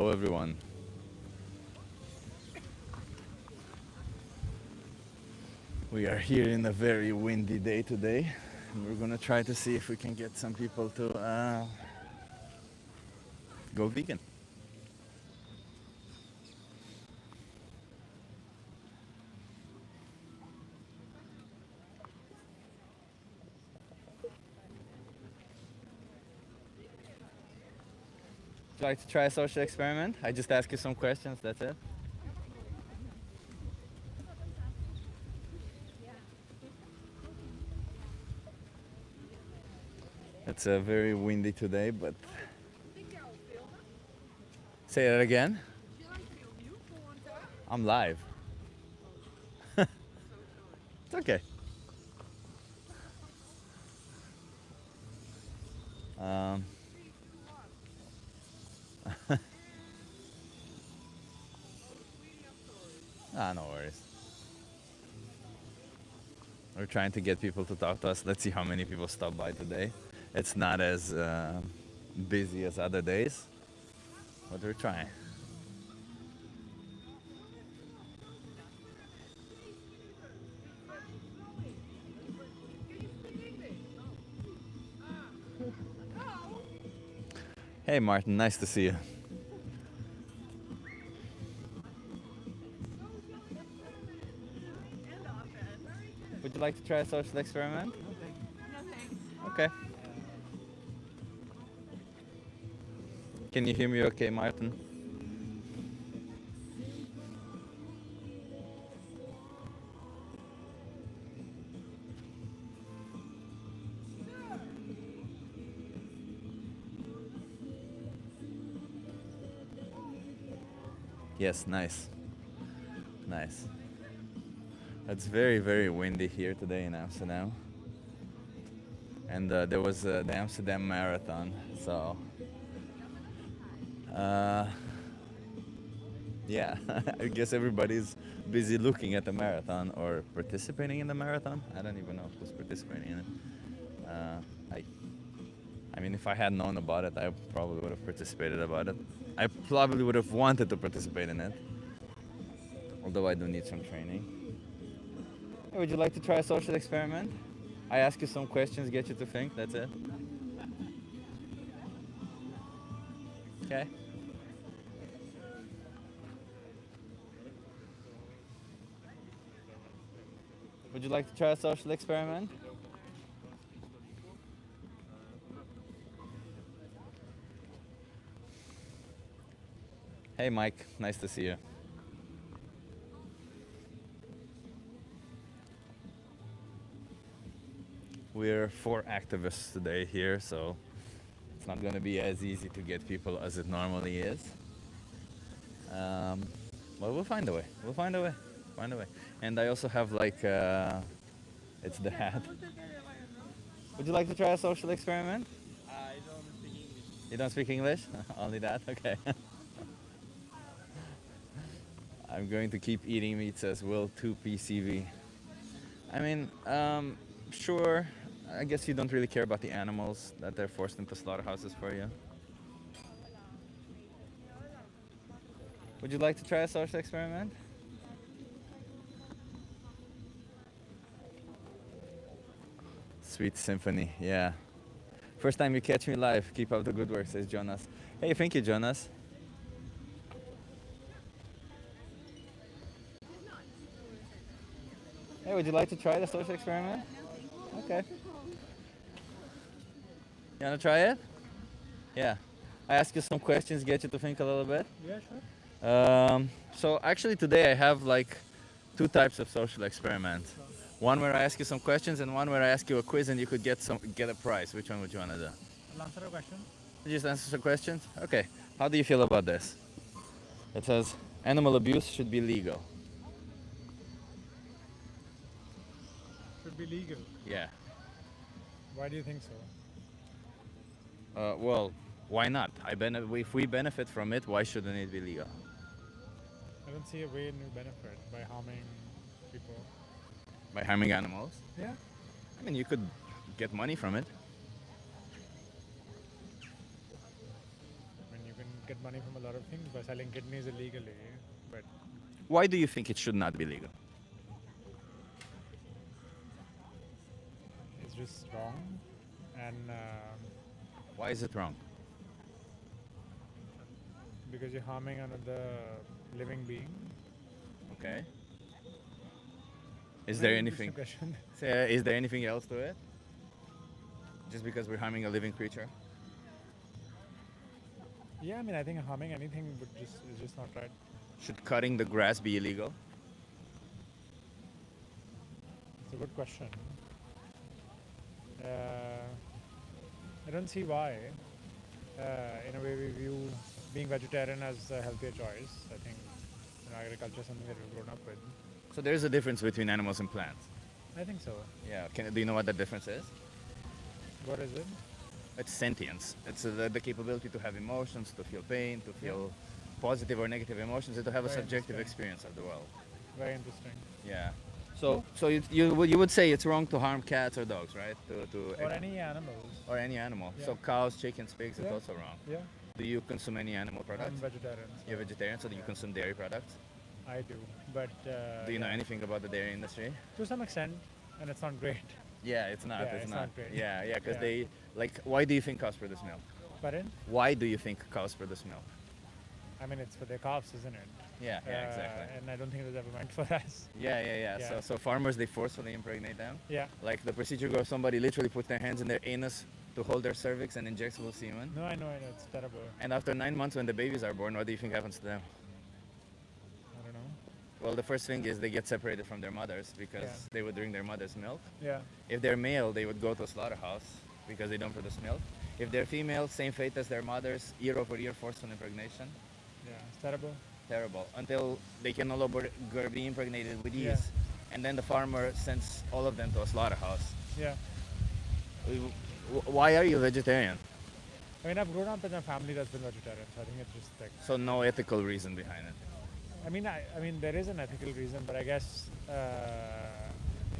Hello everyone. We are here in a very windy day today. And we're gonna try to see if we can get some people to go vegan. Would you like to try a social experiment? I just ask you some questions, that's it. It's very windy today, but say that again. I'm live. It's okay. Um, no worries. We're trying to get people to talk to us. Let's see how many people stop by today. It's not as busy as other days, but we're trying. Hey Martin, nice to see you. Would you like to try a social experiment? Okay. Can you hear me okay, Martin? Yes, nice. Nice. It's very, very windy here today in Amsterdam. And there was the Amsterdam Marathon, so uh, yeah, I guess everybody's busy looking at the marathon or participating in the marathon. I don't even know who's participating in it. I I mean, if I had known about it, I probably would have participated about it. I probably would have wanted to participate in it, although I do need some training. Hey, would you like to try a social experiment? I ask you some questions, get you to think, that's it. Okay. Would you like to try a social experiment? Hey Mike, nice to see you. We're four activists today here, so it's not going to be as easy to get people as it normally is. Um, but we'll find a way. We'll find a way. Find a way. And I also have like, it's the hat. Would you like to try a social experiment? I don't speak English. You don't speak English? Only that? Okay. I'm going to keep eating meat, says Will 2PCV. I mean, sure. I guess you don't really care about the animals that they're forced into slaughterhouses for you. Would you like to try a social experiment? Sweet Symphony, yeah. First time you catch me live. Keep up the good work, says Jonas. Hey, thank you, Jonas. Hey, would you like to try the social experiment? Okay. You wanna try it? Yeah. I ask you some questions, get you to think a little bit. Yeah, sure. So actually today I have like two types of social experiments. One where I ask you some questions and one where I ask you a quiz and you could get a prize. Which one would you wanna do? I'll answer a question. You just answer some questions? Okay. How do you feel about this? It says animal abuse should be legal. Should be legal. Yeah. Why do you think so? Well, why not? If we benefit from it, why shouldn't it be legal? I don't see a way to benefit by harming people. By harming animals? Yeah. I mean, you could get money from it. I mean, you can get money from a lot of things by selling kidneys illegally, but Why do you think it should not be legal? it's just wrong. And Why is it wrong? because you're harming another living being. Okay. Is there Very anything? interesting question. So, is there anything else to it? Just because we're harming a living creature? Yeah, I mean, I think harming anything is just not right. Should cutting the grass be illegal? It's a good question. I don't see why. In a way, we view being vegetarian as a healthier choice. I think agriculture is something that we've grown up with. So there's a difference between animals and plants. I think so. Yeah. Do you know what the difference is? What is it? It's sentience. It's the capability to have emotions, to feel pain, to feel positive or negative emotions, and to have a Very subjective interesting. experience of the world. Very interesting. Yeah. So you would say it's wrong to harm cats or dogs, right? Or any animals. or any animal. Yeah. So cows, chickens, pigs, it's Yeah. also wrong. Yeah, Do you consume any animal I'm products? vegetarian. You're vegetarian, so do you consume dairy products? I do, but Do you know yeah, anything about the dairy industry? to some extent, and it's not great. Yeah, it's not. Yeah, it's it's not. not great. Yeah, yeah, because Yeah. they why do you think cows produce milk? Pardon? Why do you think cows produce milk? I mean, it's for their calves, isn't it? Yeah, yeah, exactly. And I don't think it was ever meant for us. Yeah. Yeah. So farmers they forcefully impregnate them. Yeah. Like the procedure goes, somebody literally puts their hands in their anus to hold their cervix and injects full semen. No, I know, it's terrible. And after 9 months, when the babies are born, what do you think happens to them? I don't know. Well, the first thing is they get separated from their mothers because Yeah. they would drink their mother's milk. Yeah. If they're male, they would go to a slaughterhouse because they don't produce milk. If they're female, same fate as their mothers, year over year, forceful impregnation. Yeah, it's terrible. Terrible. Until they can no longer be impregnated with ease. Yeah. And then the farmer sends all of them to a slaughterhouse. Yeah. Why are you vegetarian? I mean, I've grown up in a family that's been vegetarian, so I think it's just like. So no ethical reason behind it. I mean, there is an ethical reason, but I guess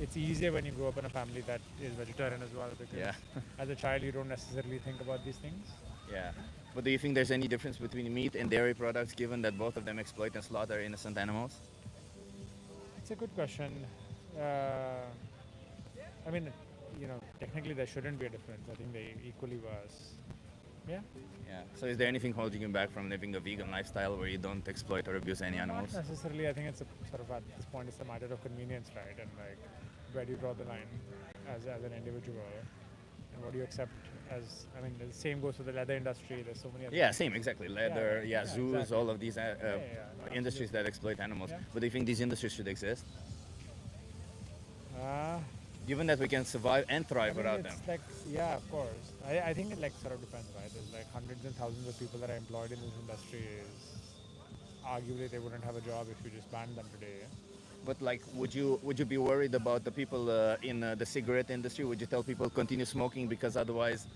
it's easier when you grow up in a family that is vegetarian as well, because Yeah. as a child you don't necessarily think about these things. Yeah. But do you think there's any difference between meat and dairy products given that both of them exploit and slaughter innocent animals? It's a good question. I mean, technically there shouldn't be a difference. I think they equally worse. Yeah. Yeah. So is there anything holding you back from living a vegan lifestyle where you don't exploit or abuse any animals? Not necessarily. I think it's a sort of at this point it's a matter of convenience, right? And like, where do you draw the line as an individual, and what do you accept as? I mean, the same goes for the leather industry. There's so many. Other Yeah, things. same, exactly. Leather, yeah, zoos, exactly. all of these No, industries absolutely. that exploit animals. Yeah. But do you think these industries should exist? Uh, Given that we can survive and I thrive mean, without them. it's like, yeah, of course. I think it like sort of depends, right? There's like hundreds and thousands of people that are employed in this industry. Arguably, they wouldn't have a job if you just banned them today. But like, would you be worried about the people in the cigarette industry? Would you tell people continue smoking because otherwise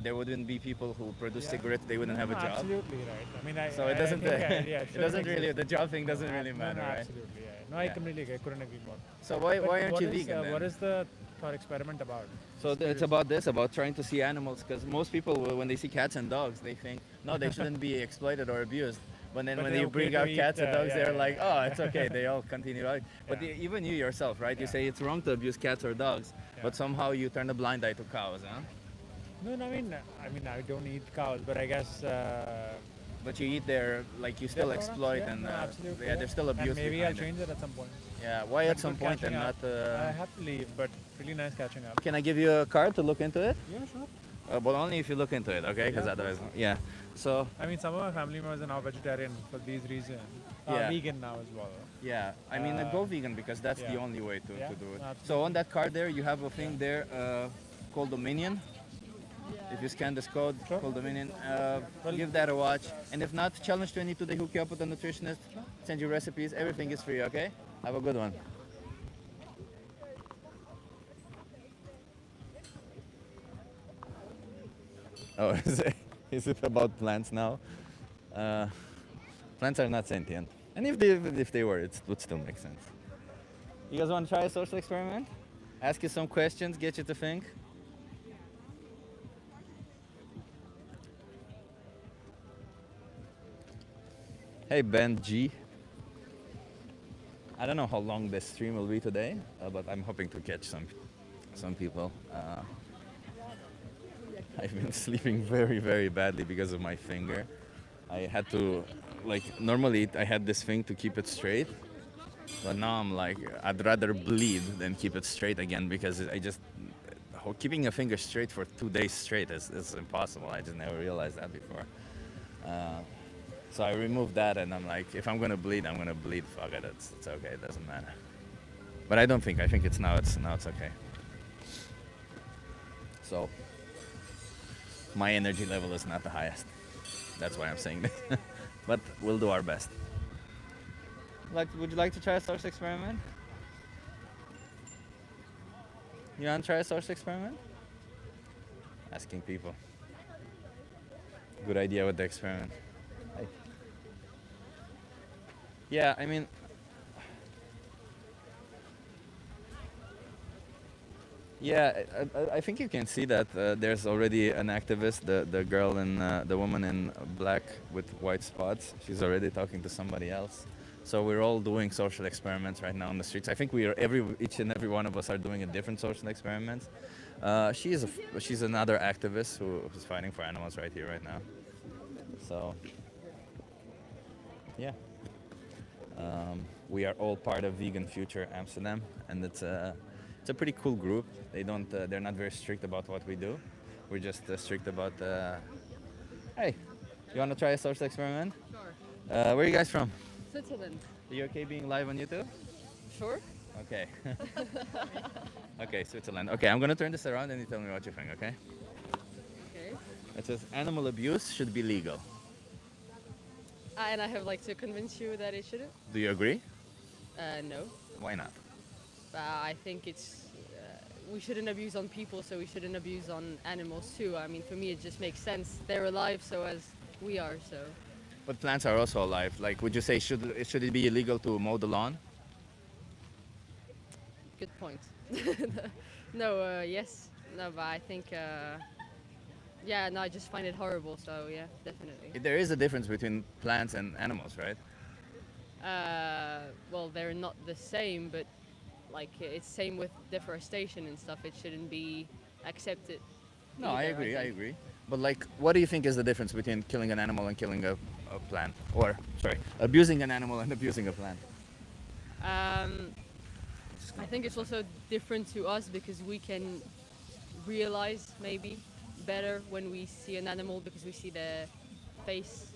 there wouldn't be people who produce Yeah. cigarettes? They wouldn't have a No, job. Absolutely right. I mean, So it doesn't. I think, yeah, it doesn't really. The job thing doesn't really No, matter, right? Absolutely, yeah. No, I Yeah. completely agree. I couldn't agree more. So why But aren't what you is, vegan then? What is the thought experiment about? So it's about this, about trying to see animals, because most people, when they see cats and dogs, they think, no, they shouldn't be exploited or abused. But then But when they're you okay bring to out eat, cats and dogs, yeah, they're yeah, like, yeah. oh, it's okay, they all continue out. But Yeah. even you yourself, right? You Yeah. say it's wrong to abuse cats or dogs, Yeah. but somehow you turn a blind eye to cows, huh? No, I mean, I don't eat cows, but I guess. But you eat their, like you still products, exploit yeah, and no, absolutely, yeah, there's still abuse And maybe I'll behind it. change it at some point. Yeah, why But at some good point and catching not? up. I have to leave, but really nice catching up. Can I give you a card to look into it? Yeah, sure. But only if you look into it, okay? Because Yeah. otherwise, yeah. So I mean, some of my family members are now vegetarian for these reasons. Yeah. Vegan now as well. yeah, I mean, go vegan because that's the yeah. only way to Yeah, do it. absolutely. So on that card there, you have a thing there called Dominion. If you scan this code, Sure. called Dominion, Well- give that a watch. And if not, Challenge 22, they hook you up with a nutritionist, send you recipes, everything is free, okay? Have a good one. Oh, is it about plants now? Plants are not sentient. And if they were, it would still make sense. You guys want to try a social experiment? Ask you some questions, get you to think? Hey Ben G. I don't know how long this stream will be today, but I'm hoping to catch some people. I've been sleeping very very badly because of my finger. I had to, like, normally I had this thing to keep it straight, but now I'm like, I'd rather bleed than keep it straight again because I just keeping a finger straight for 2 days straight is impossible. I just never realized that before. Uh, so I removed that, and I'm like, if I'm gonna bleed, I'm gonna bleed. Fuck it, it's okay. It doesn't matter. But I don't think. I think it's now. It's okay. So my energy level is not the highest. That's why I'm saying this. But we'll do our best. Would you like to try a source experiment? You want to try a source experiment? Asking people. Good idea with the experiment. Hey. Yeah, I mean, yeah, I think you can see that there's already an activist, the girl in the woman in black with white spots. She's already talking to somebody else. So we're all doing social experiments right now on the streets. I think we are each and every one of us are doing a different social experiment. She's another activist who's fighting for animals right here, right now. So yeah, we are all part of Vegan Future Amsterdam, and it's a pretty cool group. They're not very strict about what we do. We're just strict about. Hey, you want to try a social experiment? Sure. Where are you guys from? Switzerland. Are you okay being live on YouTube? Sure. Okay. Okay, Switzerland. Okay, I'm gonna turn this around and you tell me what you think, okay? Okay. It says animal abuse should be legal. And I have like to convince you that it shouldn't. Do you agree? No. Why not? I think we shouldn't abuse on people, so we shouldn't abuse on animals too. I mean, for me, it just makes sense. They're alive, so as we are. So. But plants are also alive. Like, would you say should it be illegal to mow the lawn? Good point. No. Yes. No, but I think. Yeah. No, I just find it horrible. So yeah, definitely. There is a difference between plants and animals, right? Well, they're not the same, but like it's same with deforestation and stuff. It shouldn't be accepted. No, I either, agree. I think. agree. But like, what do you think is the difference between killing an animal and killing a plant? Or sorry, abusing an animal and abusing a plant? Um, I think it's also different to us because we can realize maybe better when we see an animal because we see the face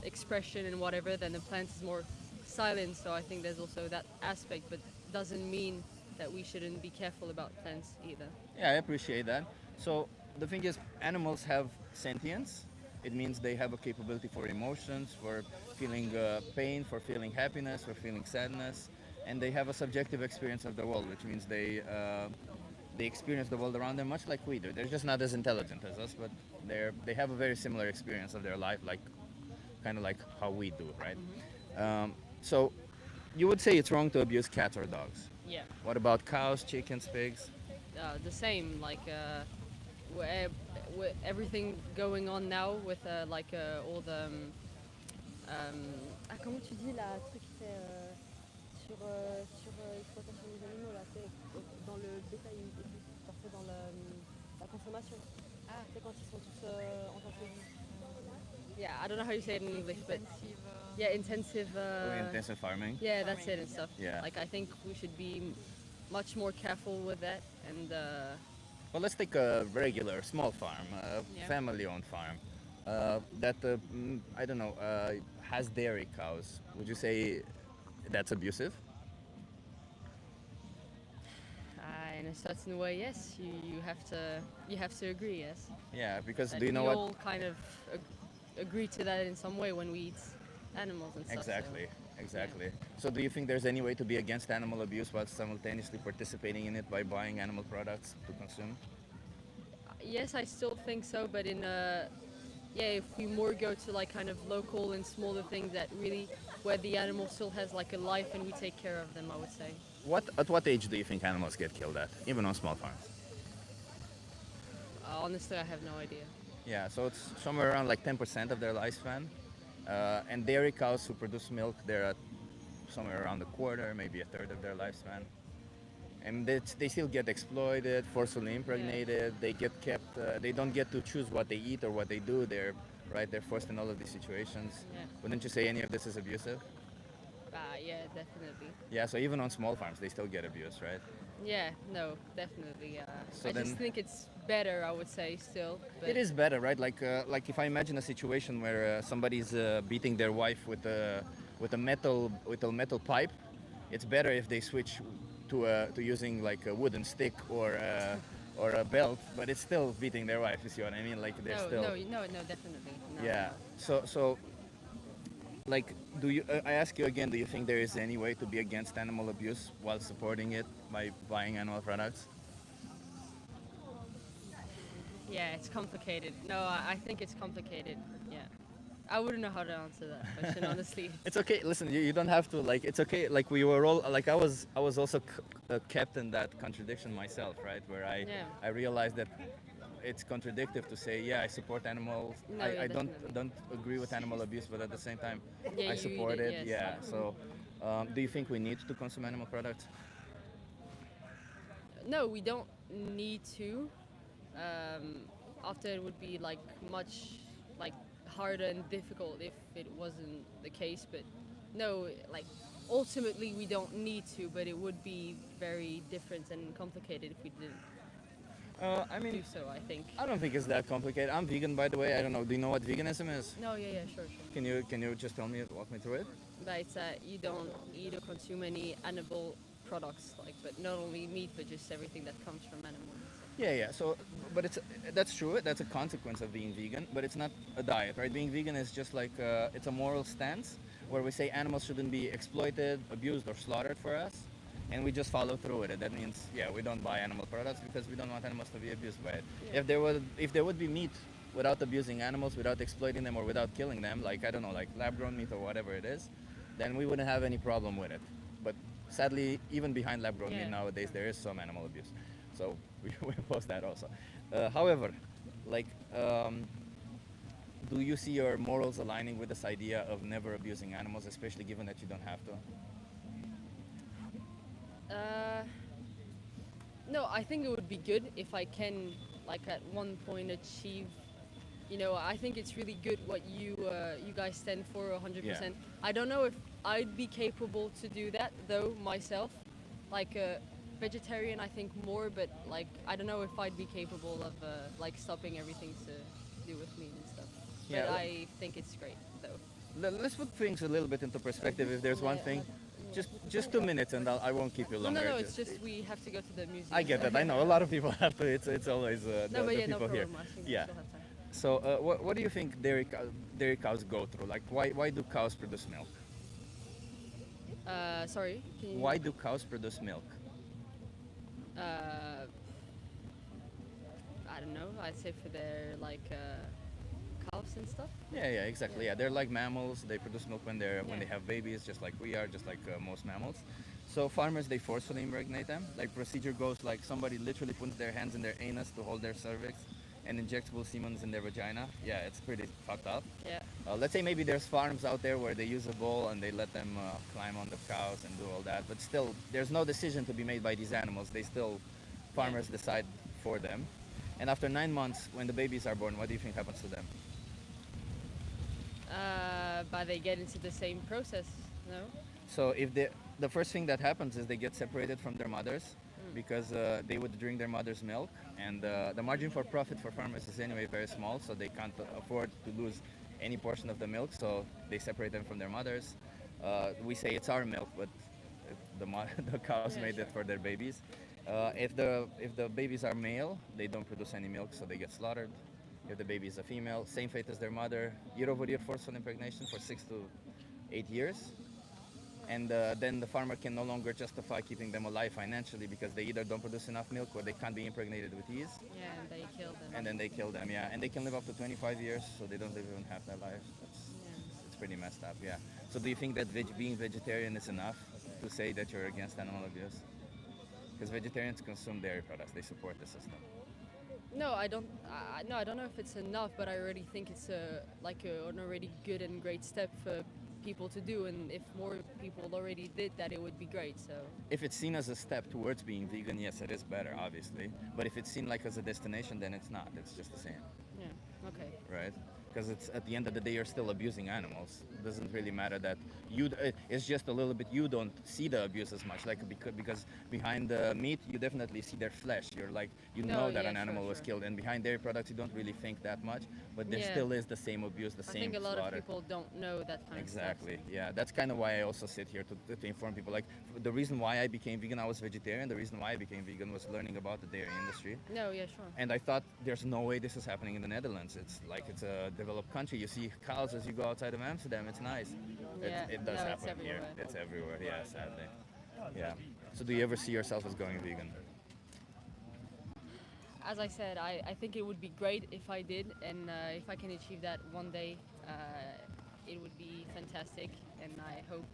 expression and whatever. Then the plant is more silent. So I think there's also that aspect, but doesn't mean that we shouldn't be careful about plants either. Yeah, I appreciate that. So the thing is, animals have sentience. It means they have a capability for emotions, for feeling pain, for feeling happiness, for feeling sadness, and they have a subjective experience of the world, which means they experience the world around them much like we do. They're just not as intelligent as us, but they have a very similar experience of their life, like kind of like how we do, right? So you would say it's wrong to abuse cats or dogs. Yeah. What about cows, chickens, pigs? The same, like everything going on now with all the comment tu dis la truc c'est sur l'exploitation des animaux là, c'est dans le bétail et tout, genre c'est dans la consommation. Ah, c'est quand ils sont tous en tant que yeah, I don't know how you say it in English, but yeah, intensive. Intensive farming. Yeah, that's it and stuff. Yeah. Like I think we should be much more careful with that and. Well, let's take a regular small farm, Yeah. family-owned farm that I don't know has dairy cows. Would you say that's abusive? In a certain way, yes. You have to agree, yes. Yeah, because And do you know we what? all kind of agree to that in some way when we eat animals and stuff. Exactly, exactly. So do you think there's any way to be against animal abuse while simultaneously participating in it by buying animal products to consume? Yes, I still think so, but if we more go to like kind of local and smaller things that really where the animal still has like a life and we take care of them, I would say. At what age do you think animals get killed at, even on small farms? Honestly, I have no idea. Yeah, so it's somewhere around like 10% of their lifespan. And dairy cows who produce milk, they're at somewhere around a quarter, maybe a third of their lifespan. And they still get exploited, forcibly impregnated. They get kept. They don't get to choose what they eat or what they do. They're forced in all of these situations. Yeah. Wouldn't you say any of this is abusive? Yeah, definitely. Yeah. So even on small farms, they still get abused, right? Yeah, no, definitely. So I then just think it's better, I would say, still. But it is better, right? Like if I imagine a situation where somebody's beating their wife with a metal pipe, it's better if they switch to using like a wooden stick or a belt, but it's still beating their wife. You see what I mean? Like they're no, still no, definitely. No, yeah. So like, do you? I ask you again. Do you think there is any way to be against animal abuse while supporting it by buying animal products? Yeah, it's complicated. No, I think it's complicated. Yeah. I wouldn't know how to answer that question, honestly. It's okay. Listen, you don't have to like. It's okay. Like we were all like I was also kept in that contradiction myself, right? Where Yeah. I realized that it's contradictory to say yeah I support animals. No, I yeah, don't definitely. don't agree with animal abuse, but at the same time Yeah, I you eat support it, it. yes. Yeah. So do you think we need to consume animal products? No, we don't need to. Um, Often it would be like much like harder and difficult if it wasn't the case. But no, like ultimately we don't need to. But it would be very different and complicated if we didn't I do mean, so. I think. I don't think it's that complicated. I'm vegan, by the way. I don't know. Do you know what veganism is? No, yeah, sure. Can you just tell me, walk me through it? But it's you don't eat or consume any animal products, like, but not only meat, but just everything that comes from animals. Yeah. So, but that's true. That's a consequence of being vegan, but it's not a diet, right? Being vegan is just like it's a moral stance where we say animals shouldn't be exploited, abused, or slaughtered for us, and we just follow through with it. That means, yeah, we don't buy animal products because we don't want animals to be abused by it. Yeah. If there would be meat without abusing animals, without exploiting them, or without killing them, like I don't know, like lab-grown meat or whatever it is, then we wouldn't have any problem with it. But sadly, even behind lab-grown meat Yeah. nowadays, there is some animal abuse. So we oppose that also. However, like, do you see your morals aligning with this idea of never abusing animals, especially given that you don't have to? Uh, no, I think it would be good if I can, like, at one point achieve. I think it's really good what you guys stand for 100%. Yeah. I don't know if I'd be capable to do that though myself. Like a vegetarian, I think more, but like I don't know if I'd be capable of like stopping everything to do with meat and stuff. But Yeah, I think it's great though. Let's put things a little bit into perspective. If there's one Yeah, thing, yeah. just 2 minutes, and I won't keep you No, longer. no, it's just we have to go to the museum. I get that. I know a lot of people have to. It's always No, but the yeah, no people here. problem. I think we Yeah. still have time. So what do you think dairy cows go through? Like why do cows produce milk? Sorry, can you? Why do cows produce milk? Uh, I don't know. I'd say for their like calves and stuff. Yeah, exactly. Yeah, they're like mammals. They produce milk when they Yeah. have babies, just like we are, just like most mammals. So farmers they forcefully impregnate them. Like procedure goes like somebody literally puts their hands in their anus to hold their cervix, and injectable semen in their vagina. Yeah, it's pretty fucked up. Yeah. Let's say maybe there's farms out there where they use a bull and they let them climb on the cows and do all that, but still, there's no decision to be made by these animals. Farmers decide for them. And after 9 months, when the babies are born, what do you think happens to them? But they get into the same process. No. So if the first thing that happens is they get separated from their mothers because they would drink their mother's milk, and the margin for profit for farmers is anyway very small, so they can't afford to lose any portion of the milk, so they separate them from their mothers. We say it's our milk, but the cows Yeah, made it sure. for their babies. If the babies are male, they don't produce any milk, so they get slaughtered. If the baby is a female, same fate as their mother, year-over-year forceful impregnation for 6 to 8 years. And then the farmer can no longer justify keeping them alive financially because they either don't produce enough milk or they can't be impregnated with ease. Yeah, and they kill them. And then they kill them, yeah. And they can live up to 25 years, so they don't live even half their lives. Yeah. It's pretty messed up, yeah. So do you think that being vegetarian is enough to say that you're against animal abuse? Because vegetarians consume dairy products, they support the system. No, I don't. No, I don't know if it's enough, but I already think it's an already good and great step for people to do. And if more people already did that, it would be great. So If it's seen as a step towards being vegan, yes, it is better, obviously. But if it's seen like as a destination, then it's not. It's just the same, yeah, okay. right? Because it's at the end of the day, you're still abusing animals. It doesn't really matter that it's just a little bit. You don't see the abuse as much, like because behind the meat, you definitely see their flesh. You're like No, know that yeah, an animal was sure. killed, and behind dairy products, you don't really think that much. But there Yeah. still is the same abuse, the I same think a lot of slaughter. people don't know that kind of stuff. Exactly. Yeah, that's kind of why I also sit here to inform people. Like the reason why I became vegan, I was vegetarian. The reason why I became vegan was learning about the dairy industry. No, yeah, sure. And I thought there's no way this is happening in the Netherlands. It's like it's a developed country. You see cows as you go outside of Amsterdam. It's nice. Yeah, it does no, happen it's here. everywhere. It's everywhere. Yeah, sadly. Yeah. So do you ever see yourself as going vegan? As I said, I think it would be great if I did, and if I can achieve that one day, it would be fantastic. And I hope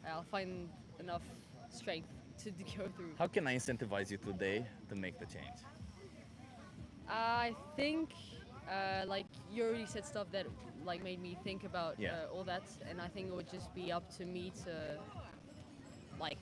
I'll find enough strength to go through. How can I incentivize you today to make the change? I think, like you already said stuff that like made me think about Yeah. all that, and I think it would just be up to me to like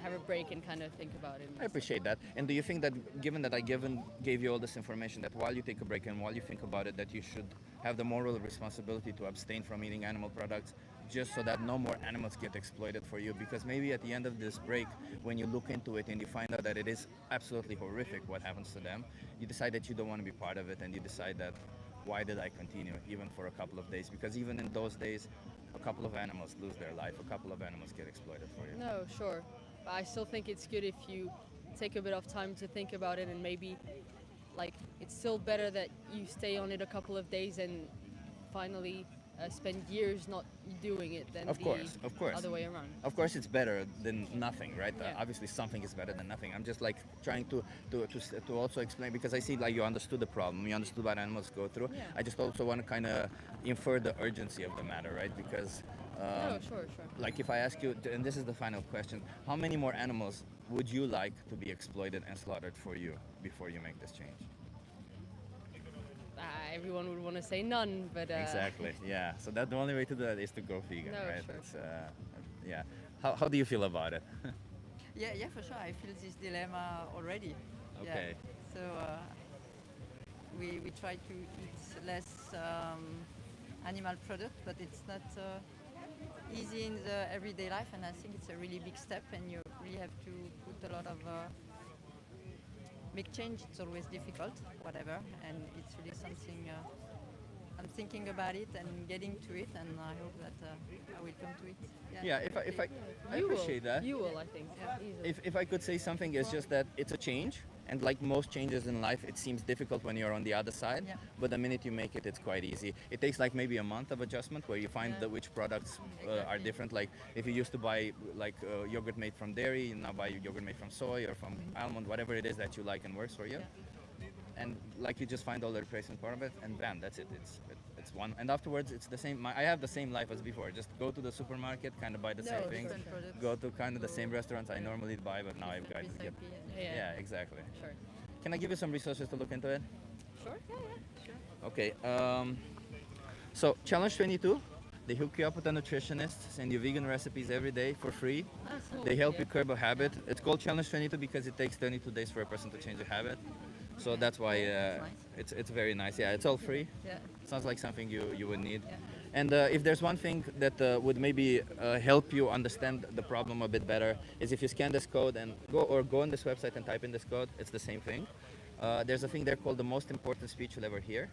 have a break and kind of think about it. I appreciate that. And do you think that, given that I gave you all this information, that while you take a break and while you think about it, that you should have the moral responsibility to abstain from eating animal products, just so that no more animals get exploited for you? Because maybe at the end of this break, when you look into it and you find out that it is absolutely horrific what happens to them, you decide that you don't want to be part of it, and you decide that why did I continue even for a couple of days? Because even in those days, a couple of animals lose their life, a couple of animals get exploited for you. No, sure. But I still think it's good if you take a bit of time to think about it, and maybe like it's still better that you stay on it a couple of days and finally spend years not doing it than Of course, of course. other way around. Of course, it's better than nothing, right? Yeah. Obviously, something is better than nothing. I'm just like trying to also explain, because I see like you understood the problem, you understood what animals go through. Yeah. I just also want to kind of infer the urgency of the matter, right? Because No, sure. like if I ask you, and this is the final question, how many more animals would you like to be exploited and slaughtered for you before you make this change? Everyone would want to say none, but Exactly. Yeah. So that the only way to do that is to go vegan, No, right? sure. It's, yeah. How do you feel about it? Yeah, for sure. I feel this dilemma already. Okay. Yeah. So we try to eat less animal product, but it's not easy in the everyday life, and I think it's a really big step, and you really have to put a lot of make change. It's always difficult, whatever, and it's really something I'm thinking about it and getting to it, and I hope that I will come to it. Yeah. If I you appreciate will. that. You will, I think. Yeah. Easily. If I could say something, it's just that it's a change, and like most changes in life, it seems difficult when you're on the other side. Yeah. But the minute you make it, it's quite easy. It takes like maybe a month of adjustment where you find Yeah. that which products are Exactly. different. Like if you used to buy like yogurt made from dairy, you now buy yogurt made from soy or from almond, whatever it is that you like and works for you. And like you just find all the replacement part of it, and bam, that's it. It's one. And afterwards, it's the same. I have the same life as before. Just go to the supermarket, kind of buy the same No, things. different products. Go to kind of the same restaurants I normally buy, but now I've got to get. Recipe and- Yeah. Yeah, exactly. Sure. Can I give you some resources to look into it? Sure. Yeah. Sure. Okay. So Challenge 22, they hook you up with a nutritionist, send you vegan recipes every day for free. That's cool. They help yeah. you curb a habit. It's called Challenge 22 because it takes 22 days for a person to change a habit. So that's why Nice. it's very nice. Yeah, it's all free. Yeah. Sounds like something you would need. Yeah. And if there's one thing that would maybe help you understand the problem a bit better, is if you scan this code and go on this website and type in this code. It's the same thing. There's a thing there called the most important speech you'll ever hear.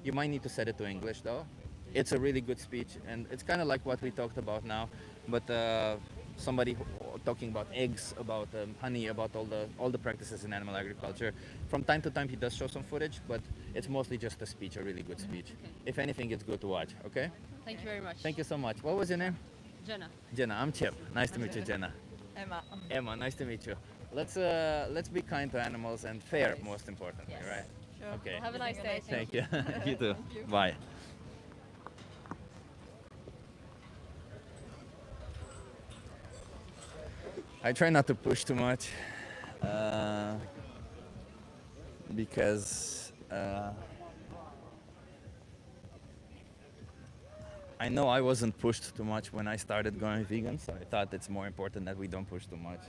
You might need to set it to English though. It's a really good speech, and it's kind of like what we talked about now, but somebody talking about eggs, about honey, about all the practices in animal agriculture. From time to time, he does show some footage, but it's mostly just a speech, a really good speech. If anything, it's good to watch. Okay. Thank you very much. Thank you so much. What was your name? Jenna. Jenna. I'm Chip. Nice to meet you, Jenna. Emma. Emma. Nice to meet you. Let's be kind to animals and fair, most importantly, Yes. right? Sure. Okay. Have a nice day. Thank you. You too. Thank you. Bye. I try not to push too much. because I know I wasn't pushed too much when I started going vegan, so I thought it's more important that we don't push too much.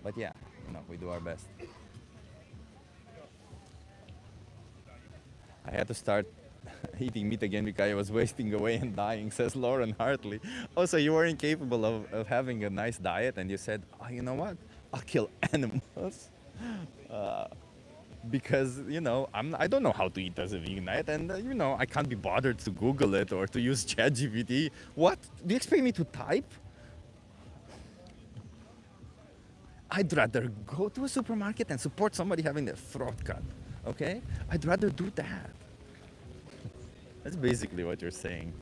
But yeah, we do our best. I had to start eating meat again because I was wasting away and dying, says Lauren Hartley. Also, you were incapable of having a nice diet, and you said, oh, you know what? I'll kill animals. Because I don't know how to eat as a vegan diet, and I can't be bothered to Google it or to use ChatGPT. What do you expect me to type? I'd rather go to a supermarket and support somebody having their throat cut. Okay, I'd rather do that. That's basically what you're saying.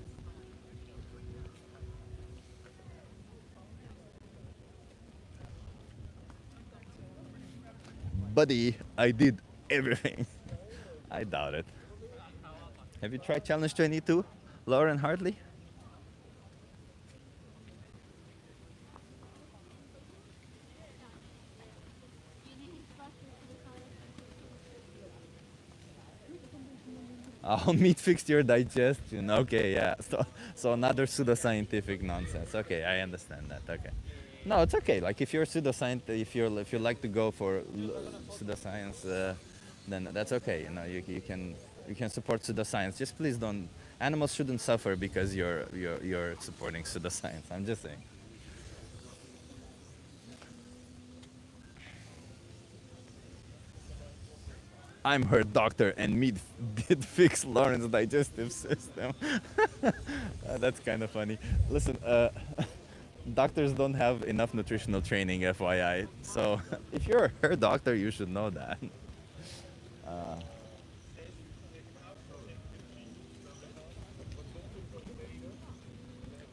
Buddy, I did everything. I doubt it. Have you tried Challenge 22, Lauren Hartley? Oh, meat fixed your digestion. Okay, yeah. So another pseudoscientific nonsense. Okay, I understand that. Okay. No, it's okay. Like if you're pseudoscience, if you like to go for pseudoscience, then that's okay. You can support pseudoscience. Just please don't. Animals shouldn't suffer because you're supporting pseudoscience. I'm just saying. I'm her doctor, and meat did fix Lauren's digestive system. That's kind of funny. Listen, doctors don't have enough nutritional training, FYI. So if you're her doctor, you should know that.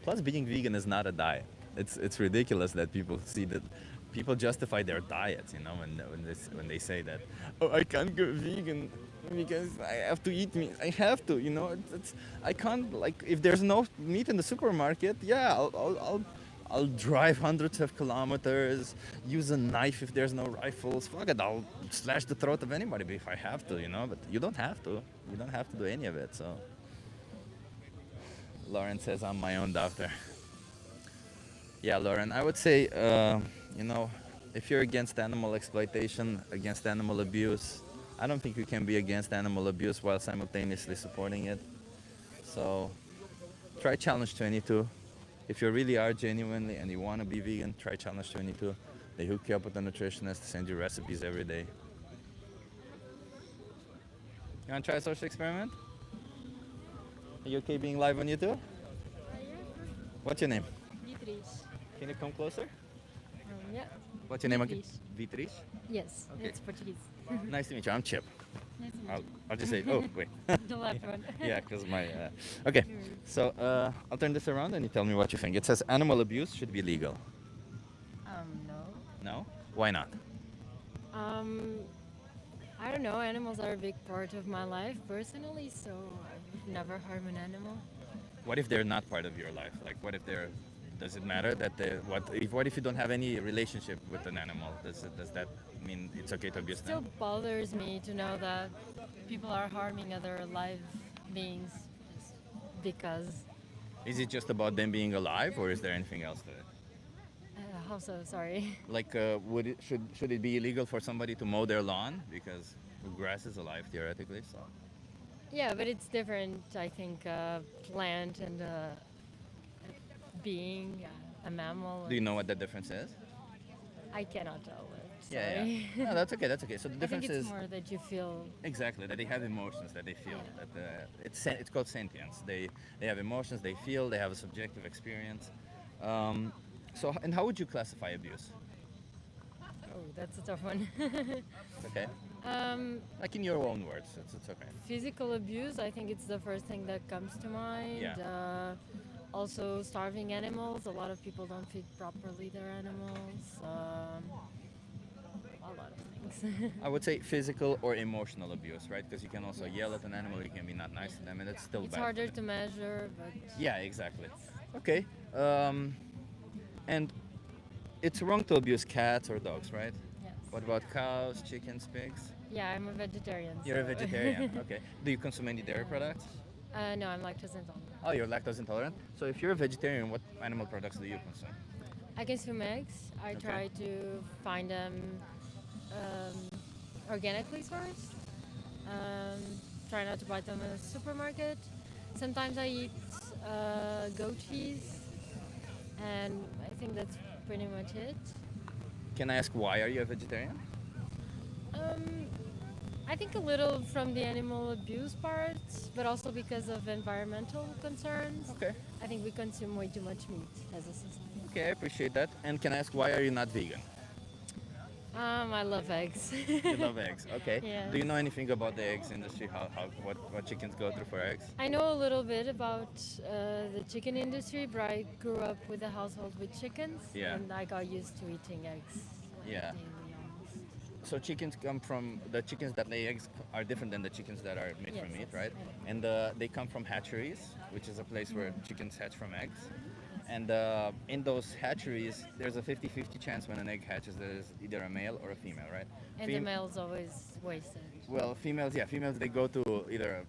Plus, being vegan is not a diet. It's ridiculous that people see that people justify their diets, when they say that, oh, I can't go vegan because I have to eat meat. I have to, I can't, like, if there's no meat in the supermarket, yeah, I'll drive hundreds of kilometers, use a knife if there's no rifles. Fuck it, I'll slash the throat of anybody if I have to, But you don't have to. You don't have to do any of it. So Lauren says I'm my own doctor. Yeah, Lauren, I would say, if you're against animal exploitation, against animal abuse, I don't think you can be against animal abuse while simultaneously supporting it. So try Challenge 22. If you really are genuinely and you want to be vegan, try Challenge 22. They hook you up with a nutritionist, send you recipes every day. You want to try a social experiment? Are you okay being live on YouTube? What's your name? Beatrice. Can you come closer? Yeah. What's your name again? Beatrice. Beatrice? Yes, Okay. it's Portuguese. Nice to meet you. I'm Chip. Nice to meet I'll just say, oh, wait. you. The left one. Yeah, because my. Okay, so I'll turn this around and you tell me what you think. It says animal abuse should be legal. No. No? Why not? I don't know. Animals are a big part of my life personally, so I would never harm an animal. What if they're not part of your life? Like, what if they're. Does it matter that they. What if you don't have any relationship with an animal? Does that mean it's okay to abuse It still them? bothers me to know that people are harming other live beings just because. Is it just about them being alive or is there anything else to it? How so? Sorry. Like, should it be illegal for somebody to mow their lawn? Because grass is alive theoretically, so. Yeah, but it's different. I think plant and being, a mammal. Do you know what the difference is? I cannot tell it. Yeah, Sorry. yeah. No, that's okay. That's okay. So the I think difference it's is more that you feel. exactly that they have emotions that they feel. Yeah. That it's called sentience. They have emotions. They feel. They have a subjective experience. And how would you classify abuse? Oh, that's a tough one. Okay. Like in your own words. It's okay. Physical abuse, I think it's the first thing that comes to mind. Yeah. Also, starving animals. A lot of people don't feed properly their animals. A lot of things. I would say physical or emotional abuse, right? Because you can also yell at an animal. You can be not nice to them, and it's still It's bad. harder to measure, but Yeah, exactly. Okay. And it's wrong to abuse cats or dogs, right? Yes. What about cows, chickens, pigs? Yeah, I'm a vegetarian. You're a so- vegetarian. Okay. Do you consume any dairy products? No, I'm lactose intolerant. Oh, you're lactose intolerant. So if you're a vegetarian, what animal products do you consume? I consume eggs. I Okay. try to find them um, organically sourced. Um, Try not to buy them in a supermarket. Sometimes I eat goat cheese, and I think that's pretty much it. Can I ask why are you a vegetarian? Um, I think a little from the animal abuse part, but also because of environmental concerns. Okay. I think we consume way too much meat as a society. Okay, I appreciate that. And can I ask why are you not vegan? I love eggs. You love eggs. Okay. Yes. Do you know anything about the eggs industry? What chickens go through for eggs? I know a little bit about the chicken industry, but I grew up with a household with chickens, Yeah. and I got used to eating eggs. Yeah. Daily almost. So chickens come from the chickens that lay eggs are different than the chickens that are made from Yes, meat, yes, right? I know. And they come from hatcheries, which is a place where chickens hatch from eggs. And in those hatcheries, there's a 50-50 chance when an egg hatches there's either a male or a female, right? And the Fem- male's always wasted. Well, females they go to either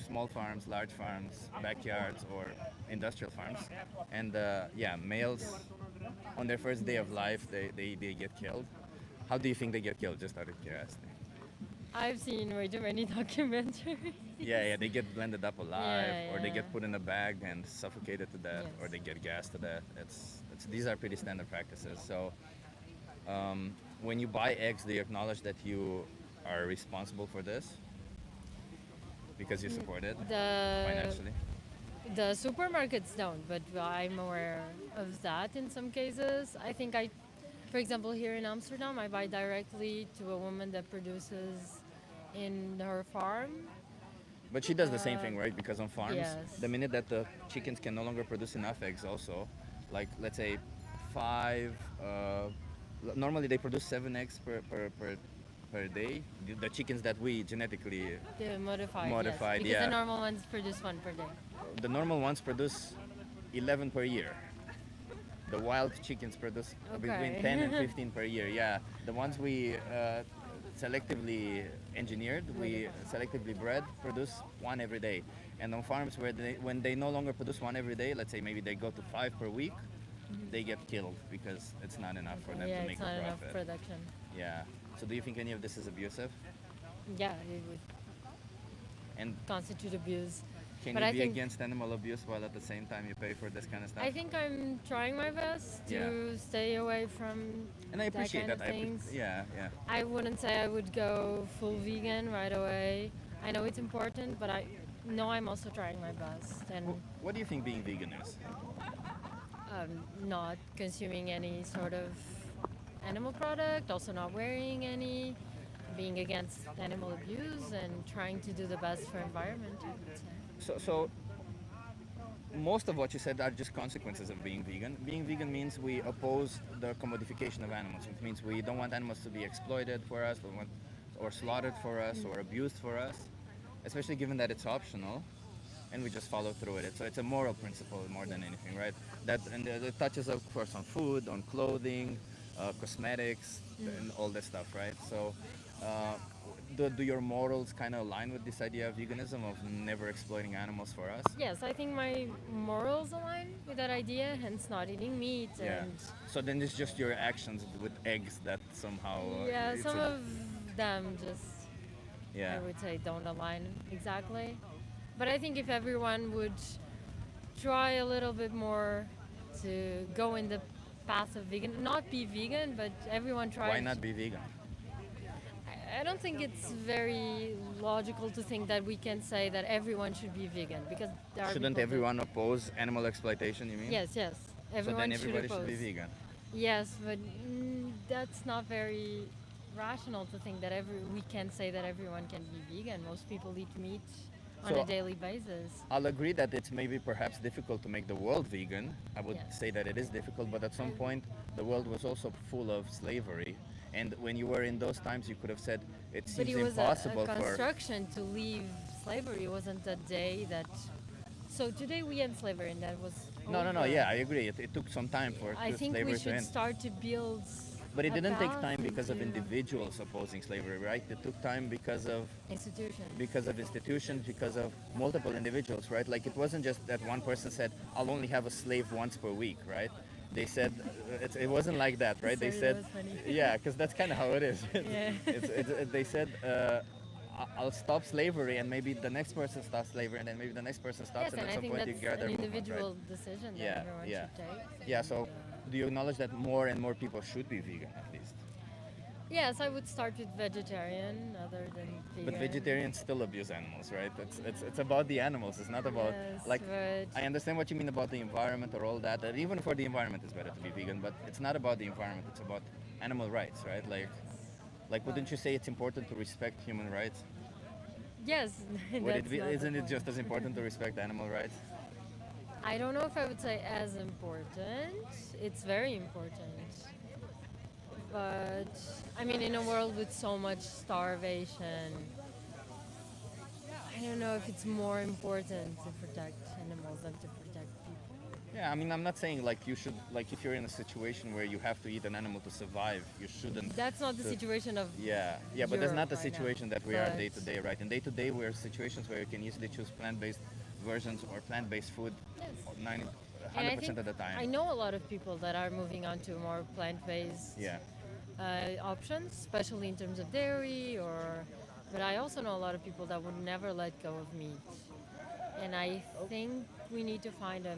small farms, large farms, backyards, or industrial farms. And males on their first day of life, they get killed. How do you think they get killed? Just out of curiosity. I've seen way too many documentaries. Yeah, they get blended up alive, Yeah, or they yeah. get put in a bag and suffocated to death, or Yes. they get gassed to death. These are pretty standard practices. So, when you buy eggs, do you acknowledge that you are responsible for this because you support it The financially? the supermarkets don't, but I'm aware of that in some cases. I think for example, here in Amsterdam, I buy directly to a woman that produces in her farm. But she does the same thing, right? Because on farms, yes. the minute that the chickens can no longer produce enough eggs, also, like let's say five, normally they produce 7 eggs per day. The chickens that we genetically, The modified, Modified, yes, because yeah. the normal ones produce one per day. the normal ones produce 11 per year. The wild chickens produce between Okay. 10 and 15 per year. Yeah, the ones we selectively engineered, we selectively bred, produce one every day. And on farms when they no longer produce one every day, let's say maybe they go to 5 per week, they get killed because it's not enough for them Yeah, to make it's a not enough profit. production. Yeah. So do you think any of this is abusive? Yeah, it would And constitute abuse. can But you I be think- against animal abuse while at the same time you pay for this kind of stuff? I think I'm trying my best to Yeah. stay away from and I appreciate kind that. of things. Yeah. I wouldn't say I would go full vegan right away. I know it's important, but I know I'm also trying my best and What do you think being vegan is? not consuming any sort of animal product, also not wearing any, being against animal abuse, and trying to do the best for environment. I would say. So most of what you said are just consequences of being vegan. Being vegan means we oppose the commodification of animals. It means we don't want animals to be exploited for us, or slaughtered for us, or abused for us, especially given that it's optional, and we just follow through with it. So it's a moral principle more than anything, right? And it touches, of course, on food, on clothing, cosmetics, and all that stuff, right? So. Do your morals kind of align with this idea of veganism of never exploiting animals for us? Yes, I think my morals align with that idea, hence not eating meat Yeah. and So then it's just your actions with eggs that somehow. yeah, it's some a- of them just Yeah. I would say don't align exactly. But I think if everyone would try a little bit more to go in the path of vegan, not be vegan, but everyone try. Why not be vegan? I don't think it's very logical to think that we can say that everyone should be vegan because there are Shouldn't people that- everyone oppose animal exploitation? You mean? Yes, yes. So Everyone then everybody should should be oppose. vegan. Yes, but that's not very rational to think that we can say that everyone can be vegan. Most people eat meat on So- a daily basis. I'll agree that it's maybe perhaps difficult to make the world vegan. I would Yes. say that it is difficult, but at some point the world was also full of slavery. And when you were in those times, you could have said it But seems it was impossible a for. construction to leave slavery. It wasn't a day that. So today we end slavery, and that was No. over. Yeah, I agree. It took some time for I the think we slavery to should end. start to build But it a didn't take path time because of into individuals opposing slavery, right? It took time institutions. because of institutions, because of multiple individuals, right? Like it wasn't just that one person said, "I'll only have a slave once per week," right? They said it wasn't like that, right? They Sorry, said, that was funny. yeah, because that's kind of how it is. Yeah. They said, "I'll stop slavery," and maybe the next person stops slavery, and then maybe the next person stops, Yes, and and at I some think point you that's gather an movement, right? individual decision that Yeah, everyone yeah. should take. Yeah. and, So, do you acknowledge that more and more people should be vegan at least? yes, I would start with vegetarian other than vegan. But vegetarians still abuse animals, right? It's about the animals. It's not about Yes, like but I understand what you mean about the environment or all that. That even for the environment, it's better to be vegan. But it's not about the environment. It's about animal rights, right? Like wouldn't you say it's important to respect human rights? yes, Would it that's be, not the isn't it point. just as important to respect animal rights? I don't know if I would say as important. It's very important. But I mean, in a world with so much starvation, I don't know if it's more important to protect animals than to protect people. Yeah, I mean, I'm not saying like you should like if you're in a situation where you have to eat an animal to survive, you shouldn't. That's not the the- situation of Yeah, but that's not Europe the right now. situation that we are But- day to day, right? In day to day, we're situations where you can easily choose plant-based versions or plant-based food Yes. 90, And I 100% think of the time. I know a lot of people that are moving on to more plant-based Yeah, options, especially in terms of dairy. But I also know a lot of people that would never let go of meat, and I think we need to find a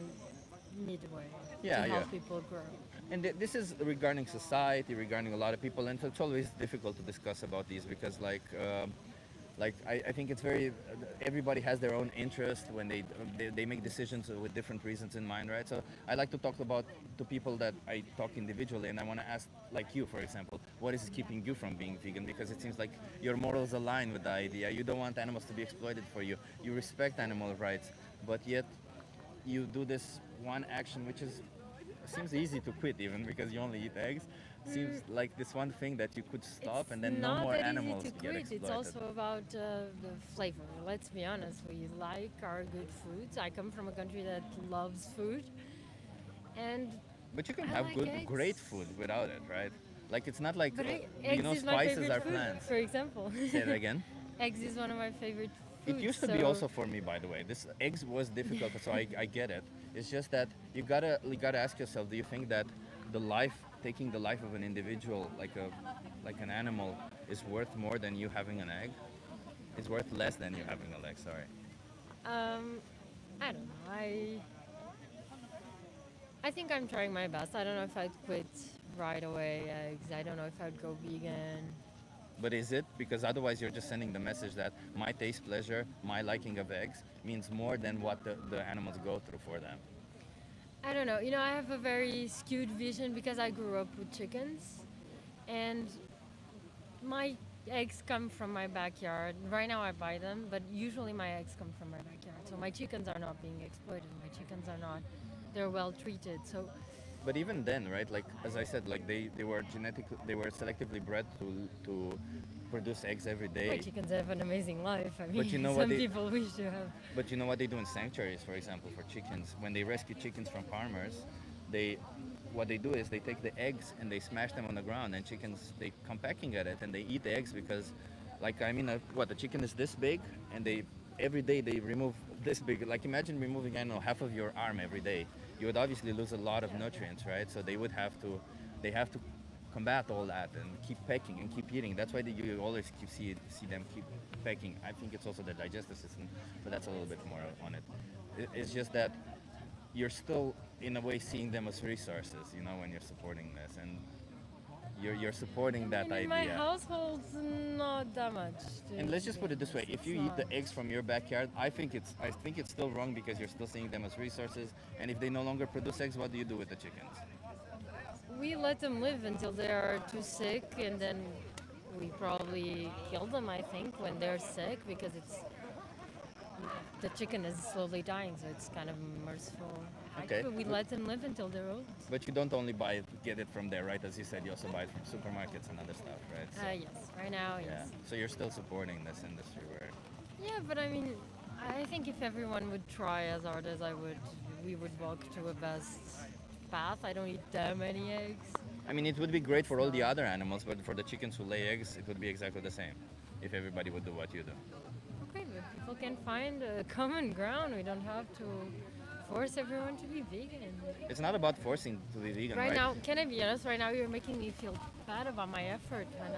midway Yeah, to help yeah. people grow. and this is regarding society, regarding a lot of people, and it's always difficult to discuss about these because like I think it's very everybody has their own interest when they make decisions with different reasons in mind, right? So I like to talk about to people that I talk individually, and I want to ask like you, for example, what is keeping you from being vegan? Because it seems like your morals align with the idea. You don't want animals to be exploited for you. You respect animal rights, but yet you do this one action which is seems easy to quit even because you only eat eggs. Seems like this one thing that you could stop It's and then not no more that animals easy to get quit. exploited. It's also about the flavor. Let's be honest. We like our good foods. I come from a country that loves food, and But you can I have like good, eggs. great food without it, right? Like it's not like eggs is my spices favorite are food, plants. for example. Say that again. Eggs is one of my favorite It foods. used to be so- also for me, by the way. This eggs was difficult, so I get it. It's just that you gotta ask yourself: do you think that taking the life of an individual, like an animal, is worth more than you having an egg? It's worth less than you having a leg. Sorry. I don't know. I think I'm trying my best. I don't know if I'd quit right away eggs. I don't know if I'd go vegan. But is it? Because otherwise you're just sending the message that my taste pleasure, my liking of eggs means more than what the animals go through for them. I don't know. You know, I have a very skewed vision because I grew up with chickens, and my eggs come from my backyard. Right now I buy them, but usually my eggs come from my backyard. So my chickens are not being exploited. My chickens are not. They're well treated. So But even then, right? Like as I said, like they were selectively bred to produce eggs every my day. chickens have an amazing life. I mean, But you know what some they- people wish to have. But you know what they do in sanctuaries, for example, for chickens? When they rescue chickens from farmers, what they do is they take the eggs and they smash them on the ground, and chickens they come pecking at it and they eat the eggs because, like I mean, the chicken is this big, and every day they remove this big. Like imagine removing I don't know half of your arm every day. You would obviously lose a lot of nutrients, right? So they have to combat all that and keep pecking and keep eating. That's why you always see them keep pecking. I think it's also the digestive system, but that's a little bit more on it. It's just that you're still in a way seeing them as resources, you know, when you're supporting this, and you're supporting that And in my idea. household's not that much. And let's just put it this way: if It's you eat the not. eggs from your backyard, I think it's still wrong because you're still seeing them as resources. And if they no longer produce eggs, what do you do with the chickens? We let them live until they are too sick, and then we probably kill them. I think when they're sick because the chicken is slowly dying, so it's kind of merciful. Okay. But we let them live until they're old. But you don't only get it from there, right? As you said, you also buy it from supermarkets and other stuff, right? So, Yes, right now, yeah. yes. So you're still supporting this industry where Yeah, but I mean, I think if everyone would try as hard as I would, we would walk to a best path. I don't eat that many eggs. I mean, it would be great for all the No. other animals, but for the chickens who lay eggs, it would be exactly the same if everybody would do what you do. Okay, but people can find a common ground. We don't have to force everyone to be vegan. It's not about forcing to be vegan, Right right? now, can I be honest? Right now, you're making me feel bad about my effort when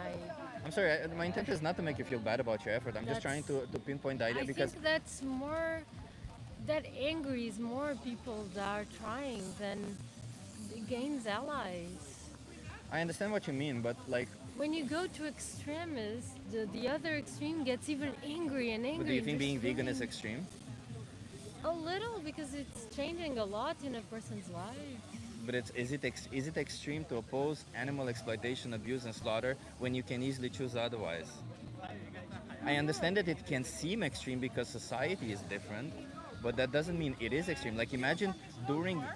I'm sorry, my intent is not to make you feel bad about your effort. I'm just trying That's- to pinpoint the idea I because think that's more. That angries more people that are trying than gains allies. I understand what you mean, but like, When you go to extremists, the other extreme gets even angry and angry. but do you think and being just vegan is feeling- extreme? A little, because it's changing a lot in a person's life. But is it extreme to oppose animal exploitation, abuse, and slaughter when you can easily choose otherwise? I understand that it can seem extreme because society is different, but that doesn't mean it is extreme. Like imagine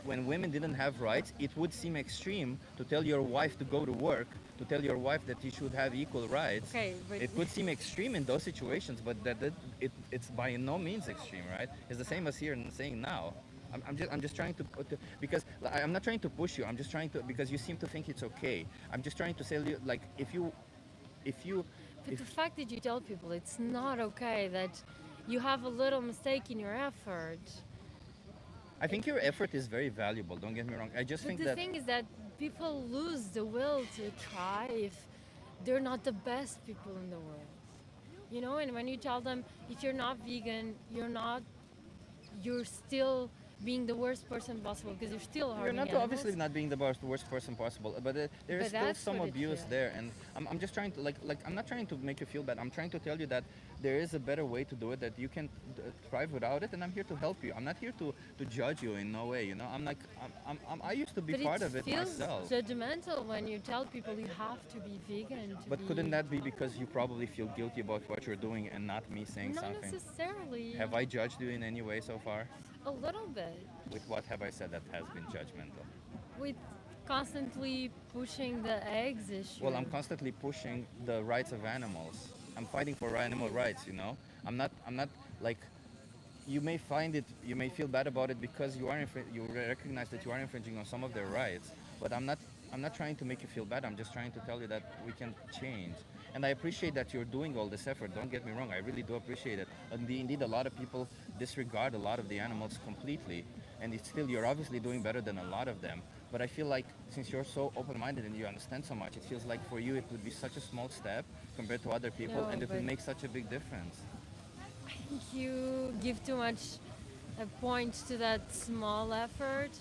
when women didn't have rights, it would seem extreme to tell your wife to go to work, to tell your wife that you should have equal rights. Okay, but It could seem extreme in those situations, but it's by no means extreme, right? It's the same as here and saying now. I'm just trying to because I'm not trying to push you. I'm just trying to because you seem to think it's okay. I'm just trying to tell you like if you But the fact that you tell people it's not okay, that you have a little mistake in your effort. I think your effort is very valuable. Don't get me wrong. I just But think the that thing is that people lose the will to try if they're not the best people in the world. You know, and when you tell them if you're not vegan, you're still being the worst person possible because you're still you're harming not animals. obviously not being the worst person possible, but there But is still that's some what it abuse feels. there, and I'm just trying to like I'm not trying to make you feel bad. I'm trying to tell you that there is a better way to do it, that you can thrive without it, and I'm here to help you. I'm not here to judge you in no way. You know, I'm like I used to be But part it of it feels myself. judgmental when you tell people you have to be vegan. To But be couldn't that be because you probably feel guilty about what you're doing and not me saying Not something? necessarily. Have I judged you in any way so far? A little bit. With what have I said that has been judgmental? With constantly pushing the eggs issue. Well, I'm constantly pushing the rights of animals. I'm fighting for animal rights, you know? I'm not like you may feel bad about it because you recognize that you are infringing on some of their rights, but I'm not trying to make you feel bad. I'm just trying to tell you that we can change. And I appreciate that you're doing all this effort. Don't get me wrong. I really do appreciate it. And indeed, a lot of people disregard a lot of the animals completely. And it's still, you're obviously doing better than a lot of them. But I feel like since you're so open-minded and you understand so much, it feels like for you it would be such a small step compared to other people, No, and it would but- make such a big difference. I think you give too much point to that small effort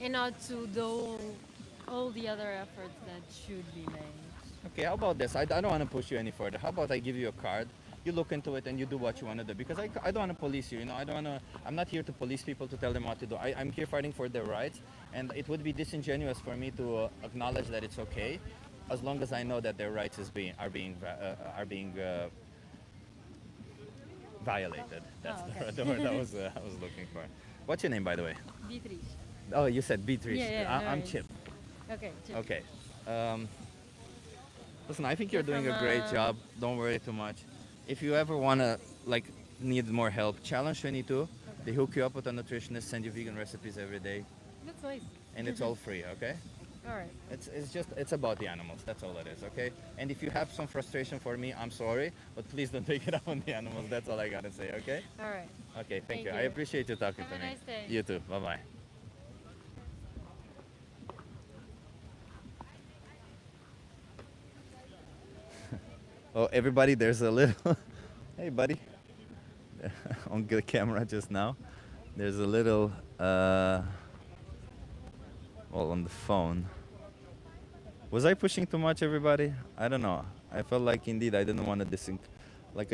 and not to all the other efforts that should be made. Okay, how about this? I don't want to push you any further. How about I give you a card? You look into it and you do what you want to do. Because I don't want to police you. You know, I'm not here to police people to tell them what to do. I'm here fighting for their rights. And it would be disingenuous for me to acknowledge that it's okay, as long as I know that their rights are being violated. That's okay. the word I was looking for. What's your name, by the way? Beatrice. Oh, you said Beatrice. Yeah, yeah, no I'm worries. Chip. Okay. Chip. Okay. Listen, I think you're You're doing a from, great job. Don't worry too much. If you ever wanna need more help, Challenge 22. They hook you up with a nutritionist, send you vegan recipes every day, That's nice. and it's all free. Okay? All right. It's about the animals. That's all it is. Okay? And if you have some frustration for me, I'm sorry, but please don't take it out on the animals. That's all I gotta say. Okay? All right. Okay. Thank Thank you. I you. appreciate you talking Have to a me. nice day. You too. Bye bye. Oh, everybody, there's a little. Hey, buddy. On the camera just now. There's a little. Well, on the phone. Was I pushing too much, everybody? I don't know. I felt like indeed I didn't want to like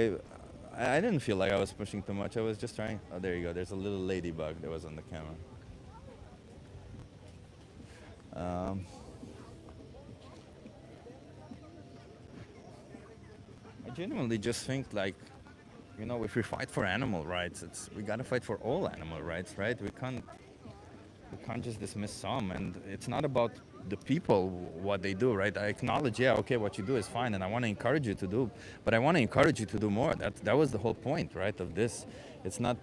I didn't feel like I was pushing too much. I was just trying. Oh, there you go. There's a little ladybug that was on the camera. I genuinely just think like, you know, if we fight for animal rights, we gotta fight for all animal rights, right? We can't just dismiss some, and it's not about the people what they do, right? I acknowledge, yeah, okay, what you do is fine, and I want to encourage you to do, but I want to encourage you to do more. That was the whole point, right, of this. It's not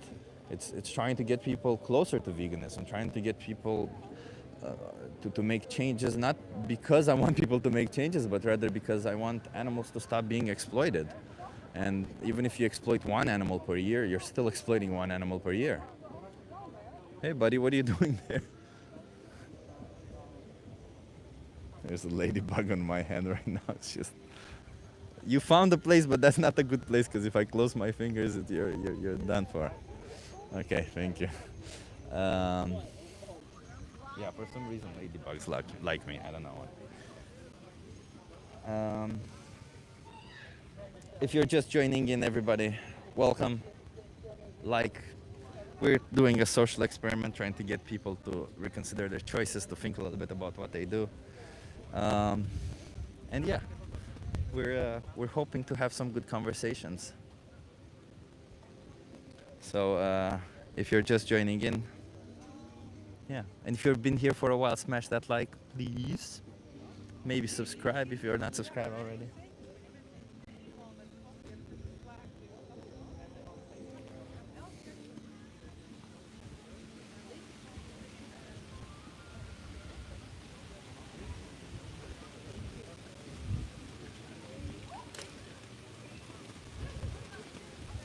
It's trying to get people closer to veganism, trying to get people to make changes, not because I want people to make changes, but rather because I want animals to stop being exploited. And even if you exploit one animal per year, you're still exploiting one animal per year. Hey, buddy, what are you doing there? There's a ladybug on my hand right now. It's just, you found the place, but that's not a good place because if I close my fingers, you're done for. Okay, thank you. Um, yeah, for some reason ladybugs like me. I don't know why. If you're just joining in, everybody, welcome. Like, we're doing a social experiment, trying to get people to reconsider their choices, to think a little bit about what they do. And yeah, we're hoping to have some good conversations. So if you're just joining in, yeah, and if you've been here for a while, smash that like, please. Maybe subscribe if you're not subscribed already.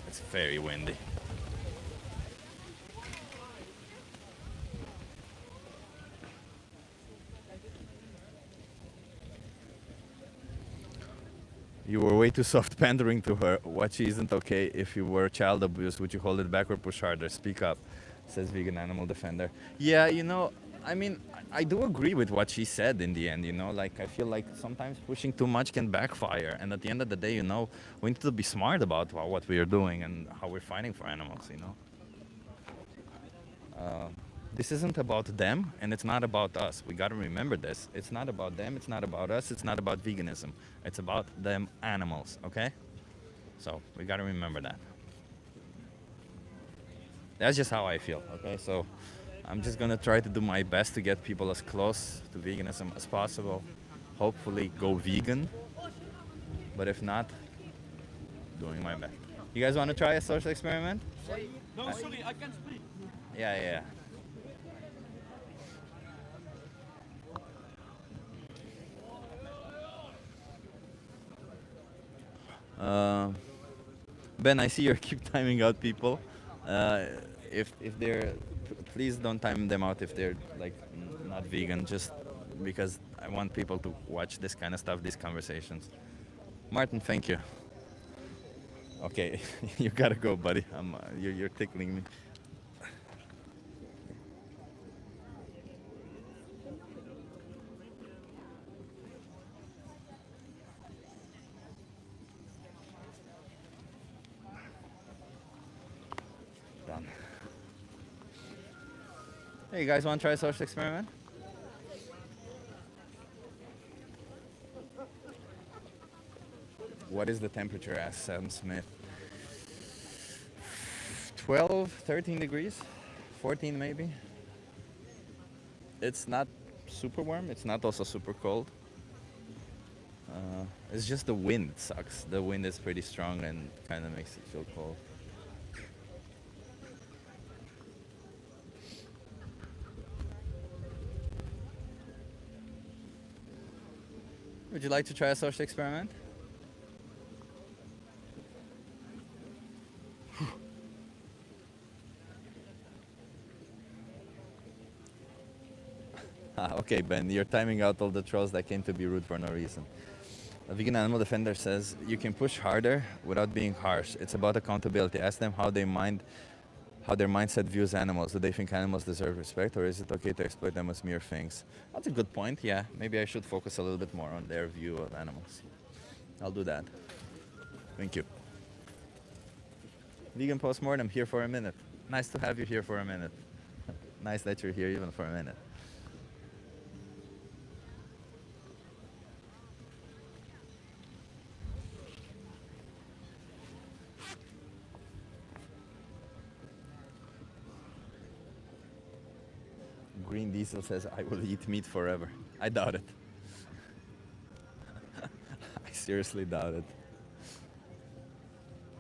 It's very windy. You were way too soft pandering to her. What she isn't okay. If you were child abuse, would you hold it back or push harder? Speak up, says vegan animal defender. Yeah, I mean, I do agree with what she said in the end, like I feel like sometimes pushing too much can backfire. And at the end of the day, we need to be smart about what we are doing and how we're fighting for animals. This isn't about them and it's not about us. We got to remember this. It's not about them, it's not about us, it's not about veganism. It's about them animals, okay? So we got to remember that. That's just how I feel, okay? So I'm just going to try to do my best to get people as close to veganism as possible. Hopefully go vegan. But if not, doing my best. You guys want to try a social experiment? No, sorry, I can't speak. Yeah. Ben, I see you keep timing out people. If they're, please don't time them out if they're like not vegan. Just because I want people to watch this kind of stuff, these conversations. Martin, thank you. Okay, you gotta go, buddy. You're tickling me. Done. Hey, you guys want to try a social experiment? What is the temperature? Asked Sam Smith. 12, 13 degrees, 14 maybe. It's not super warm. It's not also super cold. It's just the wind sucks. The wind is pretty strong and kind of makes it feel cold. Would you like to try a social experiment? Okay, Ben, you're timing out all the trolls that came to be rude for no reason. A vegan animal defender says you can push harder without being harsh. It's about accountability. Ask them how their mindset views animals. Do they think animals deserve respect, or is it okay to exploit them as mere things? That's a good point. Yeah, maybe I should focus a little bit more on their view of animals. I'll do that. Thank you. Vegan postmortem here for a minute. Nice to have you here for a minute. Nice that you're here even for a minute. Green Diesel says, I will eat meat forever. I doubt it. I seriously doubt it.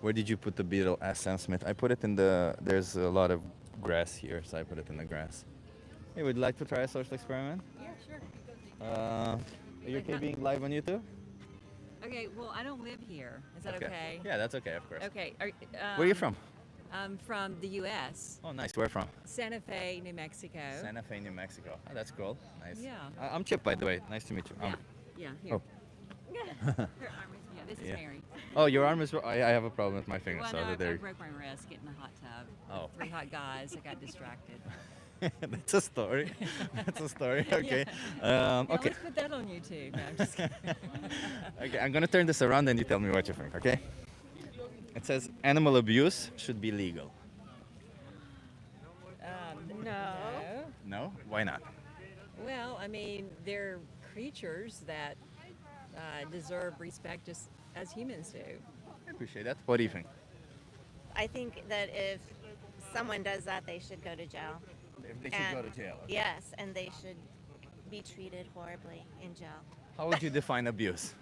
Where did you put the beetle? Asked Sam Smith. I put it in the. There's a lot of grass here, so I put it in the grass. Hey, would you like to try a social experiment? Yeah, sure. Are you okay being live on YouTube? Okay, well, I don't live here. Is that okay? Yeah, that's okay, of course. Okay. Where are you from? I'm from the U.S., Oh, nice. Where from? Santa Fe, New Mexico. Santa Fe, New Mexico. Oh, that's cool. Nice. Yeah. I'm Chip, by the way. Nice to meet you. Yeah. Yeah, here. Oh. Her arm is, yeah, this Yeah. is Mary. Oh, your arm is. I have a problem with my finger, Well, so no, I there. broke my wrist getting in a hot tub. Oh. 3 hot guys. I got distracted. That's a story. That's a story. Okay. Yeah, Okay. let's put that on YouTube. No, I'm just kidding. Okay. I'm gonna turn this around and you tell me what you think. Okay. It says animal abuse should be legal. No. No? Why not? Well, I mean, they're creatures that deserve respect just as humans do. I appreciate that. What do you think? I think that if someone does that, they should go to jail. They should go to jail. Yes, and they should be treated horribly in jail. How would you define abuse?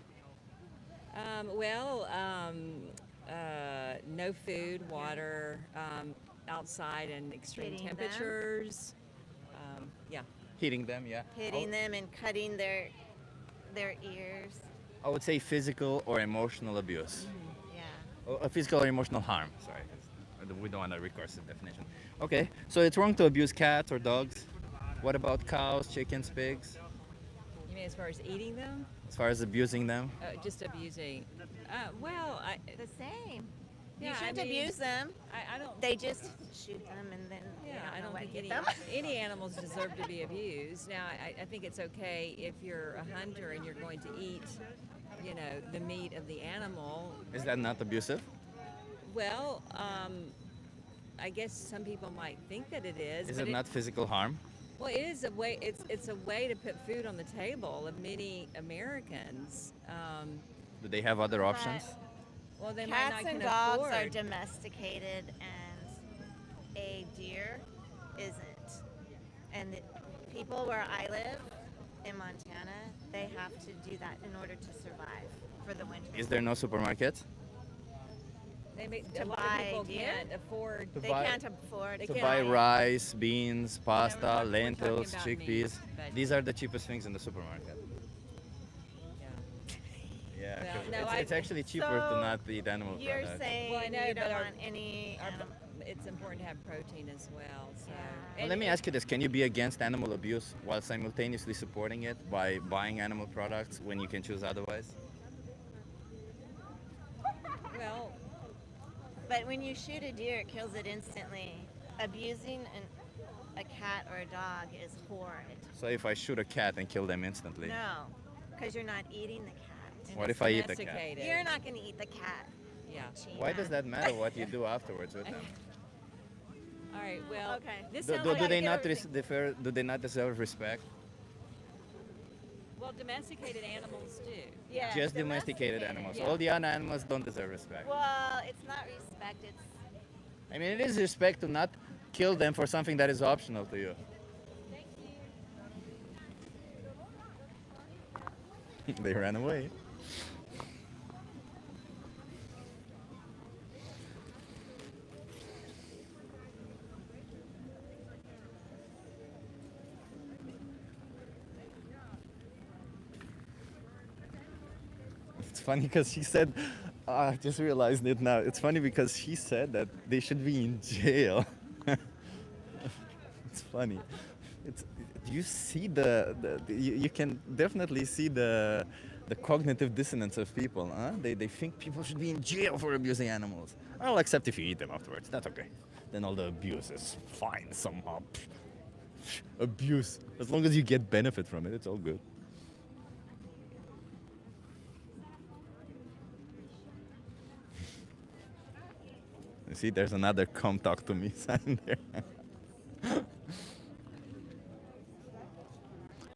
No food, water, outside in extreme Hitting them. temperatures. Yeah. Hitting them, yeah. Hitting them and cutting their ears. I would say physical or emotional abuse. Yeah. Oh, physical or emotional harm. Sorry, 'cause we don't want a recursive definition. Okay, so it's wrong to abuse cats or dogs. What about cows, chickens, pigs? You mean as far as eating them? As far as abusing them? Just abusing. The same. Yeah, You I shouldn't mean, abuse them. I don't. They just shoot them and then Yeah, they I don't know don't what think hit any, them. any animals deserve to be abused. Now, I think it's okay if you're a hunter and you're going to eat, the meat of the animal. Is that not abusive? Well, I guess some people might think that it is. Is but it not physical harm? Well, it is a way. It's a way to put food on the table of many Americans. Do they have other options? Well, they might Cats not and can dogs afford. are domesticated and a deer isn't. And the people where I live in Montana, they have to do that in order to survive for the winter. Is there no supermarket? A lot of buy people deer? can't afford. They buy- can't afford They To can't buy buy- rice, beans, pasta, we're talking lentils, about chickpeas. meat, but- These are the cheapest things in the supermarket. Yeah. Yeah, Well, 'cause no, it's actually cheaper to So, not eat animal You're products. saying Well, I know, you but don't our- want any It's important to have protein as well. So. Yeah. Well, let me ask you this: can you be against animal abuse while simultaneously supporting it by buying animal products when you can choose otherwise? Well, But when you shoot a deer, it kills it instantly. Abusing a cat or a dog is horrid. So if I shoot a cat and kill them instantly, No, because you're not eating the cat. and What it's if I eat the cat? domesticated. You're not going to eat the cat. Yeah. why does that matter what you do afterwards with them? All right. Well. Okay. This Do, sounds do, like do they get not everything. do they not deserve respect? well, domesticated animals do. Yeah, Just domesticated animals. Yeah. All the other animals don't deserve respect. Well, it's not respect. It's I mean, it is respect to not kill them for something that is optional to you. They ran away. It's funny because she said, I just realized it now. It's funny because she said that they should be in jail. It's funny. You see you can definitely see the cognitive dissonance of people. Huh? They think people should be in jail for abusing animals. Well, except if you eat them afterwards. That's okay. Then all the abuse is fine somehow. Abuse. As long as you get benefit from it, it's all good. You see, there's another come talk to me sign there.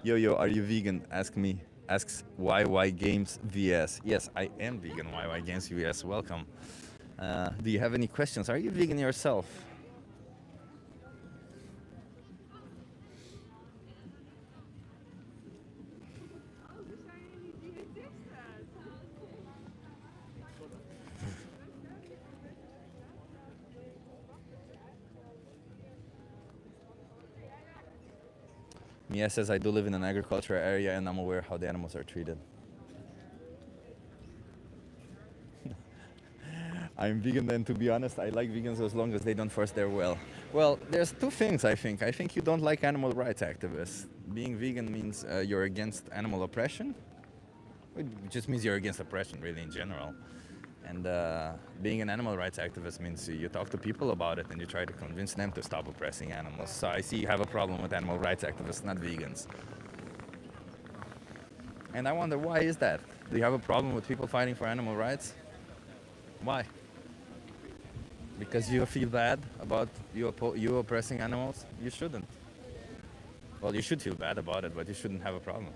Yo, are you vegan? Asks YY Games VS. Yes, I am vegan. YY Games VS. Welcome. Do you have any questions? Are you vegan yourself? Mia says, I do live in an agricultural area and I'm aware how the animals are treated. I'm vegan then, to be honest. I like vegans as long as they don't force their will. Well, there's two things, I think. I think you don't like animal rights activists. Being vegan means you're against animal oppression. It just means you're against oppression, really, in general. And being an animal rights activist means you talk to people about it and you try to convince them to stop oppressing animals. So I see you have a problem with animal rights activists, not vegans. And I wonder, why is that? Do you have a problem with people fighting for animal rights? Why? Because you feel bad about you oppressing animals? You shouldn't. Well, you should feel bad about it, but you shouldn't have a problem.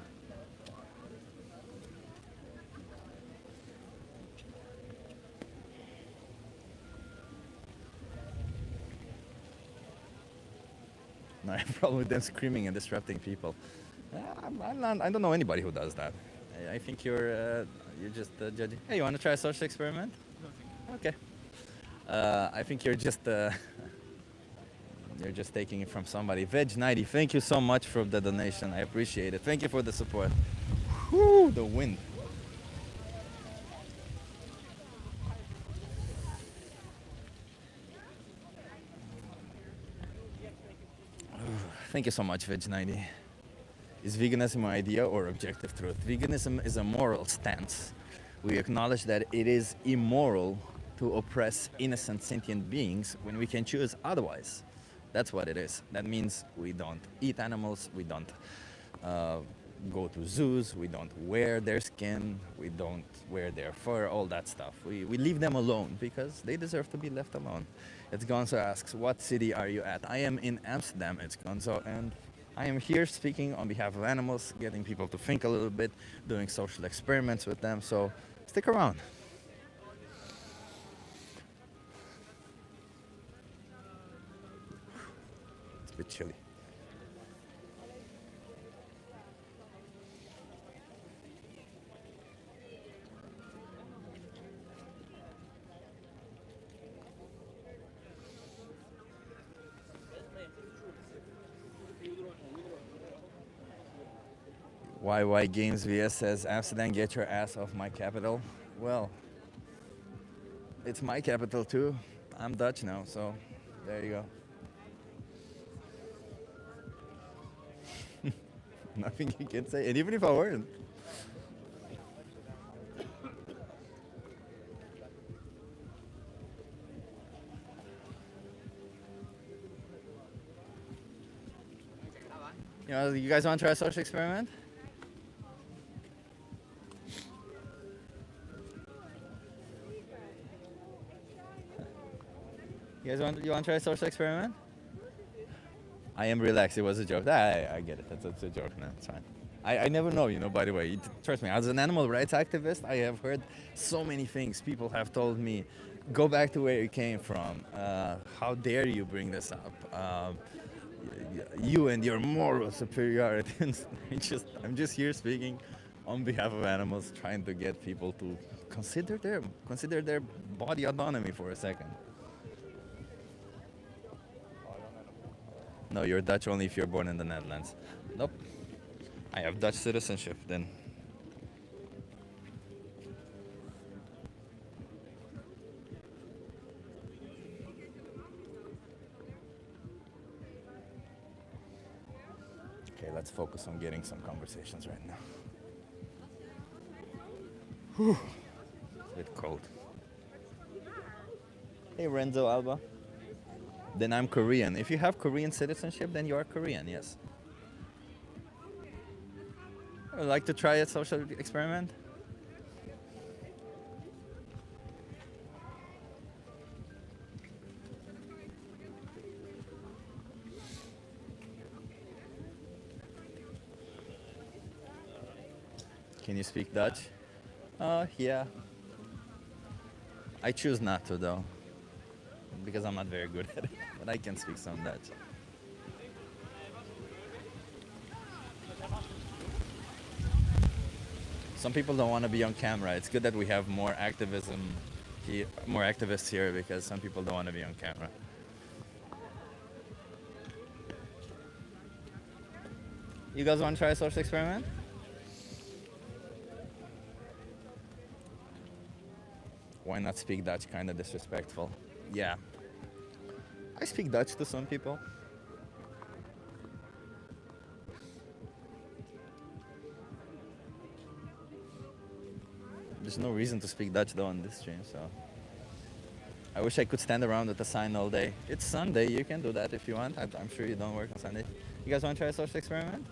No, I have a problem with them screaming and disrupting people. I don't know anybody who does that. I think you're just judging. Hey, you want to try a social experiment? Okay. I think you're just taking it from somebody. Veg90, thank you so much for the donation. I appreciate it. Thank you for the support. Whoo, the wind. Thank you so much, Veg90. Is veganism an idea or objective truth? Veganism is a moral stance. We acknowledge that it is immoral to oppress innocent sentient beings when we can choose otherwise. That's what it is. That means we don't eat animals, we don't go to zoos, we don't wear their skin, we don't wear their fur, all that stuff. We leave them alone because they deserve to be left alone. It's Gonzo asks, what city are you at? I am in Amsterdam, it's Gonzo, and I am here speaking on behalf of animals, getting people to think a little bit, doing social experiments with them, so stick around. It's a bit chilly. YY Games VS says, Amsterdam, get your ass off my capital. Well, it's my capital too. I'm Dutch now, so there you go. Nothing you can say, and even if I weren't. You guys want to try a social experiment? You want to try a social experiment? I am relaxed. It was a joke. I get it. That's a joke. No, it's fine. I never know, by the way. Trust me, as an animal rights activist, I have heard so many things. People have told me, go back to where you came from. How dare you bring this up? You and your moral superiority. I'm just here speaking on behalf of animals, trying to get people to consider their body autonomy for a second. No, you're Dutch only if you're born in the Netherlands. Nope. I have Dutch citizenship then. Okay, let's focus on getting some conversations right now. Whew. It's a bit cold. Hey, Renzo Alba. Then I'm Korean. If you have Korean citizenship, then you are Korean, yes. I would like to try a social experiment. Can you speak Dutch? Yeah. I choose not to though, because I'm not very good at it, but I can speak some Dutch. Some people don't want to be on camera. It's good that we have more activism here, more activists here, because some people don't want to be on camera. You guys want to try a social experiment? Why not speak Dutch? Kind of disrespectful. Yeah. I speak Dutch to some people. There's no reason to speak Dutch though on this stream, so. I wish I could stand around with a sign all day. It's Sunday, you can do that if you want. I'm sure you don't work on Sunday. You guys want to try a social experiment?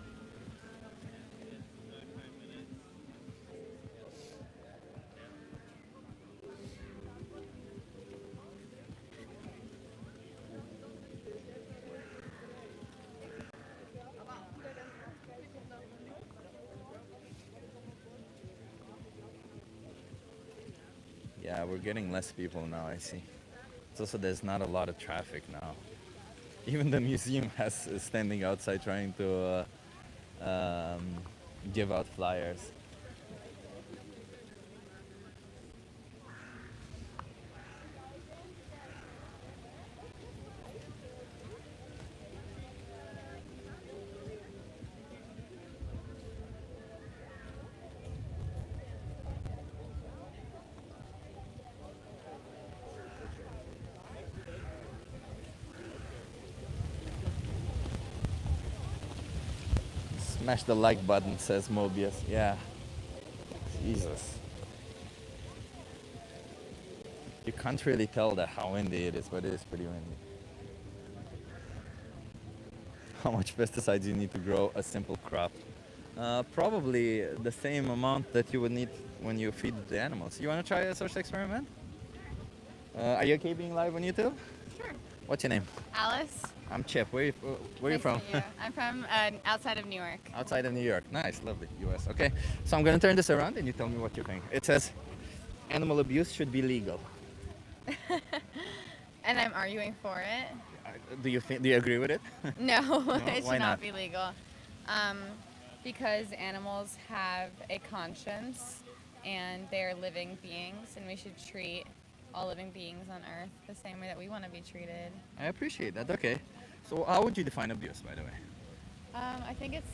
Yeah, we're getting less people now, I see. It's also there's not a lot of traffic now. Even the museum has is standing outside trying to give out flyers. Smash the like button, says Mobius. Yeah. Jesus. You can't really tell that how windy it is, but it is pretty windy. How much pesticides you need to grow a simple crop? Probably the same amount that you would need when you feed the animals. You want to try a social experiment? Are you okay being live on YouTube? Sure. What's your name? Alice. I'm Chip. Where are you Nice from? to meet you. I'm from outside of New York. Outside of New York. Nice, lovely, US. Okay, so I'm gonna turn this around and you tell me what you think. It says animal abuse should be legal. And I'm arguing for it. Do you agree with it? No, it Why should not? not be legal. Because animals have a conscience and they're living beings, and we should treat all living beings on Earth the same way that we want to be treated. I appreciate that. Okay, so how would you define abuse, by the way? I think it's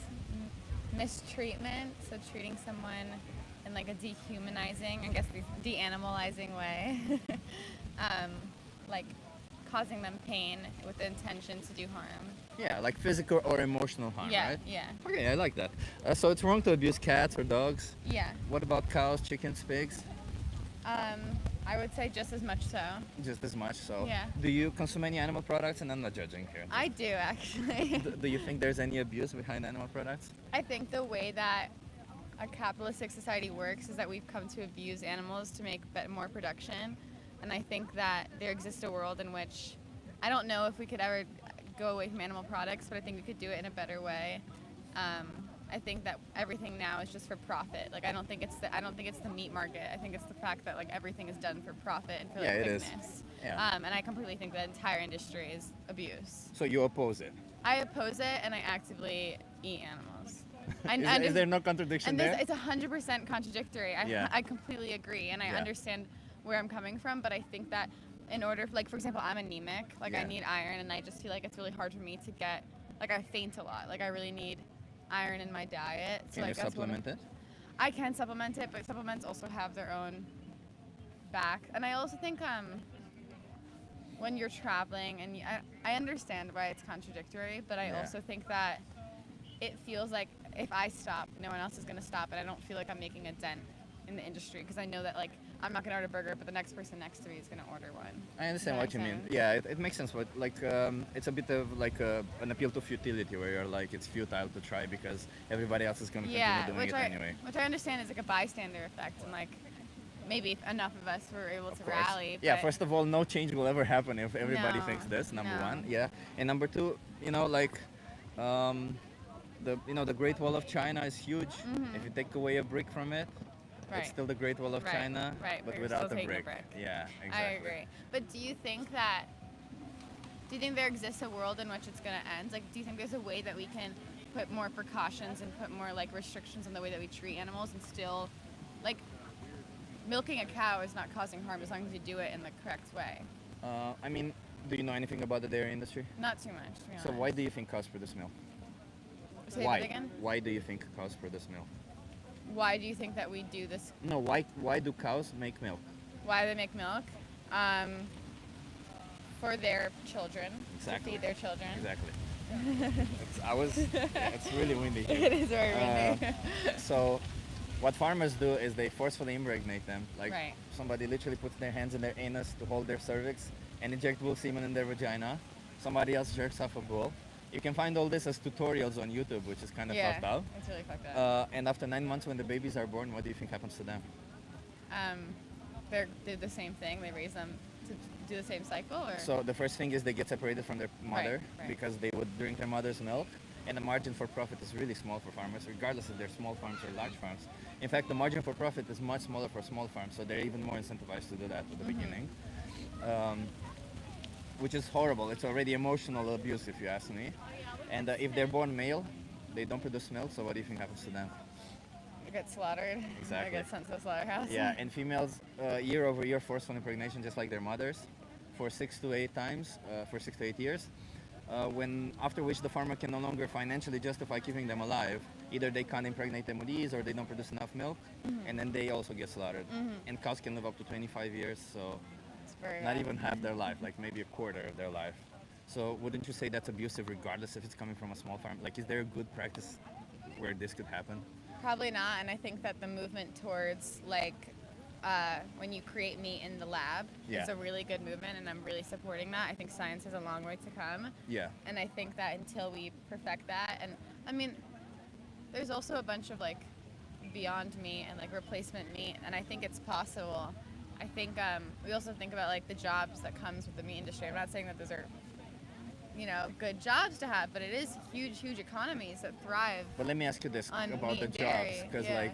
mistreatment, so treating someone in like a dehumanizing, I guess de-animalizing way, like causing them pain with the intention to do harm. Yeah, like physical or emotional harm, Yeah, right? yeah. Okay, I like that. So it's wrong to abuse cats or dogs. Yeah. What about cows, chickens, pigs? I would say just as much so. Just as much. So. Yeah. Do you consume any animal products? And I'm not judging here. I do actually. Do you think there's any abuse behind animal products? I think the way that a capitalistic society works is that we've come to abuse animals to make more production. And I think that there exists a world in which I don't know if we could ever go away from animal products, but I think we could do it in a better way. I think that everything now is just for profit. Like I don't think it's the meat market. I think it's the fact that like everything is done for profit and for like quickness. Yeah. And I completely think the entire industry is abuse. So you oppose it? I oppose it, and I actively eat animals. Is there no contradiction and there? It's 100% contradictory. I completely agree, and I Yeah. understand where I'm coming from, but I think that in order, like for example, I'm anemic. Like I Yeah. need iron, and I just feel like it's really hard for me to get. Like I faint a lot. Like I really need iron in my diet. So Can like you that's one of- supplement it? I can supplement it, but supplements also have their own back. And I also think when you're traveling, and I understand why it's contradictory, but I Yeah. also think that it feels like if I stop, no one else is going to stop, and I don't feel like I'm making a dent in the industry because I know that like I'm not going to order a burger, but the next person next to me is going to order one. I understand Does what that you make mean. sense? Yeah, it makes sense. But like, it's a bit of like an appeal to futility, where you're like, it's futile to try because everybody else is gonna Yeah, continue doing it anyway. which I understand is like a bystander effect, and like maybe if enough of us were able to Of course. rally. Yeah. but- First of all, no change will ever happen if everybody No, thinks this. Number no. one. Yeah. And number two, like, the Great Wall of China is huge. If you take away a brick from it, Right. it's still the Great Wall of Right, China, right, but but you're without still the taking a brick. brick. Yeah. Exactly. I agree. But do you think there exists a world in which it's going to end? Like, do you think there's a way that we can put more precautions and put more like restrictions on the way that we treat animals and still, like, milking a cow is not causing harm as long as you do it in the correct way? I mean, do you know anything about the dairy industry? Not too much. To be So honest. why do you think cows produce milk? Say Why? that again. Why do you think cows produce milk? Why do you think that we do this? No, why do cows make milk? Why do they make milk? For their children. Exactly. To feed their children. Exactly. It's really windy here. It is very windy. So what farmers do is they forcefully impregnate them. Like Right. somebody literally puts their hands in their anus to hold their cervix and inject bull semen in their vagina. Somebody else jerks off a bull. You can find all this as tutorials on YouTube, which is kind of Yeah, fucked up. it's really fucked up. And after 9 months when the babies are born, what do you think happens to them? They do the same thing. They raise them to do the same cycle, or So the first thing is they get separated from their mother right. because they would drink their mother's milk, and the margin for profit is really small for farmers, regardless if they're small farms or large farms. In fact, the margin for profit is much smaller for small farms, so they're even more incentivized to do that at the beginning, which is horrible. It's already emotional abuse, if you ask me. And if they're born male, they don't produce milk, so what do you think happens to them? they get slaughtered. Exactly. They get sent to the slaughterhouse. Yeah, and females, year over year, forceful impregnation, just like their mothers, for 6 to 8 times, for 6 to 8 years. After which the farmer can no longer financially justify keeping them alive. Either they can't impregnate them with ease, or they don't produce enough milk, and then they also get slaughtered. And cows can live up to 25 years, so It's very not bad. even half their life, like maybe a quarter of their life. So wouldn't you say that's abusive, regardless if it's coming from a small farm? Like, is there a good practice where this could happen? Probably not, and I think that the movement towards when you create meat in the lab Yeah. is a really good movement, and I'm really supporting that. I think science has a long way to come, Yeah. and I think that until we perfect that, and I mean, there's also a bunch of beyond meat and replacement meat, and I think it's possible. I think we also think about the jobs that comes with the meat industry. I'm not saying that those are good jobs to have, but it is huge economies that thrive. But let me ask you this On about meat the and jobs, dairy, because yeah.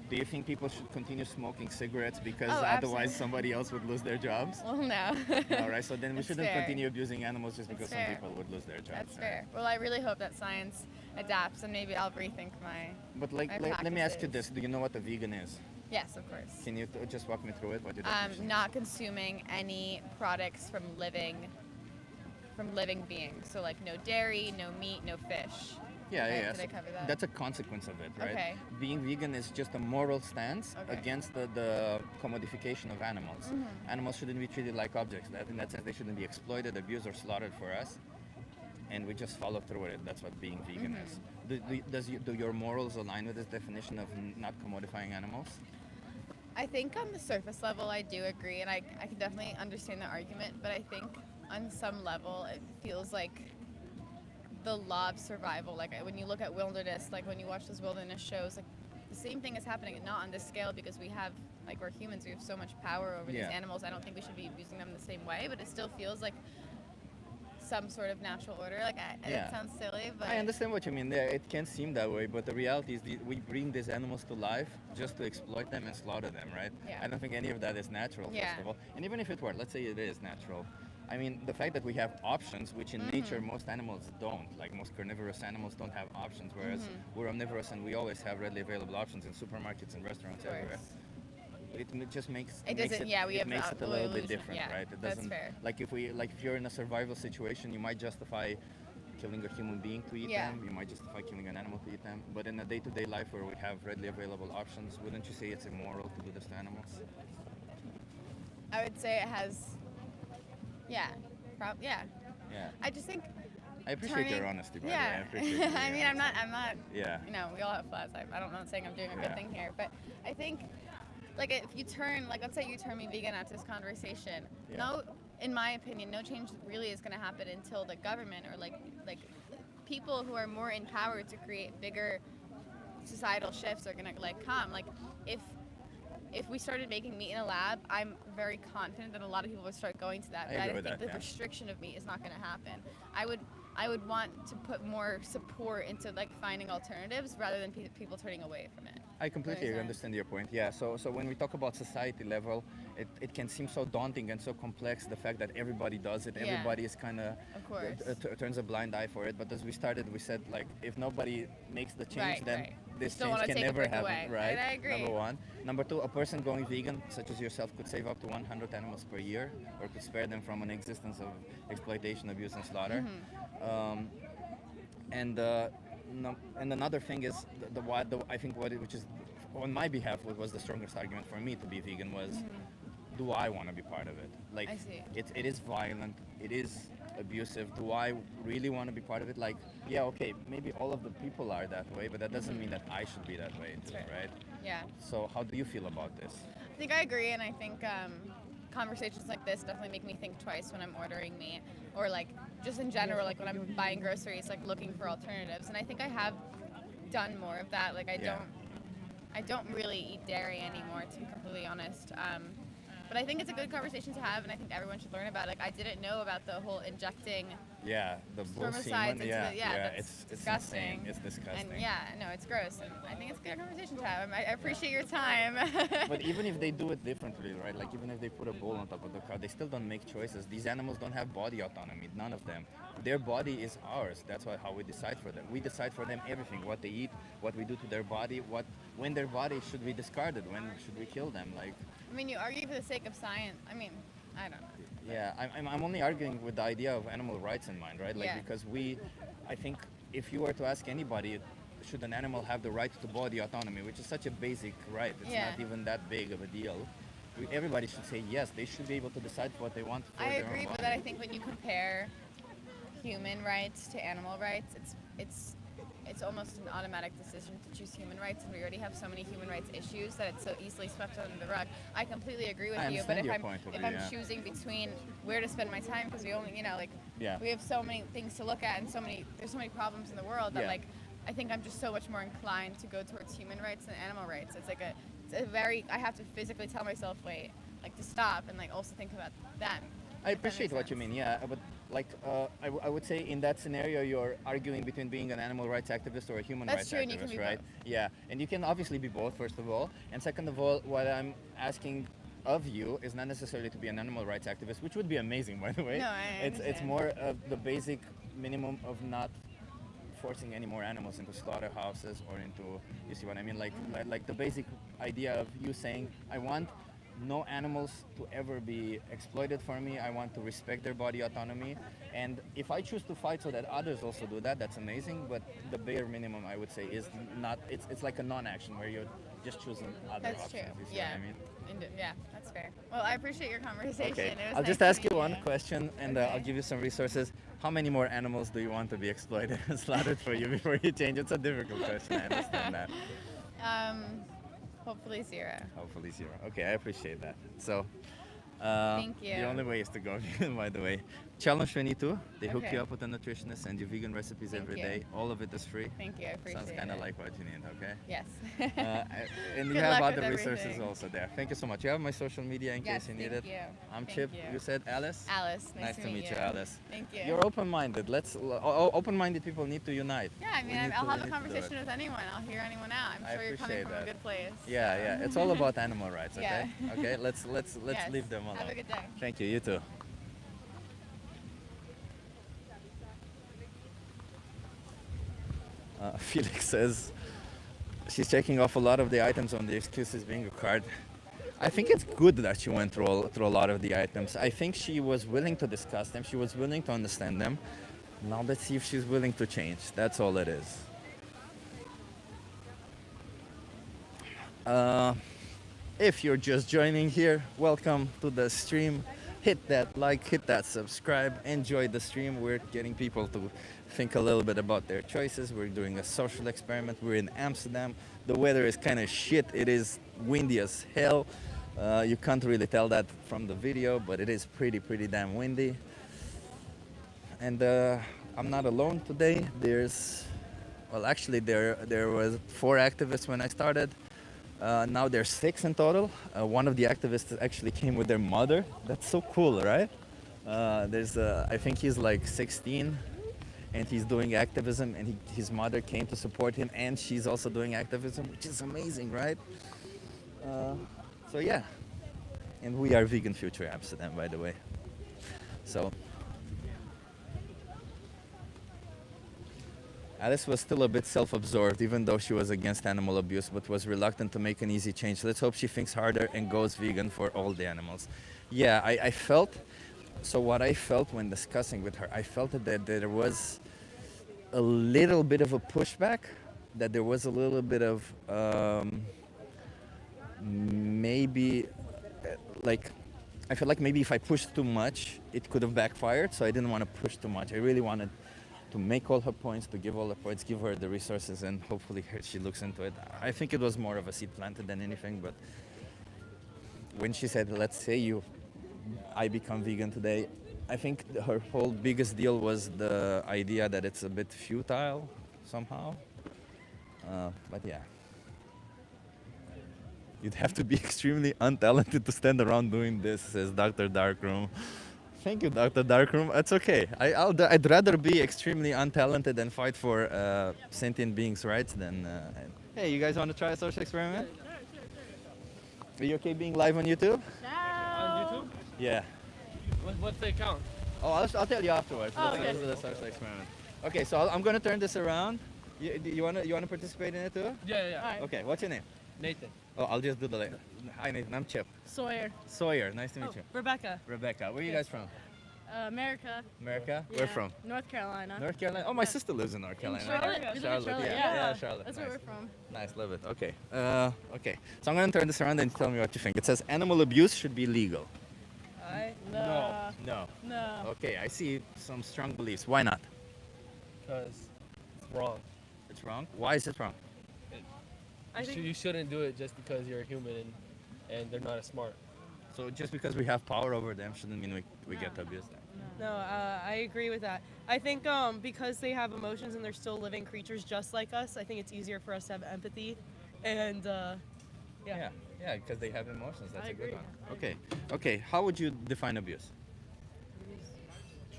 do you think people should continue smoking cigarettes because Oh, otherwise absolutely. somebody else would lose their jobs? Well, no. All right, so then we That's shouldn't fair. continue abusing animals just because That's some fair. people would lose their jobs. That's right? fair. Well, I really hope that science adapts, and maybe I'll rethink my. But my let me ask you practices. this: do you know what a vegan is? Yes, of course. Can you just walk me through it? What your definition is? Not consuming any products from living beings. So no dairy, no meat, no fish. Yeah, Right, yeah. did I cover that? That's a consequence of it, right? Okay. Being vegan is just a moral stance Okay. against the commodification of animals. Mm-hmm. Animals shouldn't be treated like objects. In that sense, they shouldn't be exploited, abused, or slaughtered for us. And we just follow through with it. That's what being vegan Mm-hmm. is. Do your morals align with this definition of not commodifying animals? I think on the surface level, I do agree, and I can definitely understand the argument, but I think on some level, it feels like the law of survival. When you look at wilderness, when you watch those wilderness shows, the same thing is happening, not on this scale, because we have, we're humans, we have so much power over Yeah. these animals. I don't think we should be abusing them the same way, but it still feels like some sort of natural order. Yeah. It sounds silly, but I understand what you mean there. It can seem that way, but the reality is we bring these animals to life just to exploit them and slaughter them, right? Yeah. I don't think any of that is natural, Yeah. first of all. And even if it were, let's say it is natural. I mean, the fact that we have options, which in Mm-hmm. nature most animals don't, like most carnivorous animals don't have options, whereas Mm-hmm. we're omnivorous and we always have readily available options in supermarkets and restaurants Of everywhere. course. It just makes It makes doesn't- yeah, we it have makes the it a little bit illusion, different, yeah, right? It that's doesn't fair. if you're in a survival situation, you might justify killing a human being to eat Yeah. them. You might justify killing an animal to eat them. But in a day-to-day life where we have readily available options, wouldn't you say it's immoral to do this to animals? I would say it has, yeah, yeah. Yeah. I just think I appreciate your turning- honesty, by the way. yeah. I appreciate your I mean, I'm not. Yeah. We all have flaws. I'm not saying I'm doing a good Yeah. thing here, but I think, if you turn, let's say you turn me vegan after this conversation, Yeah. no, in my opinion, no change really is going to happen until the government or like people who are more in power to create bigger societal shifts are going to come. If we started making meat in a lab, I'm very confident that a lot of people would start going to that. I But I agree think with that, the yeah. restriction of meat is not going to happen. I would want to put more support into finding alternatives rather than people turning away from it. I completely Whereas, understand your point. Yeah. So when we talk about society level, it can seem so daunting and so complex. The fact that everybody does it, Yeah. everybody is kind of Of course. turns a blind eye for it. But as we started, we said if nobody makes the change, Right, then right. this Still change wanna can take a never brick happen. away. Right. I agree. Number one. Number two, a person going vegan, such as yourself, could save up to 100 animals per year, or could spare them from an existence of exploitation, abuse, and slaughter. Mm-hmm. And no, and another thing is I think which is on my behalf what was the strongest argument for me to be vegan was, do I want to be part of it? Like, I see. it is violent, it is abusive. Do I really want to be part of it? Like, yeah, okay, maybe all of the people are that way, but that doesn't mean that I should be that way too, right? Yeah. So how do you feel about this? I think I agree, and I think conversations like this definitely make me think twice when I'm ordering meat, or like just in general, like when I'm buying groceries, like looking for alternatives. And I think I have done more of that. Like I don't really eat dairy anymore, to be completely honest. But I think it's a good conversation to have, and I think everyone should learn about it. Like I didn't know about the whole injecting Yeah, the bull spermicides semen. into Yeah, the, yeah, that's it's disgusting. insane. It's disgusting. And yeah, no, it's gross. And I think it's a good conversation to have. I appreciate your time. But even if they do it differently, right? Like even if they put a bull on top of the cow, they still don't make choices. These animals don't have body autonomy. None of them. Their body is ours. That's how we decide for them. We decide for them everything: what they eat, what we do to their body, when their body should be discarded, when should we kill them. Like, I mean, you argue for the sake of science. I mean, I don't know. yeah, I'm only arguing with the idea of animal rights in mind, right? Like, Yeah. because I think if you were to ask anybody, should an animal have the right to body autonomy, which is such a basic right, it's Yeah. not even that big of a deal. Everybody should say yes. They should be able to decide what they want for I their agree, own but body. then I think when you compare human rights to animal rights, it's almost an automatic decision to choose human rights, and we already have so many human rights issues that it's so easily swept under the rug. I completely agree with I you, but understand if your I'm point of if view, I'm yeah. choosing between where to spend my time, because we only Yeah. we have so many things to look at, and there's so many problems in the world that Yeah. I think I'm just so much more inclined to go towards human rights than animal rights. It's a very, I have to physically tell myself, wait, like to stop and like also think about them. I appreciate what you mean, yeah, but like I would say in that scenario you're arguing between being an animal rights activist or a human That's rights true, and you can activist, be right? both. Yeah, and you can obviously be both, first of all, and second of all, what I'm asking of you is not necessarily to be an animal rights activist, which would be amazing, by the way. No, I it's understand. more of the basic minimum of not forcing any more animals into slaughterhouses or into, you see what I mean, like the basic idea of you saying, I want no animals to ever be exploited for me. I want to respect their body autonomy, and if I choose to fight so that others also do that, that's amazing. But the bare minimum, I would say, is not. It's like a non-action where you're just choosing other That's options. true. You see Yeah. what I mean? Yeah, that's fair. Well, I appreciate your conversation. Okay, It was I'll nice just to ask you meet one question, and I'll Okay. give you some resources. How many more animals do you want to be exploited and slaughtered for you before you change? It's a difficult question. I understand that. Hopefully 0. Hopefully 0. Okay, I appreciate that. So, Thank the you. only way is to go vegan, by the way. Challenge 22. They hook Okay. you up with a nutritionist, send you vegan recipes Thank every you. day. All of it is free. Thank you. I appreciate Sounds kind of it. like what you need, okay? Yes. And you Good have luck with other resources everything. also there. Thank you so much. You have my social media in Yes, case you need thank it. you. I'm Thank Chip. you. You said Alice? Alice, nice to meet you, Alice. Thank you. You're open-minded. Open-minded people need to unite. Yeah, I mean, We need I'll to- have we a need to do it. conversation with anyone. I'll hear anyone out. I'm I sure you're coming appreciate from that. a good place. Yeah, yeah. It's all about animal rights, okay? Yeah. Okay, let's Yes. leave them alone. Have a good day. Thank you. You too. Felix says she's checking off a lot of the items on the excuses bingo card. I think it's good that she went through a lot of the items. I think she was willing to discuss them. She was willing to understand them. Now let's see if she's willing to change. That's all it is. If you're just joining here, welcome to the stream. Hit that like, hit that subscribe, enjoy the stream. We're getting people to think a little bit about their choices. We're doing a social experiment. We're in Amsterdam. The weather is kind of shit. It is windy as hell. You can't really tell that from the video, but it is pretty damn windy. And I'm not alone today. Actually there was 4 activists when I started. Now there's 6 in total. One of the activists actually came with their mother. That's so cool, right? I think he's like 16 and he's doing activism, and his mother came to support him, and she's also doing activism, which is amazing, right? So yeah, and we are Vegan Future Amsterdam, by the way. So Alice was still a bit self-absorbed, even though she was against animal abuse, but was reluctant to make an easy change. Let's hope she thinks harder and goes vegan for all the animals. Yeah, I felt, so what I felt when discussing with her, I felt that there was a little bit of a pushback, that there was a little bit of maybe like I feel like maybe if I pushed too much, it could have backfired. So I didn't want to push too much. I really wanted to make all her points, to give all her points, give her the resources, and hopefully she looks into it. I think it was more of a seed planted than anything. But when she said, "Let's say I become vegan today," I think her whole biggest deal was the idea that it's a bit futile somehow. But yeah. You'd have to be extremely untalented to stand around doing this, says Dr. Darkroom. Thank you, Dr. Darkroom. It's okay. I'd rather be extremely untalented and fight for sentient beings' rights than. Hey, you guys want to try a social experiment? Are you okay being live on YouTube? On YouTube? Yeah. What's the account? Oh, I'll tell you afterwards. Oh, Let's okay. do the social experiment. Okay, so I'm gonna turn this around. You wanna participate in it too? Yeah. Okay. What's your name? Nathan. Oh, I'll just do the later. Hi, Nathan. I'm Chip. Sawyer. Sawyer. Nice to meet you. Rebecca. Rebecca. Where are you guys from? America. America? Yeah. Where from? North Carolina. North Carolina? Oh, my sister lives in North Carolina. Charlotte? You live in Charlotte? Yeah, Charlotte. That's nice. where we're from. Nice, love it. Okay. Okay. So I'm going to turn this around and tell me what you think. It says animal abuse should be legal. No. No. No. Okay, I see some strong beliefs. Why not? Because it's wrong. It's wrong? Why is it wrong? You shouldn't do it just because you're a human and they're not as smart. So just because we have power over them shouldn't mean we get to abuse them. No, I agree with that. I think because they have emotions and they're still living creatures just like us, I think it's easier for us to have empathy. And Yeah, because they have emotions. That's I a good agree. one. Okay. How would you define abuse?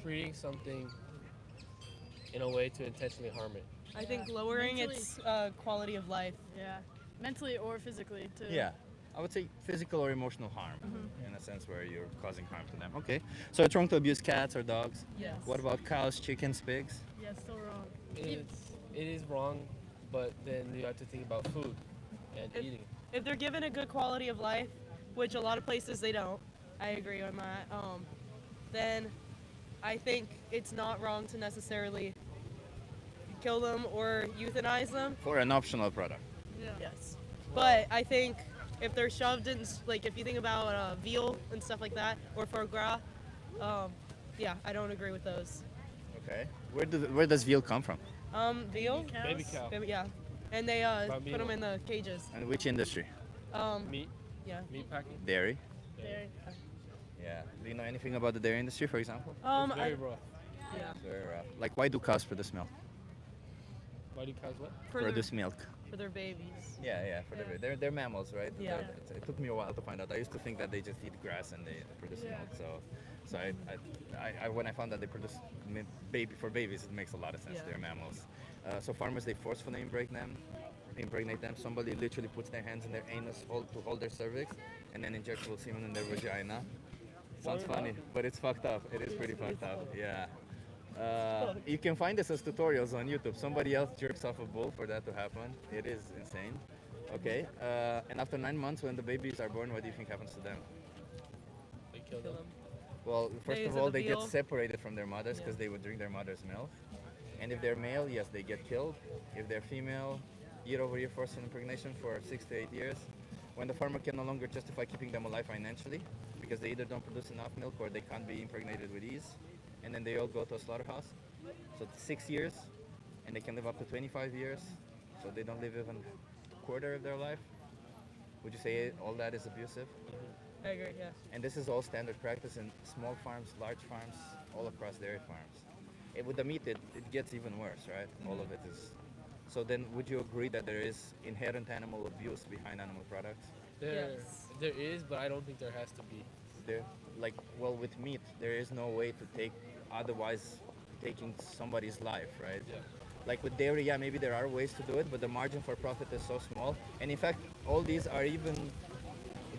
Treating something in a way to intentionally harm it. I think lowering Mentally. its quality of life. Yeah. Mentally or physically, too. Yeah, I would say physical or emotional harm, in a sense where you're causing harm to them. Okay, so it's wrong to abuse cats or dogs. Yes. What about cows, chickens, pigs? Yeah, still wrong. It is wrong, but then you have to think about food and eating. If they're given a good quality of life, which a lot of places they don't, I agree on that. Then I think it's not wrong to necessarily kill them or euthanize them. For an optional product. Yes. But I think if they're shoved in, like if you think about veal and stuff like that, or foie gras, yeah, I don't agree with those. Okay. Where does veal come from? Veal? Baby cow. Yeah. And they put Bambino. them in the cages. And which industry? Meat. Yeah. Meat packing. Dairy. There. Yeah. Do you know anything about the dairy industry, for example? It's very rough. Yeah. Very rough. Like, why do cows produce milk? Why do cows what? Produce milk. For their babies. Yeah, they're mammals, right? Yeah. It took me a while to find out. I used to think that they just eat grass and they produce milk. So I when I found that they produce babies, it makes a lot of sense. Yeah. They're mammals. So farmers, they forcefully impregnate them. Somebody literally puts their hands in their anus to hold their cervix, and then injects semen in their vagina. Sounds funny, but it's fucked up. It is pretty fucked up. Yeah. You can find this as tutorials on YouTube. Somebody else jerks off a bull for that to happen. It is insane. Okay. And after 9 months, when the babies are born, what do you think happens to them? They kill them. Well, first Days of of all, the they get veal. separated from their mothers because they would drink their mother's milk. And if they're male, yes, they get killed. If they're female, year-over-year forceful impregnation for 6 to 8 years. When the farmer can no longer justify keeping them alive financially because they either don't produce enough milk or they can't be impregnated with ease. And then they all go to a slaughterhouse. So 6 years, and they can live up to 25 years. So they don't live even a quarter of their life. Would you say all that is abusive? I agree, yeah. And this is all standard practice in small farms, large farms, all across dairy farms. With the meat, it gets even worse, right? All of it is. So then would you agree that there is inherent animal abuse behind animal products? There is, but I don't think there has to be. With meat, there is no way to take otherwise taking somebody's life, right? Yeah. Like with dairy, yeah, maybe there are ways to do it, but the margin for profit is so small. And in fact, all these are even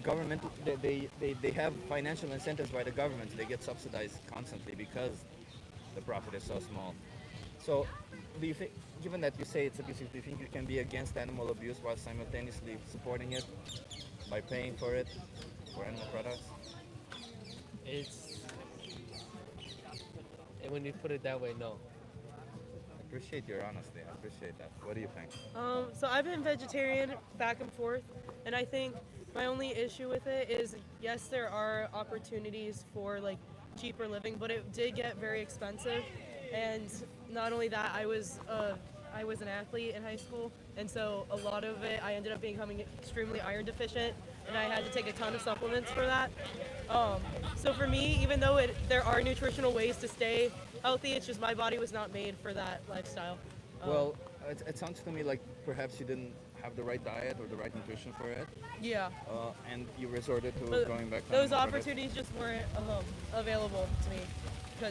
government, they have financial incentives by the government. They get subsidized constantly because the profit is so small. So do you think, given that you say it's abusive, do you think you can be against animal abuse while simultaneously supporting it by paying for it, for animal products? And when you put it that way, no. appreciate your honesty. I appreciate that. What do you think? So I've been vegetarian back and forth, and I think my only issue with it is yes, there are opportunities for like cheaper living, but it did get very expensive. And not only that, I was an athlete in high school, and so a lot of it I ended up becoming extremely iron deficient, and I had to take a ton of supplements for that. So for me, even though there are nutritional ways to stay healthy, it's just my body was not made for that lifestyle. Well, it sounds to me like perhaps you didn't have the right diet or the right nutrition for it, Yeah. and you resorted to But going back. those on what it- opportunities just weren't available to me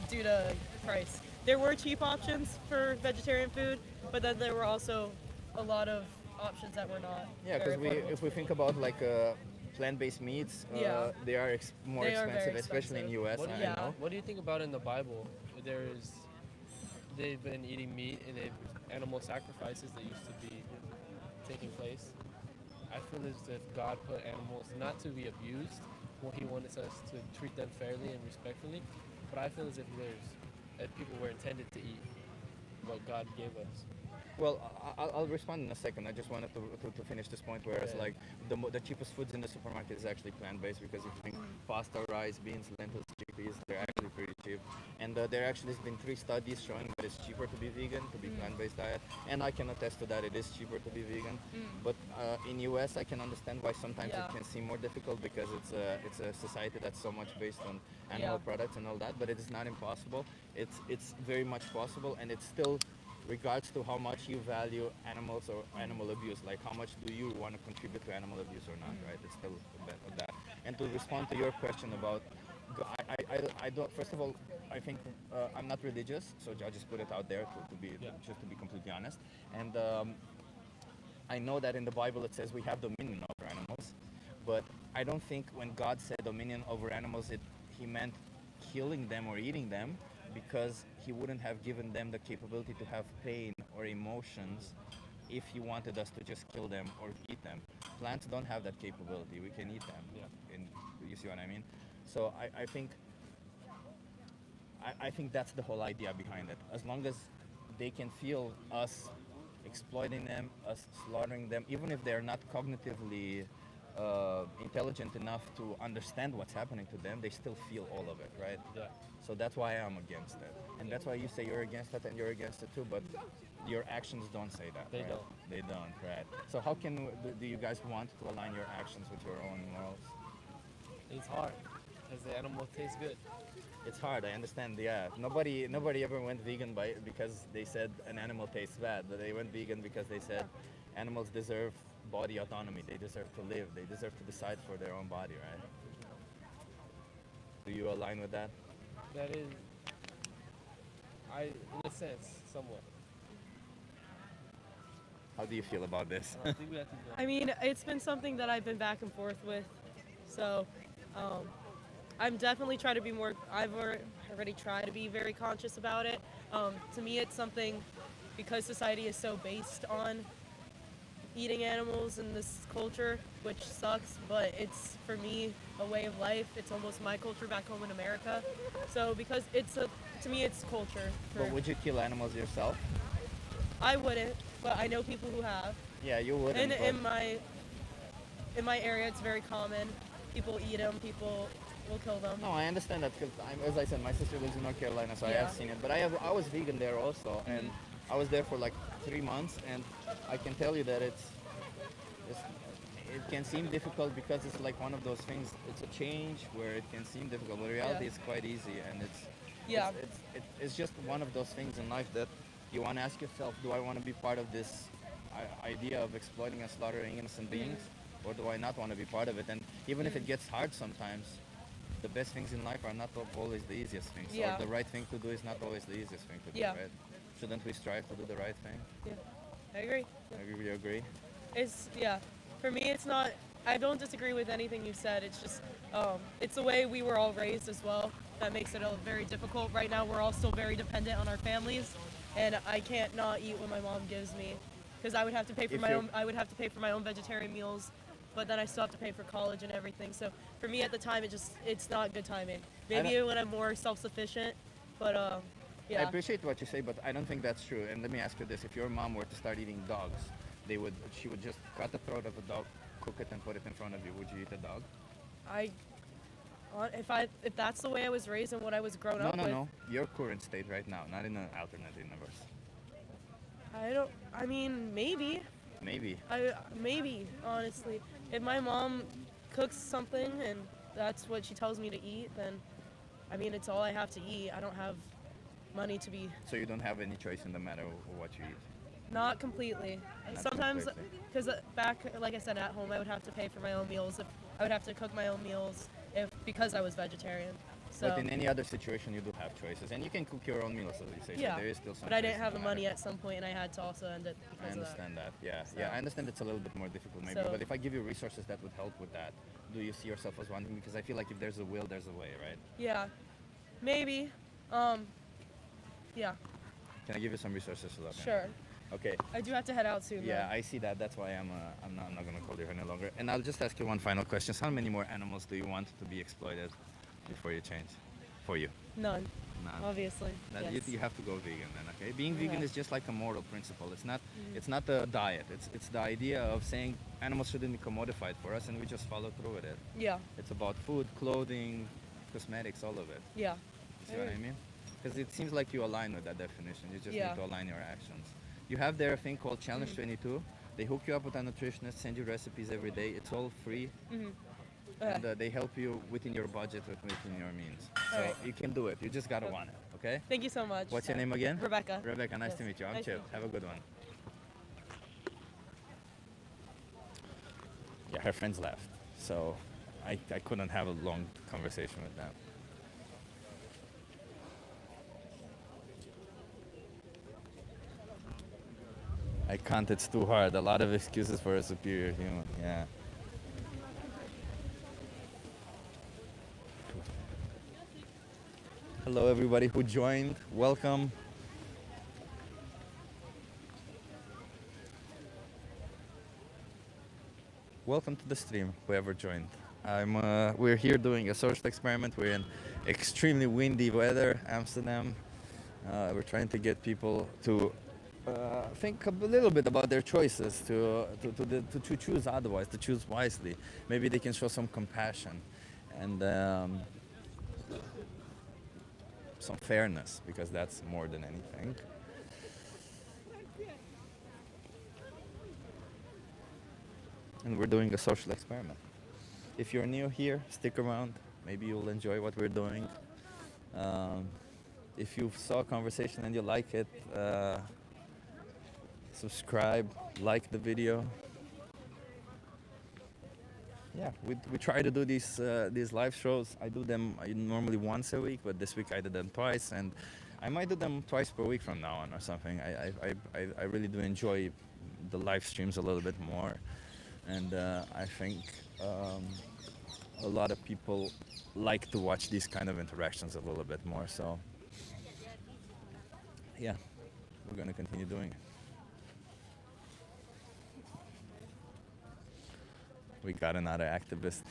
due to price. There were cheap options for vegetarian food, but then there were also a lot of options that were not. Yeah, very because affordable. if we think about like plant-based meats, Yeah. they are more They are very expensive, especially in expensive. U.S. What do I you, Yeah. know. what do you think about in the Bible? There's they've been eating meat and animal sacrifices that used to be taking place. I feel as if God put animals not to be abused. Well, He wanted us to treat them fairly and respectfully. But I feel as if that people were intended to eat what God gave us. Well, I'll respond in a second. I just wanted to finish this point. Whereas, Yeah. like, the cheapest foods in the supermarket is actually plant-based because if you think pasta, rice, beans, lentils, chickpeas, they're actually pretty cheap. And there actually has been 3 studies showing that it's cheaper to be vegan, to be plant-based diet. And I can attest to that. It is cheaper to be vegan. But in US, I can understand why sometimes Yeah. it can seem more difficult because it's a society that's so much based on animal Yeah. products and all that. But it is not impossible. It's very much possible, and it's still regards to how much you value animals or animal abuse, like how much do you want to contribute to animal abuse or not, right? It's still a bit of that. And to respond to your question about, I don't, first of all, I think I'm not religious, so I'll just put it out there just to be completely honest. And I know that in the Bible it says we have dominion over animals, but I don't think when God said dominion over animals, he meant killing them or eating them, because he wouldn't have given them the capability to have pain or emotions if he wanted us to just kill them or eat them. Plants don't have that capability. We can eat them. Yeah. And you see what I mean? So I think that's the whole idea behind it. As long as they can feel us exploiting them, us slaughtering them, even if they're not cognitively intelligent enough to understand what's happening to them, they still feel all of it, right? Yeah. So that's why I'm against it. And that's why you say you're against it and you're against it too, but your actions don't say that. They right? don't. They don't, right? So how do you guys want to align your actions with your own morals? It's hard because the animal tastes good. It's hard, I understand, yeah. Nobody ever went vegan because they said an animal tastes bad. But they went vegan because they said animals deserve body autonomy. They deserve to live. They deserve to decide for their own body, right? Do you align with that? That is, in a sense, somewhat. How do you feel about this? I think we have to go. I mean, it's been something that I've been back and forth with. So, I'm definitely trying to be more. I've already tried to be very conscious about it. To me, it's something because society is so based on eating animals in this culture, which sucks, but it's for me a way of life. It's almost my culture back home in America. So because to me it's culture. But would you kill animals yourself? I wouldn't, but I know people who have. Yeah, you would. And in my area, it's very common. People eat them. People will kill them. No, I understand that because, as I said, my sister lives in North Carolina, so I Yeah. have seen it. But I was vegan there also, and I was there for like 3 months, and I can tell you that it can seem difficult because it's like one of those things. It's a change where it can seem difficult, but in reality, Yeah. it's quite easy, and Yeah. it's just one of those things in life that you want to ask yourself: do I want to be part of this idea of exploiting and slaughtering innocent beings, or do I not want to be part of it? And even if it gets hard sometimes, the best things in life are not always the easiest things. Yeah. Or the right thing to do is not always the easiest thing to do, Yeah. right? Shouldn't we strive to do the right thing? Yeah. I agree. You agree? For me, it's not. I don't disagree with anything you said. It's just, it's the way we were all raised as well that makes it very difficult. Right now, we're all still very dependent on our families, and I can't not eat what my mom gives me, because I would have to pay for If my you're- own. I would have to pay for my own vegetarian meals, but then I still have to pay for college and everything. So for me, at the time, it's not good timing. Maybe when I'm more self-sufficient, but I Yeah. appreciate what you say, but I don't think that's true. And let me ask you this: if your mom were to start eating dogs, she would just cut the throat of a dog, cook it, and put it in front of you. Would you eat a dog? I if that's the way I was raised and what I was grown No, up no, with, no. Your current state right now, not in an alternate universe. I mean, maybe. Maybe. Maybe, honestly. If my mom cooks something and that's what she tells me to eat, then I mean, it's all I have to eat. I don't have money to be. So you don't have any choice in the matter of what you eat. Not completely. Not Sometimes, completely. because back, like I said, at home, I would have to pay for my own meals. I would have to cook my own meals because I was vegetarian. So But in any other situation, you do have choices, and you can cook your own meals, as you say. yeah, So there is still some. but I choice didn't in have the matter. money at some point, and I had to also end it I because of that. understand that. Yeah, So- yeah. I understand it's a little bit more difficult, maybe. So- But if I give you resources that would help with that, do you see yourself as wanting? Because I feel like if there's a will, there's a way, right? Yeah, maybe. Yeah, Can I give you some resources to look at? sure. Okay. I do have to head out soon. Yeah, though. I see that. That's why I'm not gonna call you any longer. And I'll just ask you one final question: how many more animals do you want to be exploited before you change? For you. None, None. obviously. That Yes. you have to go vegan then, okay? Being vegan Okay. is just like a moral principle. It's not Mm-hmm. it's not the diet. It's the idea of saying animals shouldn't be commodified for us, and we just follow through with it. Yeah, It's about food, clothing, cosmetics, all of it. yeah. You see what I mean? Because it seems like you align with that definition. You just Yeah. need to align your actions. You have there a thing called Challenge 22. They hook you up with a nutritionist, send you recipes every day. It's all free, and they help you within your budget, within your means. So Alright. you can do it. You just gotta want it. Okay? Thank you so much. What's your name again? Rebecca. Rebecca, nice Yes. to meet you. I'm Nice to Chip. meet you. Have a good one. Yeah, her friends left, so I couldn't have a long conversation with them. I can't, it's too hard. A lot of excuses for a superior human, yeah. Hello everybody who joined, welcome. Welcome to the stream, whoever joined. We're here doing a social experiment. We're in extremely windy weather, Amsterdam. We're trying to get people to think a little bit about their choices, to choose otherwise, to choose wisely. Maybe they can show some compassion and some fairness, because that's more than anything. And we're doing a social experiment. If you're new here, stick around. Maybe you'll enjoy what we're doing. If you saw a conversation and you like it, subscribe, like the video. Yeah, we try to do these live shows. I do them normally once a week, but this week I did them twice, and I might do them twice per week from now on or something. I really do enjoy the live streams a little bit more, and I think a lot of people like to watch these kind of interactions a little bit more. So yeah, we're gonna continue doing it. We got another activist.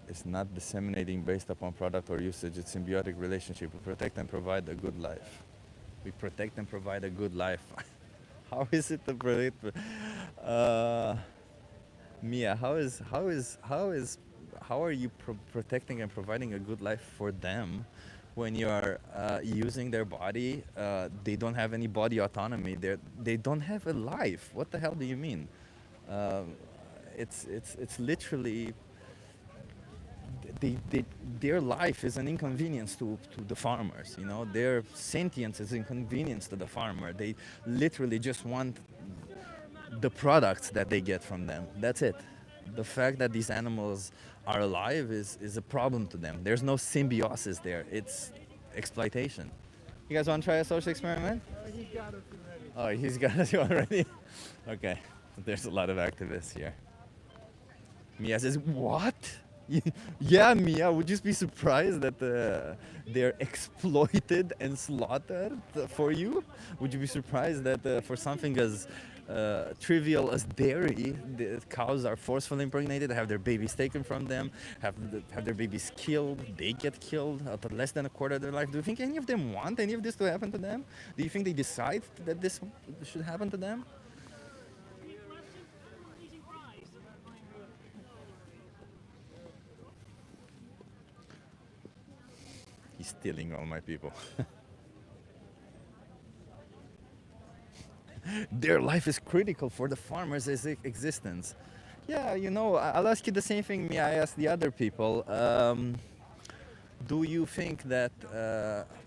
It's not disseminating based upon product or usage. It's symbiotic relationship. We protect and provide a good life. We protect and provide a good life. How is it to protect? Mia, how are you protecting and providing a good life for them when you are using their body? They don't have any body autonomy. They don't have a life. What the hell do you mean? It's literally their life is an inconvenience to the farmers. You know, their sentience is inconvenience to the farmer. They literally just want the products that they get from them. That's it. The fact that these animals are alive is a problem to them. There's no symbiosis there. It's exploitation. You guys want to try a social experiment? Oh, he's got it already. Okay, there's a lot of activists here. Mia says, what? Yeah, Mia, would you be surprised that they're exploited and slaughtered for you? Would you be surprised that for something as trivial as dairy, the cows are forcefully impregnated, have their babies taken from them, have their babies killed, they get killed at less than a quarter of their life? Do you think any of them want any of this to happen to them? Do you think they decide that this should happen to them? He's stealing all my people. Their life is critical for the farmers' existence. Yeah, I'll ask you the same thing me I asked the other people. Do you think that,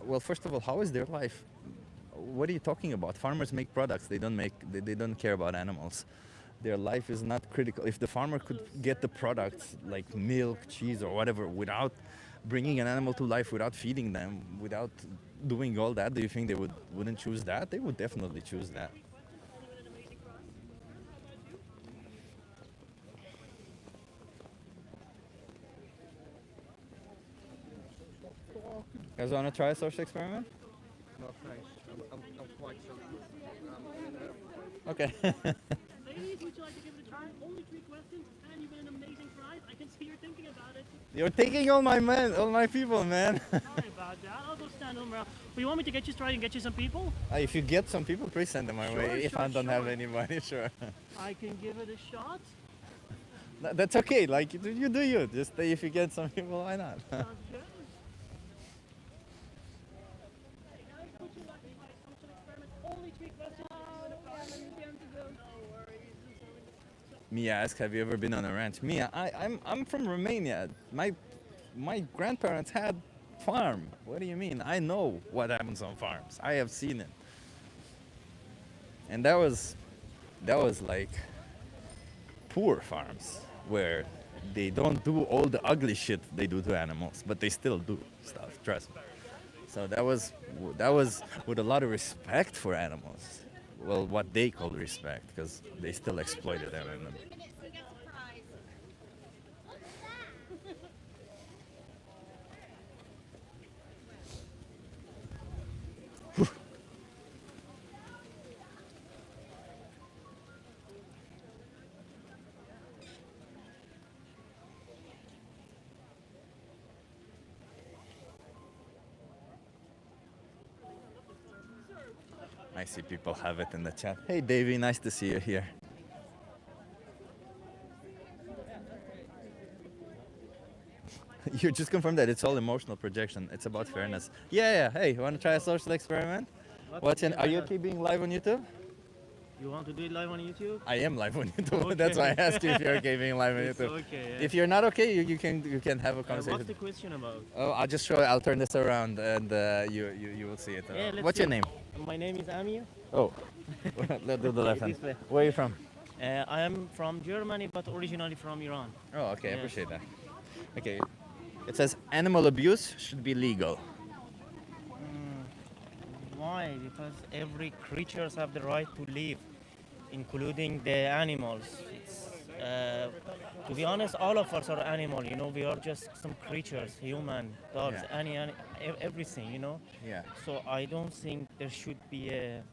well, first of all, how is their life? What are you talking about? Farmers make products. They don't care about animals. Their life is not critical. If the farmer could get the products like milk, cheese, or whatever without bringing an animal to life, without feeding them, without doing all that, do you think they wouldn't choose that? They would definitely choose that. You guys want to try a social experiment? No thanks. I'm quite Okay. Ladies, would you like to give it a try? Only 3 questions, and you've been an amazing prize. I can see you're thinking about it. You're taking all my people, man. Sorry about that. I'll go stand them around. But you want me to get you started and get you some people? If you get some people, please send them my Sure, way. If sure, I don't have sure. anybody, sure. I can give it a shot. That's okay. Like you do you. Just if you get some people, why not? Sounds good. Hey guys, would you like to try a social experiment? Only 3 questions. No worries. Mia asked, "Have you ever been on a ranch?" Mia, I'm from Romania. My grandparents had farm. What do you mean? I know what happens on farms. I have seen it, and that was like poor farms where they don't do all the ugly shit they do to animals, but they still do stuff. Trust me. So that was with a lot of respect for animals. Well, what they call respect, because they still exploited them. I see people have it in the chat. Hey, Davey, nice to see you here. You just confirmed that it's all emotional projection. It's about fairness. Yeah. Hey, you want to try a social experiment? Are you okay being live on YouTube? You want to do it live on YouTube? I am live on YouTube. Okay. That's why I asked you if you're okay being live on It's YouTube. okay, yeah. If you're not okay, you can have a What's conversation. the question about? Oh, I'll just show. I'll turn this around, and you will see it. Yeah, let's What's see. your name? My name is Amir. Oh, let's do the left hand. This way. Where are you from? I am from Germany, but originally from Iran. Oh, okay. I Yeah. appreciate that. Okay. It says animal abuse should be legal. Why? Because every creatures have the right to live, including the animals. To be honest, all of us are animal. We are just some creatures, human, dogs, Yeah. everything. Yeah. So I don't think there should be a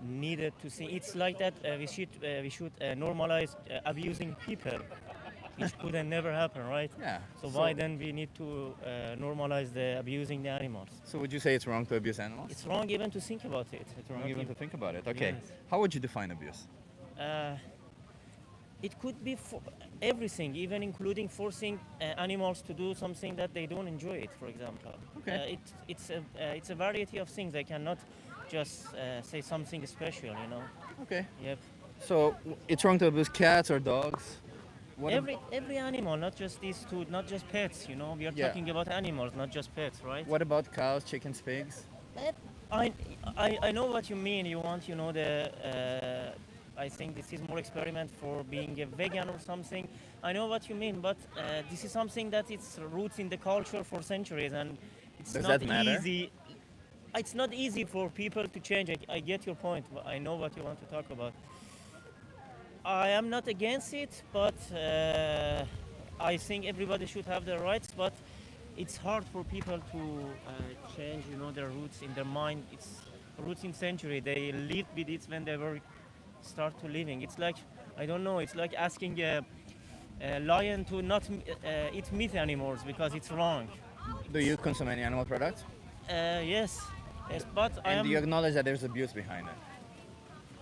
needed to see. It's like that. We should normalize abusing people. It could never happen, right? Yeah. So why then we need to normalize the abusing the animals? So would you say it's wrong to abuse animals? It's wrong even to think about it. It's wrong Not even to think about it. Okay. Yes. How would you define abuse? It could be everything, even including forcing animals to do something that they don't enjoy it, for example. Okay. It's a variety of things. I cannot just say something special. Okay. Yep. So it's wrong to abuse cats or dogs? What Every animal, not just these two, not just pets. We are Yeah. talking about animals, not just pets, right? What about cows, chickens, pigs? I know what you mean. You want, I think this is more experiment for being a vegan or something. I know what you mean, but this is something that its roots in the culture for centuries, and it's Does not that matter? easy. It's not easy for people to change. I get your point. But I know what you want to talk about. I am not against it, but I think everybody should have their rights, but it's hard for people to change, their roots in their mind. It's roots in century. They lived with it when they were start to living. It's like, I don't know. It's like asking a lion to not eat meat anymore because it's wrong. Do you consume any animal products? Yes, yes, but I And am. do you acknowledge that there's abuse behind it?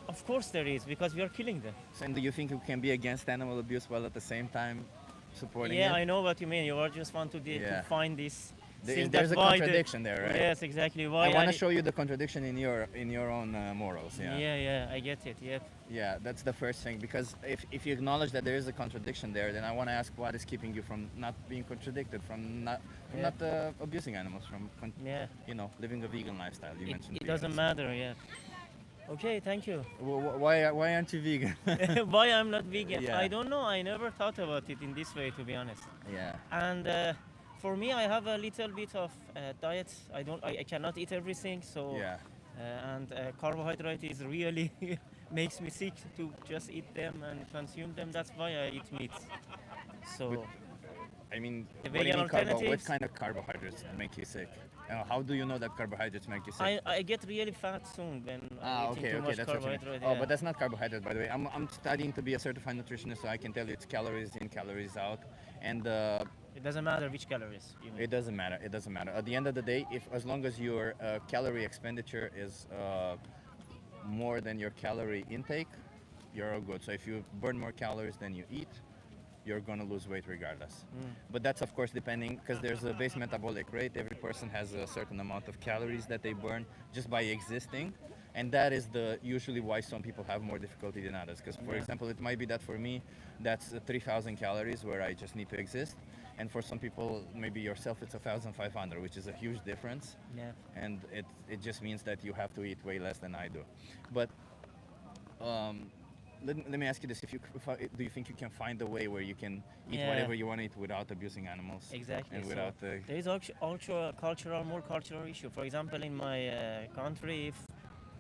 Of course there is, because we are killing them. So, and do you think you can be against animal abuse while at the same time supporting Yeah, it? I know what you mean. You are just want to, Yeah. to find this. thing There's that a why the- contradiction there, right? Yes, exactly. Why I want to ani- show you the contradiction in your own morals. Yeah. Yeah, I get it. Yeah. Yeah, that's the first thing, because if you acknowledge that there is a contradiction there, then I want to ask what is keeping you from not being contradicted, from not Yeah. abusing animals, from Yeah. living a vegan lifestyle. You mentioned It doesn't vegans. matter. Yeah. Okay, thank you. Why aren't you vegan? Why I'm not vegan? Yeah. I don't know. I never thought about it in this way, to be honest. Yeah. And for me, I have a little bit of diet. I cannot eat everything. So. Yeah. And carbohydrate is really makes me sick to just eat them and consume them. That's why I eat meat. So. I mean, The what do you vegan mean what alternatives? kind of carbohydrates make you sick? How do you know that carbohydrates make you sick? I get really fat soon when I'm eating too much that's what you mean. carbohydrate. Oh, yeah. but that's not carbohydrate, by the way. I'm studying to be a certified nutritionist, so I can tell you it's calories in, calories out, and It doesn't matter which calories you mean. it doesn't matter. It doesn't matter. At the end of the day, as long as your calorie expenditure is more than your calorie intake, you're all good. So if you burn more calories than you eat, you're gonna lose weight regardless. But that's of course depending, because there's a base metabolic rate. Every person has a certain amount of calories that they burn just by existing, and that is usually why some people have more difficulty than others. Because for Yeah. example, it might be that for me, that's 3,000 calories where I just need to exist, and for some people, maybe yourself, it's 1,500, which is a huge difference. Yeah. And it just means that you have to eat way less than I do. But let me ask you this: do you think you can find a way where you can eat Yeah. whatever you want to eat without abusing animals? Exactly. And So without there is also a more cultural issue. For example, in my country,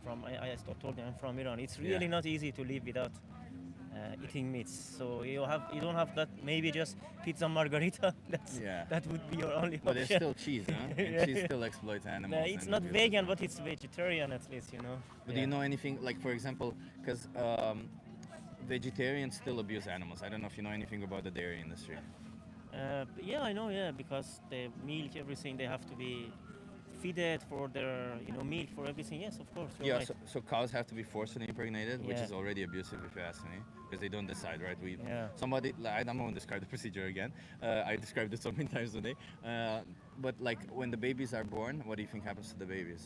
I told you I'm from Iran. It's really Yeah. not easy to live without eating meats. So you don't have that. Maybe just pizza margarita. That would be your only But it's option. still cheese, huh? And cheese still exploits animals. No, it's and not abuses vegan, them. but it's vegetarian at least, you know. But do you know anything, like for example, because vegetarians still abuse animals. I don't know if you know anything about the dairy industry. Yeah, I know. Yeah, because the milk, everything, they have to be feeded for their, milk for everything. Yes, of course. You're Yeah, right. so cows have to be forcibly impregnated, which Yeah. is already abusive if you ask me, because they don't decide, right? Yeah. Somebody, I don't want to describe the procedure again. I described it so many times today. But like when the babies are born, what do you think happens to the babies?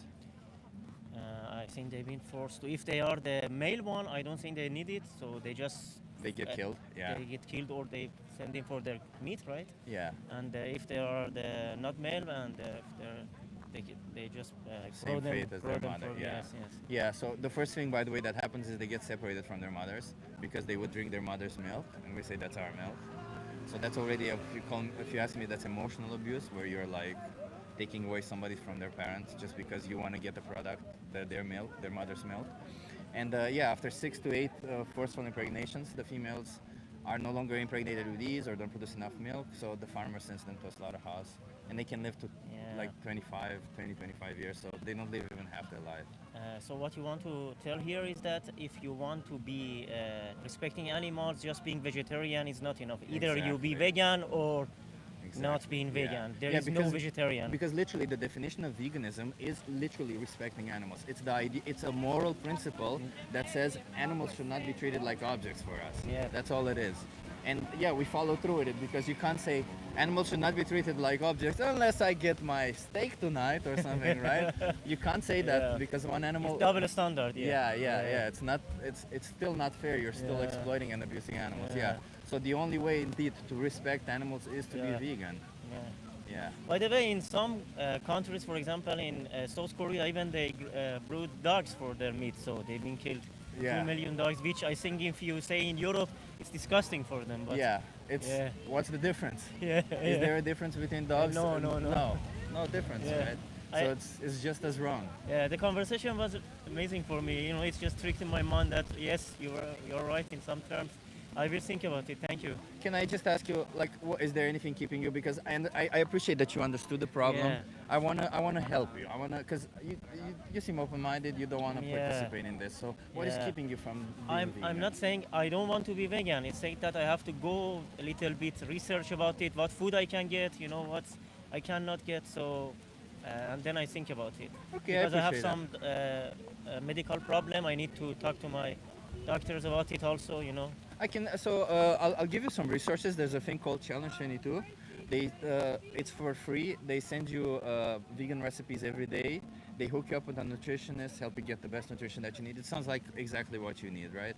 I think they've been forced to. If they are the male one, I don't think they need it. So they just They get killed. Yeah. They get killed, or they send in for their meat, right? Yeah. And if they are the not male, and if they just grow Same them, fate as grow their them mother. for- Yeah. Yes, yes. Yeah. So the first thing, by the way, that happens is they get separated from their mothers because they would drink their mother's milk, and we say that's our milk. So that's already, if you ask me, that's emotional abuse, where you're like taking away somebody from their parents just because you want to get the product, their milk, their mother's milk. And after 6 to 8 forceful impregnations, the females are no longer impregnated with these or don't produce enough milk, so the farmer sends them to a slaughterhouse, and they can live to like 25 years, so they don't live even half their life. So what you want to tell here is that if you want to be respecting animals, just being vegetarian is not enough. Either you be Exactly. vegan or not being Yeah. vegan. There Yeah, is no because- vegetarian. Because literally the definition of veganism is literally respecting animals. It's the idea. It's a moral principle that says animals should not be treated like objects for us. Yeah. That's all it is. And yeah, we follow through with it because you can't say animals should not be treated like objects unless I get my steak tonight or something, right? You can't say that Yeah. because one animal. It's double standard. Yeah. It's not. It's still not fair. You're still Yeah. exploiting and abusing animals. Yeah. Yeah. So the only way indeed to respect animals is to Yeah. be vegan. Yeah. Yeah. By the way, in some countries, for example, in South Korea, even they brood dogs for their meat, so they've been killed. Yeah. 2 million dogs, which I think if you say in Europe, it's disgusting for them. But Yeah, it's yeah. what's the difference? Yeah, Is there a difference between dogs? No, and- no, no. no difference, Yeah. right? So I- it's just as wrong. Yeah, the conversation was amazing for me. It's just tricked in my mind that yes, you're right in some terms. I will think about it. Thank you. Can I just ask you, like, is there anything keeping you? Because I appreciate that you understood the problem. Yeah. I wanna help you. I wanna, cause you seem open-minded. You don't wanna Yeah. participate in this. So what is Yeah. keeping you from being vegan? I'm not saying I don't want to be vegan. It's saying that I have to go a little bit research about it, what food I can get, you know, what I cannot get. So, and then I think about it. Okay, I Because I have appreciate some medical problem. I need to talk to my doctors about it also, you know. I can. So I'll give you some resources. There's a thing called Challenge 22. It's for free. They send you vegan recipes every day. They hook you up with a nutritionist, help you get the best nutrition that you need. It sounds like exactly what you need, right?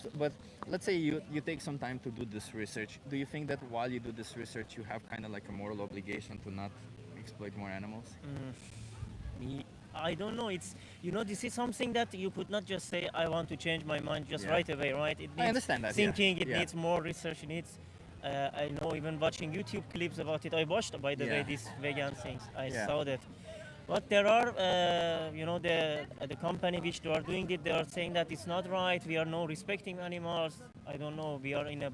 So, but let's say you take some time to do this research. Do you think that while you do this research, you have kind of like a moral obligation to not exploit more animals? I don't know. It's, you know, this is something that you could not just say I want to change my mind just Yeah. right away, right? It needs I understand that, yeah. thinking. It Yeah. needs more research. It needs. I know, even watching YouTube clips about it. I watched, by the way, Yeah. these vegan things. I Yeah. saw that. But there are, you know, the company which they are doing it. They are saying that it's not right. We are not respecting animals. I don't know. We are in a.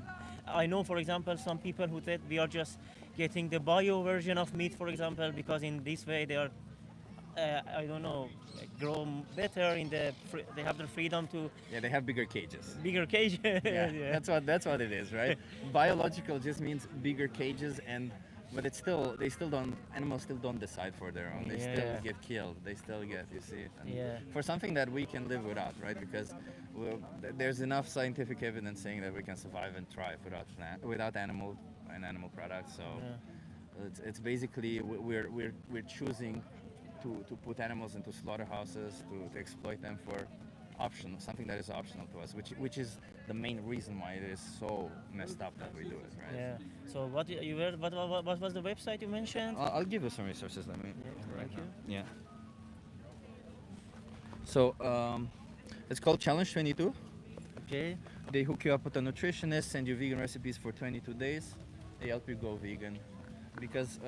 I know, for example, some people who said we are just getting the bio version of meat, for example, because in this way they are I don't know, grow better in they have the freedom to Yeah, they have bigger cages. bigger cage. Yeah, that's what it is, right? Biological just means bigger cages, but animals still don't decide for their own. They still Yeah. get killed. They still get, you see. And Yeah. For something that we can live without, right? Because there's enough scientific evidence saying that we can survive and thrive without animal products. So it's basically we're choosing to put animals into slaughterhouses to exploit them for something that is optional to us, which is the main reason why it is so messed up that we do it, right? Yeah. So what was the website you mentioned? I'll give you some resources. Let me. Thank you. Yeah. So it's called Challenge 22. Okay. They hook you up with a nutritionist, send you vegan recipes for 22 days. They help you go vegan, because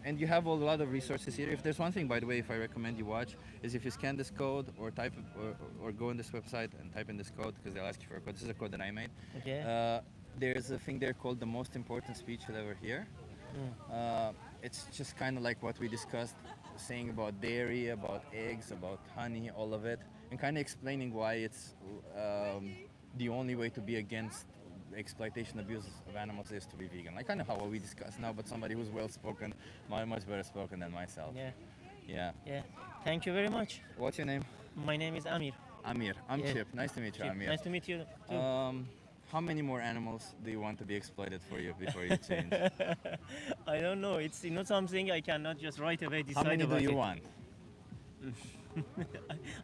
and you have a lot of resources here. If there's one thing, by the way, if I recommend you watch, is if you scan this code or type or go on this website and type in this code, because they'll ask you for a code. This is a code that I made. Okay. There's a thing there called the most important speech you'll ever hear. It's just kind of like what we discussed, saying about dairy, about eggs, about honey, all of it, and kind of explaining why it's the only way to be against exploitation, abuse of animals is to be vegan. Like kind of how we discussed now, but somebody who's well spoken, much better spoken than myself. Yeah. Yeah. Yeah. Thank you very much. What's your name? My name is Amir. Amir. I'm Yeah. Chip. Nice to meet you, Chip, Amir. nice to meet you too. How many more animals do you want to be exploited for you before you change? I don't know. It's not something I cannot just right away decide How many do about you it. want?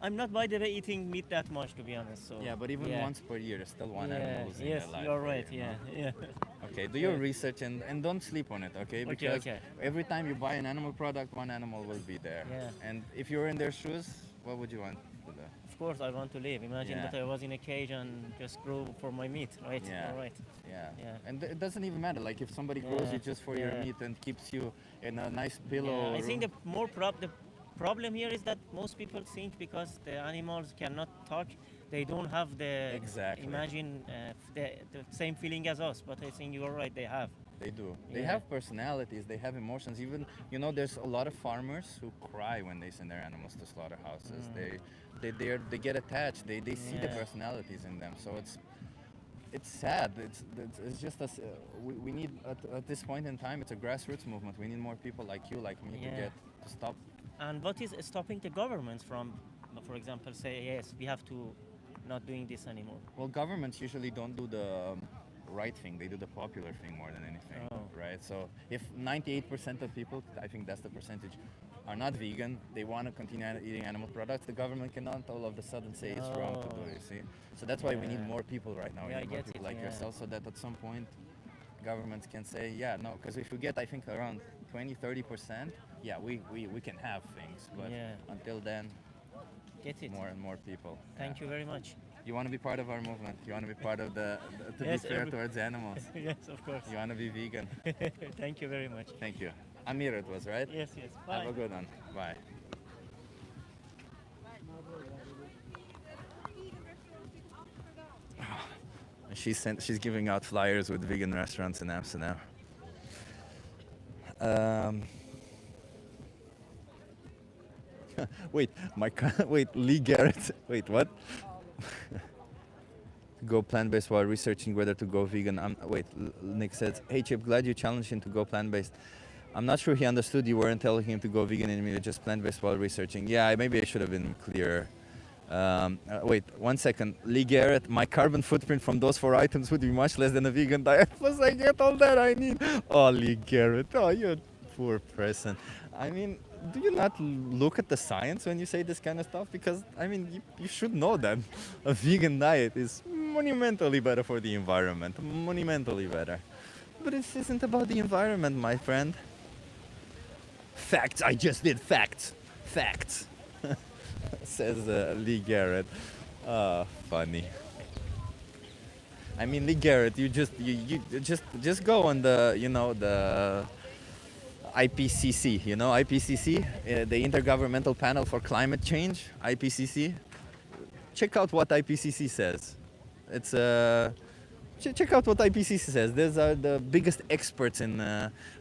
I'm not, by the way, eating meat that much, to be honest. So Yeah, but even yeah. once per year, there's still one Yeah, animal losing yes, their life. you're for right. you, Yeah, no? yeah. Okay, do your Yeah. research and don't sleep on it, okay? Okay, Because okay. every time you buy an animal product, one animal will be there. Yeah. And if you're in their shoes, what would you want to do? Of course, I want to live. Imagine Yeah. that I was in a cage and just grew for my meat, right? Yeah. All right. Yeah. Yeah. And it doesn't even matter. Like if somebody grows Yeah, you just for your yeah. meat and keeps you in a nice pillow. Yeah, I think room- the problem here is that most people think because the animals cannot talk, they don't have the Exactly. imagine the same feeling as us. But I think you're right. They have. They do. They Yeah. have personalities. They have emotions. Even there's a lot of farmers who cry when they send their animals to slaughterhouses. They get attached. They see the Yeah. personalities in them. So it's sad. It's just us. We need at this point in time. It's a grassroots movement. We need more people like you, like me, Yeah. to stop. And what is stopping the governments from, for example, say yes, we have to not doing this anymore? Well, governments usually don't do the right thing. They do the popular thing more than anything, Oh. right? So if 98% of people, I think that's the percentage, are not vegan, they want to continue eating animal products, the government cannot all of a sudden say it's wrong to do Oh. it, you see? So that's why we need Yeah. more people right now. We Yeah, need I more get people it, like yeah. yourself, so that at some point governments can say, yeah, no, because if we get, I think, around 20-30%, yeah, we can have things, but Yeah. until then, Get it. more and more people. Thank you very much. You want to be part of our movement. You want to be part of to Yes, be fair every- towards animals. Yes, of course. You want to be vegan. Thank you very much. Thank you. Amir it was, right? Yes, yes. Have a Bye. good one. Bye. She's giving out flyers with vegan restaurants in Amsterdam. Um, wait, wait, Lee Garrett. Wait, what? Go plant-based while researching whether to go vegan. Nick says, "Hey Chip, glad you challenged him to go plant-based." I'm not sure he understood you weren't telling him to go vegan and immediately just plant-based while researching. Yeah, maybe I should have been clearer. Wait, 1 second. Lee Garrett, my carbon footprint from those 4 items would be much less than a vegan diet. Plus, I get all that I need. Oh, Lee Garrett. Oh, you're a poor person. I mean, do you not look at the science when you say this kind of stuff? Because, I mean, you should know that a vegan diet is monumentally better for the environment. Monumentally better. But this isn't about the environment, my friend. Facts. I just did facts. Facts. Says Lee Garrett. Funny. I mean, Lee Garrett, you just go on the the IPCC. You know IPCC, the Intergovernmental Panel for Climate Change. IPCC. Check out what IPCC says. It's check out what IPCC says. These are the biggest experts in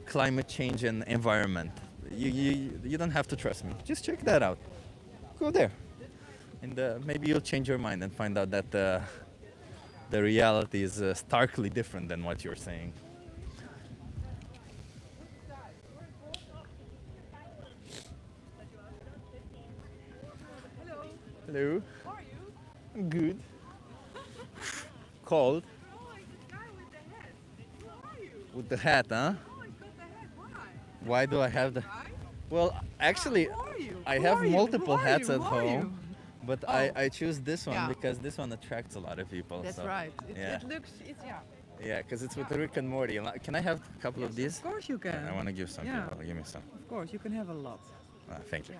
climate change and environment. You don't have to trust me. Just check that out. Go there, and maybe you'll change your mind and find out that the reality is starkly different than what you're saying. Hello. How are you? I'm good. Cold. Oh, it's the guy with the hat. Who are you? With the hat, huh? Oh my god, the hat. Why? Why do I have the... Well, actually, I have multiple hats at home, but I choose this one because this one attracts a lot of people. That's so, right. Yeah. It looks, Yeah, because it's with Rick and Morty. Can I have a couple of these? Of course you can. I want to give some people. Give me some. Of course, you can have a lot. Thank you.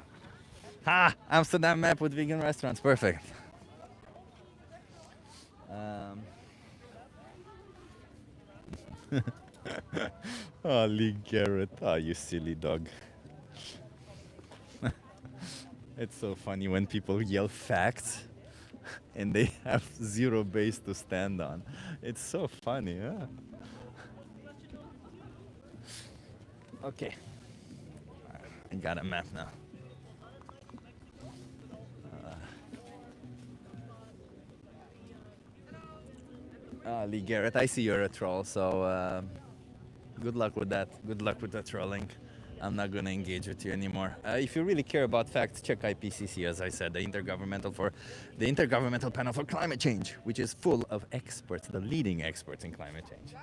Ha! Amsterdam map with vegan restaurants. Perfect. Oh, Lee Garrett. Oh, you silly dog. It's so funny when people yell facts and they have zero base to stand on. It's so funny, huh? Okay. I got a map now. Lee Garrett, I see you're a troll, so good luck with that. Good luck with the trolling. I'm not going to engage with you anymore. If you really care about facts, check IPCC, as I said, the Intergovernmental Panel for Climate Change, which is full of experts, the leading experts in climate change.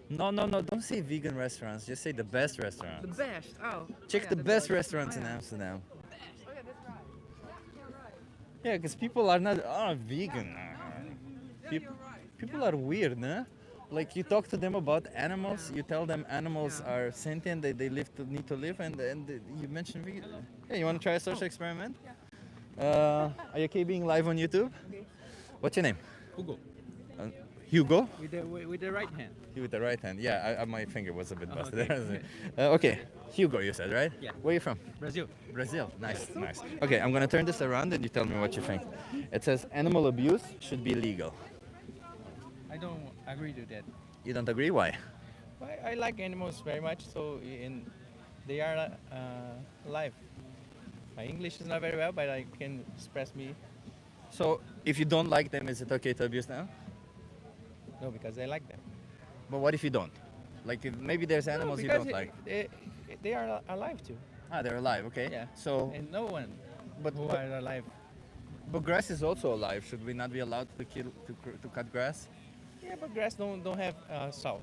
No, don't say vegan restaurants. Just say the best restaurants. The best. Oh. Check the best restaurants in Amsterdam. Oh yeah, that's right. You're right. Yeah, because people are not vegan. People are weird, nah? Like you talk to them about animals, you tell them animals are sentient, they need to live, and you mention vegan. Hey, you want to try a social experiment? Are you okay being live on YouTube? Okay. What's your name? Hugo. Hugo? With the right hand. With the right hand. Yeah, my finger was a bit busted. Okay. Okay, Hugo, you said, right? Yeah. Where are you from? Brazil. Brazil. Nice. Okay, I'm gonna turn this around and you tell me what you think. It says animal abuse should be legal. I don't agree to that. You don't agree? Why? I like animals very much, so they are alive. My English is not very well, but I can express me. So, if you don't like them, is it okay to abuse them? No, because I like them. But what if you don't? Like, maybe there's animals you don't like. They are alive too. Ah, they're alive. Okay. Yeah. So. And no one who are alive. But grass is also alive. Should we not be allowed to cut grass? Yeah, but grass don't have soul.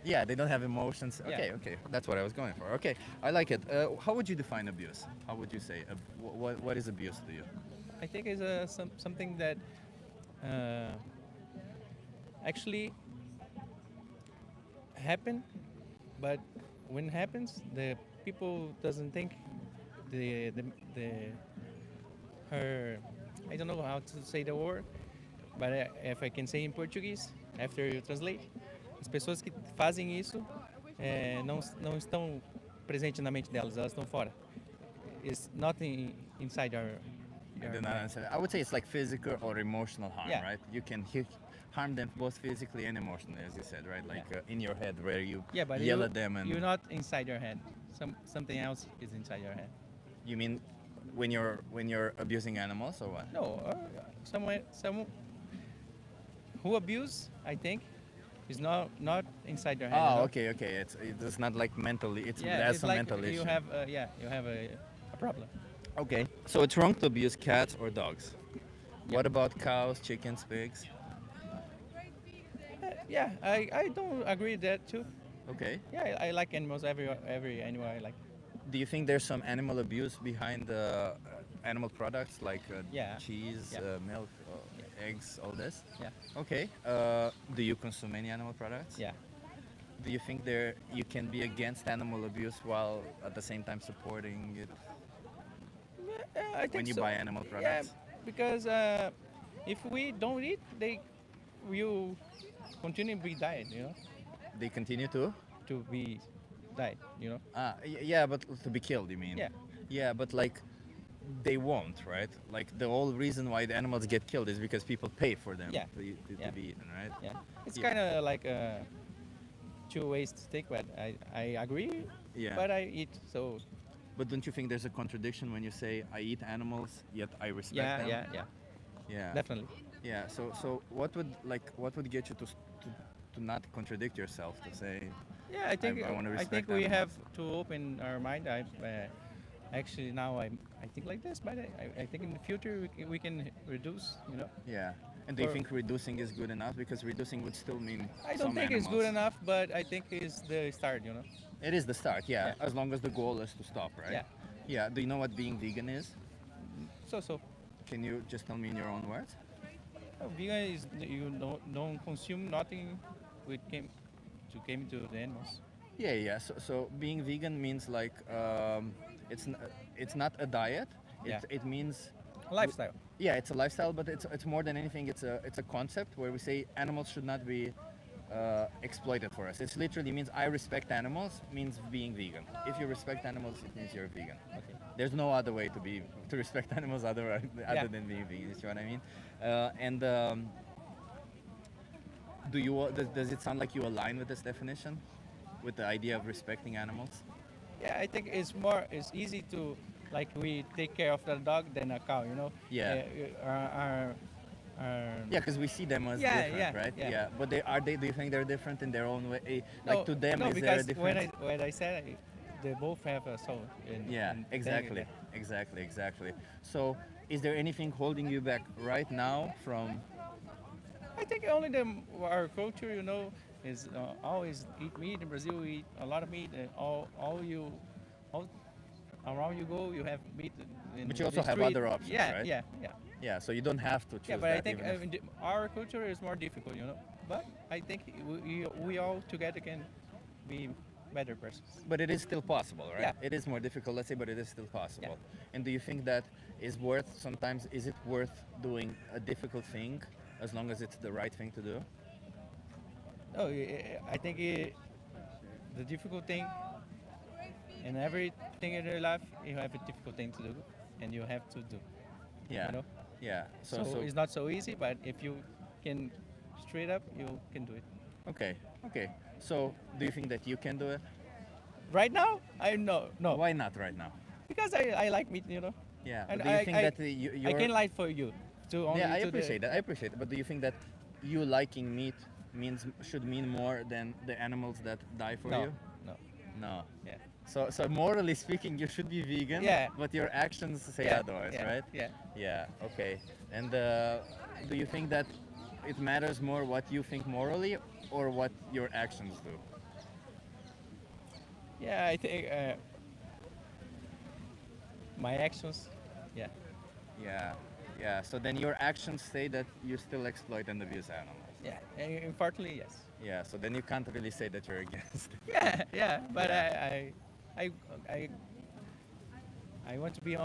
Yeah, they don't have emotions. Yeah. Okay. That's what I was going for. Okay, I like it. How would you define abuse? How would you say? What is abuse to you? I think it's something that actually happen, but when it happens, the people doesn't think her. I don't know how to say the word, but if I can say in Portuguese, after you translate, as pessoas que fazem isso não estão presentes na mente delas, elas estão fora. is nothing inside your. I do not answer. I would say it's like physical or emotional harm, Yeah. right? You can harm them both physically and emotionally, as you said, right? Like in your head, where you Yeah, but yell at them, and you're not inside your head. Something else is inside your head. you mean when you're abusing animals or what? No, some who abuse, I think, is not inside your head. Oh, you know? okay. It's not like mentally. It Yeah, has it's some like mental you issue. have you have a problem. Okay, so it's wrong to abuse cats or dogs. What about cows, chickens, pigs? Yeah, I don't agree with that too. Okay. Yeah, I like animals. Every animal I like. Do you think there's some animal abuse behind the animal products like Yeah. cheese, Yeah. milk, eggs, all this? Yeah. Okay. Do you consume any animal products? Yeah. Do you think you can be against animal abuse while at the same time supporting it I think when you so. buy animal Yeah, products? because if we don't eat, they will continue to be died. You know, They continue to? to be died. You know. Yeah, but to be killed, you mean? Yeah. Yeah, but like they won't, right? Like the whole reason why the animals get killed is because people pay for them Yeah. to be eaten, right? Yeah. It's Yeah. kind of like two ways to take, but I agree. Yeah. But I eat so. But don't you think there's a contradiction when you say I eat animals yet I respect Yeah, them? yeah. Yeah. Definitely. Yeah. So what would get you to not contradict yourself to say? Yeah, I think I wanna I respect think we animals. have to open our mind. Actually now I think like this, but I think in the future we can reduce. You know. Yeah. And do you Or- think reducing is good enough? Because reducing would still mean I don't some think it's good animals. enough, but I think it's the start. You know. It is the start, yeah. Yeah. As long as the goal is to stop, right? Yeah. Yeah. Do you know what being vegan is? So. Can you just tell me in your own words? Vegan is you don't consume nothing which came to the animals. Yeah. So being vegan means like it's not a diet. Yeah. It means Lifestyle. Yeah, it's a lifestyle, but it's more than anything. It's a concept where we say animals should not be exploited for us. It literally means I respect animals means being vegan. If you respect animals, it means you're vegan. Okay. There's no other way to respect animals other than being vegan. You see what I mean? Does it sound like you align with this definition, with the idea of respecting animals? Yeah, I think it's easy to like we take care of the dog than a cow. You know. Yeah. Yeah, because we see them as Yeah, different, yeah, right? yeah. But do you think they're different in their own way? Like to them, no, is there a because difference? when I said they both have a soul. Yeah, exactly. So, is there anything holding you back right now from? I think only our culture, you know, is always eat meat. In Brazil, we eat a lot of meat. And all around you go, you have meat. But you also the have street. other options, Yeah, right? yeah. Yeah, so you don't have to choose Yeah, but I that think even if- our culture is more difficult, you know. But I think we all together can be better persons. But it is still possible, right? Yeah. It is more difficult, let's say, but it is still possible. And do you think that is it worth doing a difficult thing as long as it's the right thing to do? No, I think the difficult thing in everything in your life, you have a difficult thing to do, and you have to do. Yeah. You know? Yeah. So it's not so easy, but if you can straight up, you can do it. Okay. So do you think that you can do it? Right now, no. Why not right now? Because I like meat, you know. Yeah. And But do you think that I you're... can lie for you. To only Yeah, I to appreciate that. But do you think that you liking meat should mean more than the animals that die for No, you? no. No. Yeah. So morally speaking, you should be vegan. Yeah. But your actions say Yeah, otherwise, yeah, right? yeah. Yeah. Okay. And do you think that it matters more what you think morally or what your actions do? Yeah, I think my actions. Yeah. Yeah. So then your actions say that you still exploit and abuse animals. Yeah. And partly yes. Yeah. So then you can't really say that you're against it. Yeah. But Yeah. I want to be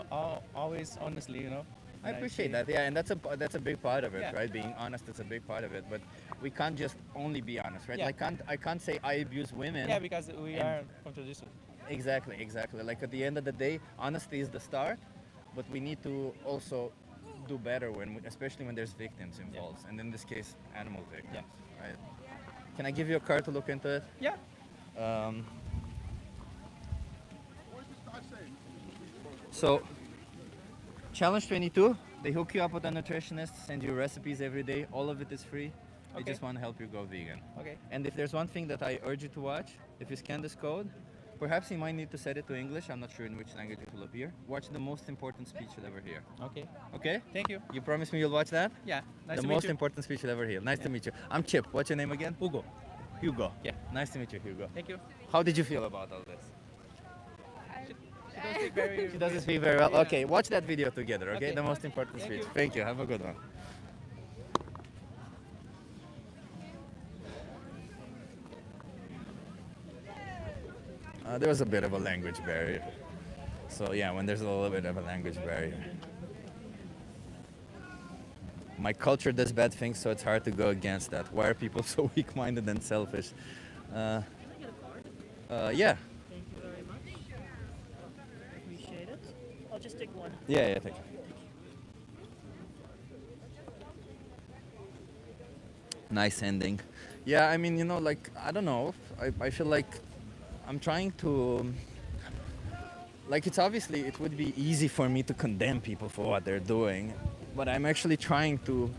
always honestly, you know. I And appreciate say- that, yeah, and that's a big part of it, Yeah. right? Being honest is a big part of it, but we can't just only be honest, right? Yeah. I can't say I abuse women. Yeah, because we and- are contradictory. Exactly, exactly. Like at the end of the day, honesty is the start, but we need to also do better when, especially when there's victims involved, and in this case, animal victims. Right? Can I give you a card to look into it? Yeah. Um, so, Challenge 22, they hook you up with a nutritionist, send you recipes every day. All of it is free. They Okay. just want to help you go vegan. Okay. And if there's one thing that I urge you to watch, if you scan this code, perhaps you might need to set it to English. I'm not sure in which language it will appear. Watch the most important speech you'll ever hear. Okay. Okay? Thank you. You promise me you'll watch that? Yeah. Nice The to meet most you. important speech you'll ever hear. Nice to meet you. I'm Chip. What's your name again? Hugo. Hugo. Yeah. Nice to meet you, Hugo. Thank you. How did you feel about all this? She does speak very. She doesn't speak very well. Yeah. Okay, watch that video together, okay? Okay. The most important Thank speech. you. Thank you. Have a good one. There was a bit of a language barrier. So yeah, when there's a little bit of a language barrier. My culture does bad things, so it's hard to go against that. Why are people so weak-minded and selfish? Yeah. Thank you very much. Appreciate it. I'll just take one. Yeah, thank you. Nice ending. Yeah, I mean, like, I don't know. I feel like I'm trying to. Like, it would be easy for me to condemn people for what they're doing, but I'm actually trying to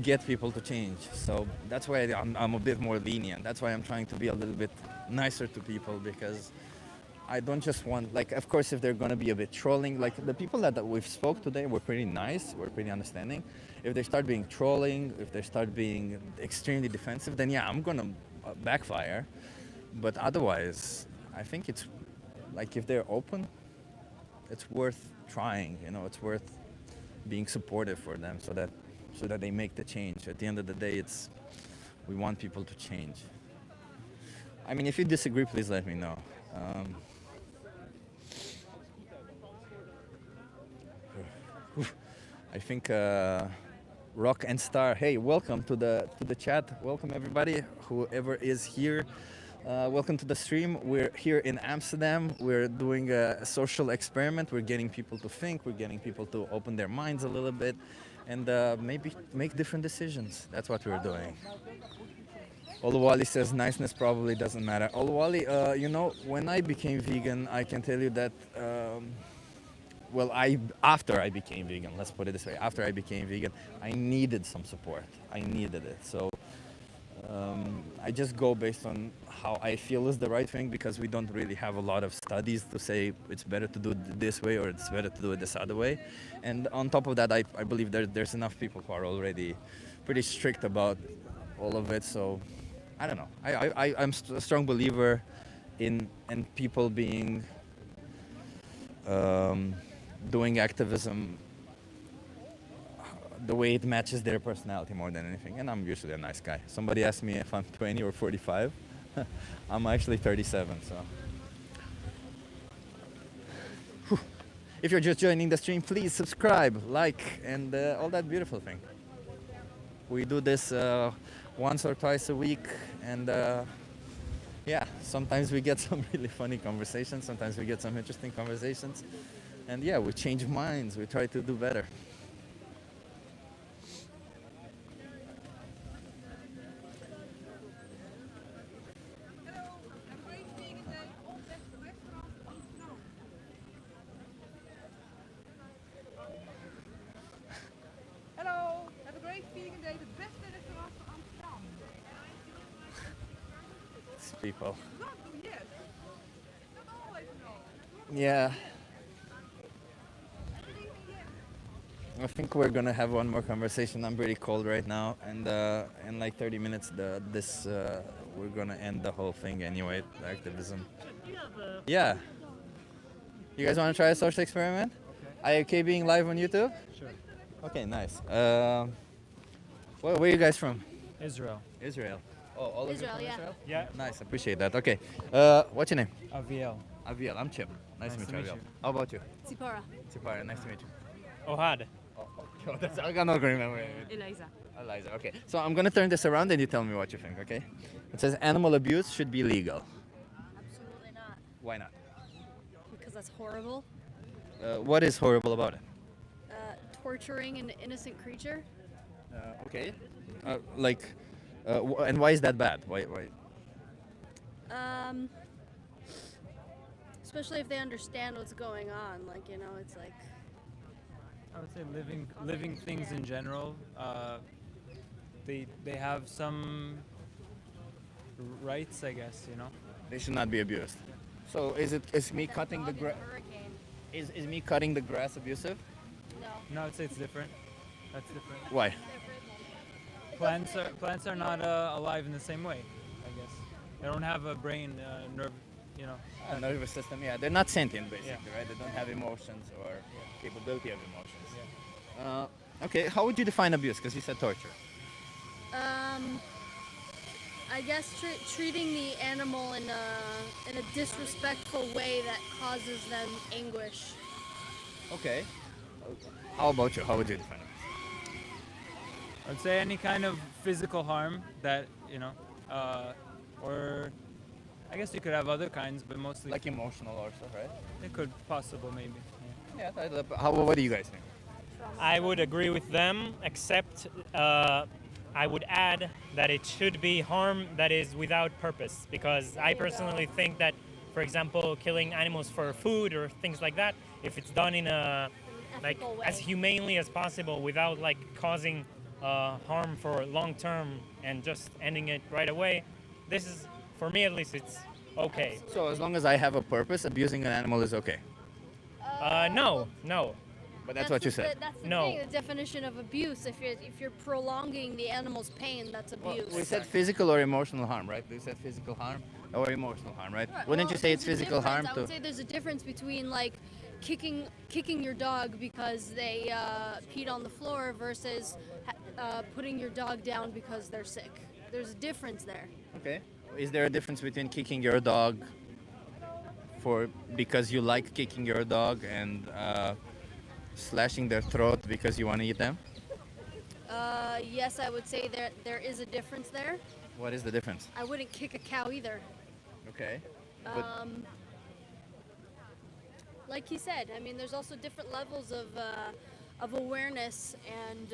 get people to change. So that's why I'm a bit more lenient. That's why I'm trying to be a little bit nicer to people, because I don't just want, like, of course, if they're going to be a bit trolling, like the people that we've spoke today were pretty nice, were pretty understanding. If they start being trolling, if they start being extremely defensive, then yeah, I'm going to backfire. But otherwise, I think it's like, if they're open, it's worth trying, it's worth being supportive for them so that they make the change. At the end of the day, we want people to change. I mean, if you disagree, please let me know. I think Rock and Star. Hey, welcome to the chat. Welcome everybody, whoever is here. Welcome to the stream. We're here in Amsterdam. We're doing a social experiment. We're getting people to think. We're getting people to open their minds a little bit, and maybe make different decisions. That's what we're doing. Oluwali says niceness probably doesn't matter. Oluwali, when I became vegan, I can tell you that. After I became vegan, let's put it this way. After I became vegan, I needed some support. I needed it. So I just go based on how I feel is the right thing, because we don't really have a lot of studies to say it's better to do it this way or it's better to do it this other way. And on top of that, I believe there's enough people who are already pretty strict about all of it. So I don't know. I'm a strong believer in people being doing activism the way it matches their personality more than anything. And I'm usually a nice guy. Somebody asked me if I'm 20 or 45. I'm actually 37, so. Whew. If you're just joining the stream, please subscribe, like, and all that beautiful thing. We do this once or twice a week, and yeah, sometimes we get some really funny conversations, sometimes we get some interesting conversations, and yeah, we change minds, we try to do better. Hello, have a great vegan day. The best restaurant van Amsterdam. It's people. Yes. Not always no. Yeah. I think we're gonna have one more conversation. I'm pretty cold right now, and in like 30 minutes, we're gonna end the whole thing anyway. The activism. Yeah. You guys want to try a social experiment? Okay. Are you okay being live on YouTube? Sure. Okay, nice. Where are you guys from? Israel. Israel. Oh, all of you Israel, from yeah. Israel? Yeah. Nice, appreciate that. Okay. What's your name? Aviel. Aviel. I'm Chip. Nice to meet you, Aviel. you. How about you? Tzipora. Tzipara. Nice to meet you. Ohad. Oh, that's, I cannot remember. Eliza. Eliza, okay. So I'm gonna turn this around and you tell me what you think, okay? It says animal abuse should be legal. Absolutely not. Why not? That's horrible. What is horrible about it? Torturing an innocent creature. Okay. Like, and why is that bad? Why? Um, especially if they understand what's going on. Like, you know, it's like. I would say living things in general. They have some rights, I guess. You know. They should not be abused. So is me cutting the grass? Is me cutting the grass abusive? No, I'd say it's different. That's different. Why? Plants are not alive in the same way. I guess they don't have a brain, nerve. You know. A nervous system. Yeah, they're not sentient basically, right? They don't have emotions or capability of emotions. Okay, how would you define abuse? Because you said torture. I guess treating the animal in a disrespectful way that causes them anguish. Okay. How about you? How would you define it? I'd say any kind of physical harm that or I guess you could have other kinds, but mostly like emotional also, right? It could possible maybe. Yeah. What do you guys think? I would agree with them, except I would add that it should be harm that is without purpose, because I personally think that, for example, killing animals for food or things like that, if it's done in a as humanely as possible without causing harm for long term and just ending it right away, this is, for me at least, it's okay. So as long as I have a purpose, abusing an animal is okay. No. But that's what you said. That's the No. thing. The definition of abuse. If you're prolonging the animal's pain, that's abuse. We said physical or emotional harm, right? We said physical harm or emotional harm, right? Wouldn't you say it's There's a physical harm difference. I would too? say there's a difference between kicking your dog because they peed on the floor versus putting your dog down because they're sick. There's a difference there. Okay. Is there a difference between kicking your dog because you like kicking your dog and slashing their throat because you want to eat them? Yes, I would say there is a difference there. What is the difference? I wouldn't kick a cow either. Okay. Like he said, I mean, there's also different levels of awareness and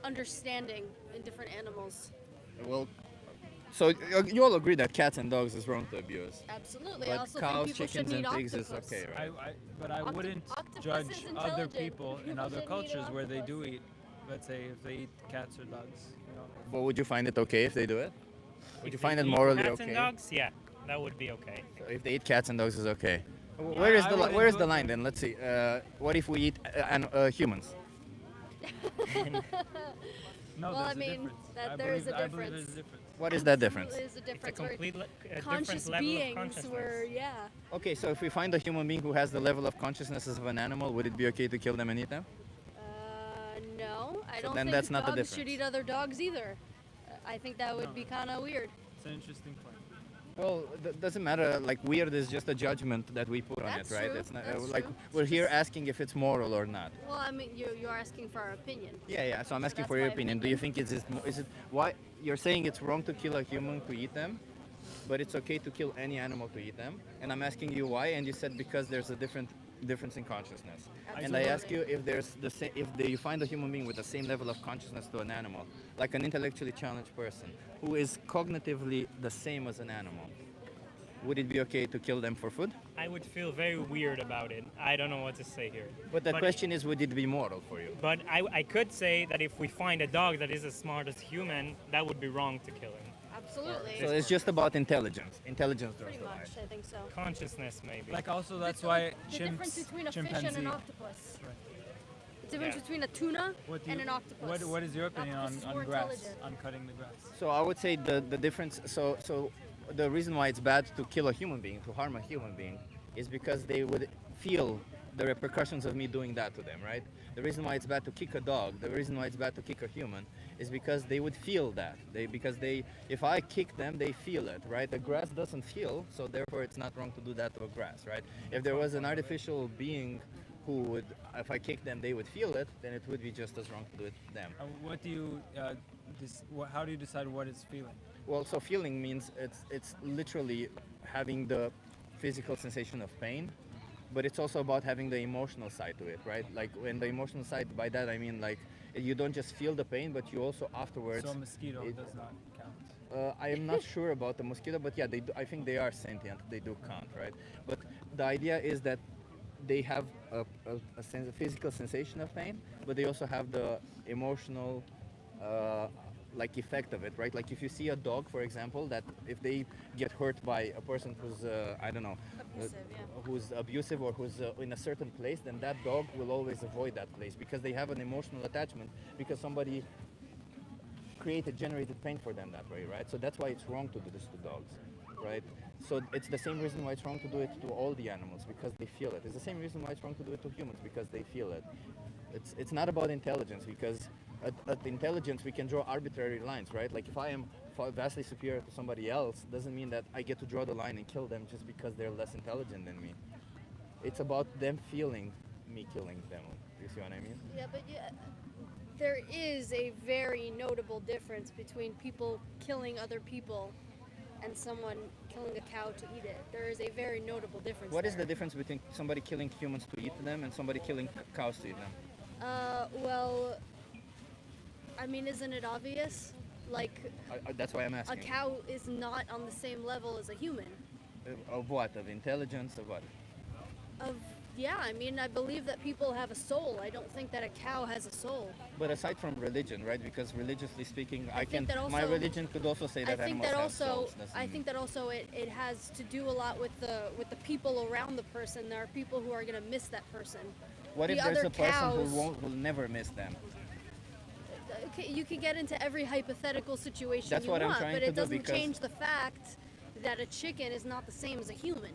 understanding in different animals. Well, so you all agree that cats and dogs is wrong to abuse. Absolutely. But I also cows, think people chickens, should eat and pigs is octopus. okay, right? But I wouldn't octopus judge is other intelligent. people in People other shouldn't eat cultures where they octopus. do eat. Let's say if they eat cats or dogs. You know. But would you find it okay if they do it? Would you If find they it eat morally cats okay? and dogs, yeah, that would be okay. So if they eat cats and dogs is okay. Where is I the wouldn't where is do the it. line then? Let's see. What if we eat humans? No, Well, there's I mean, a difference. that there is a I believe difference. there's a difference. What is that difference? There is a difference. complete where a conscious different level of beings consciousness. were, yeah. Okay, so if we find a human being who has the level of consciousness of an animal, would it be okay to kill them and eat them? No, I So don't then think that's not the dogs should difference. eat other dogs either. I think that would be kind of weird. It's an interesting point. Well, doesn't matter. Like weird is just a judgment that we put on That's it, right? true, It's not that's like true. we're here asking if it's moral or not. Well, I mean, you're asking for our opinion. Yeah. So I'm asking that's for your my opinion. Do you think is it why you're saying it's wrong to kill a human to eat them, but it's okay to kill any animal to eat them? And I'm asking you why, and you said because there's a difference in consciousness. And I ask you if there's you find a human being with the same level of consciousness to an animal, like an intellectually challenged person who is cognitively the same as an animal, would it be okay to kill them for food? I would feel very weird about it. I don't know what to say here. But the question is, would it be moral for you? But I could say that if we find a dog that is as smart as human, that would be wrong to kill him. Absolutely. So it's just about intelligence. Intelligence draws Pretty the line. much, I think so. Consciousness, maybe. Like also that's why The difference between a fish and chimpanzee. an octopus. The difference Yeah. between a tuna What do and you- an octopus. What is your opinion Octopus is on more grass, intelligent. on cutting the grass? So I would say the difference. So the reason why it's bad to kill a human being, to harm a human being, is because they would feel the repercussions of me doing that to them, right? The reason why it's bad to kick a dog, the reason why it's bad to kick a human, is because they would feel that. If I kick them, they feel it, right? The grass doesn't feel, so therefore it's not wrong to do that to a grass, right? If there was an artificial being who would, if I kick them, they would feel it, then it would be just as wrong to do it to them. What do you, how do you decide what is feeling? Well, so feeling means it's literally having the physical sensation of pain, but it's also about having the emotional side to it, right? Like when the emotional side, by that I mean like you don't just feel the pain, but you also afterwards. So a mosquito does not count. I am not sure about the mosquito, but yeah, I think they are sentient. They do count, right? But the idea is that they have a physical sensation of pain, but they also have the emotional like effect of it, right? Like if you see a dog, for example, that if they get hurt by a person who's I don't know, who's abusive or who's in a certain place, then that dog will always avoid that place because they have an emotional attachment because somebody generated pain for them that way, right? So that's why it's wrong to do this to dogs, right? So it's the same reason why it's wrong to do it to all the animals because they feel it. It's the same reason why it's wrong to do it to humans because they feel it. It's not about intelligence because at intelligence we can draw arbitrary lines, right? Like if I am vastly superior to somebody else, doesn't mean that I get to draw the line and kill them just because they're less intelligent than me. It's about them feeling me killing them. Do you see what I mean? Yeah, but there is a very notable difference between people killing other people and someone killing a cow to eat it. There is a very notable difference. What is the difference between somebody killing humans to eat them and somebody killing cows to eat them? Well, I mean, isn't it obvious? Like, that's why I'm a asking. cow is not on the same level as a human. Of what? Of intelligence? Of what? Yeah, I mean, I believe that people have a soul. I don't think that a cow has a soul. But aside from religion, right? Because religiously speaking, my also- religion could also say that animals have souls. I think that also it has to do a lot with the people around the person. There are people who are going to miss that person. What if there's a person who will never miss them? Okay, you can get into every hypothetical situation That's you what I'm want, trying but to it do doesn't because- change the fact that a chicken is not the same as a human.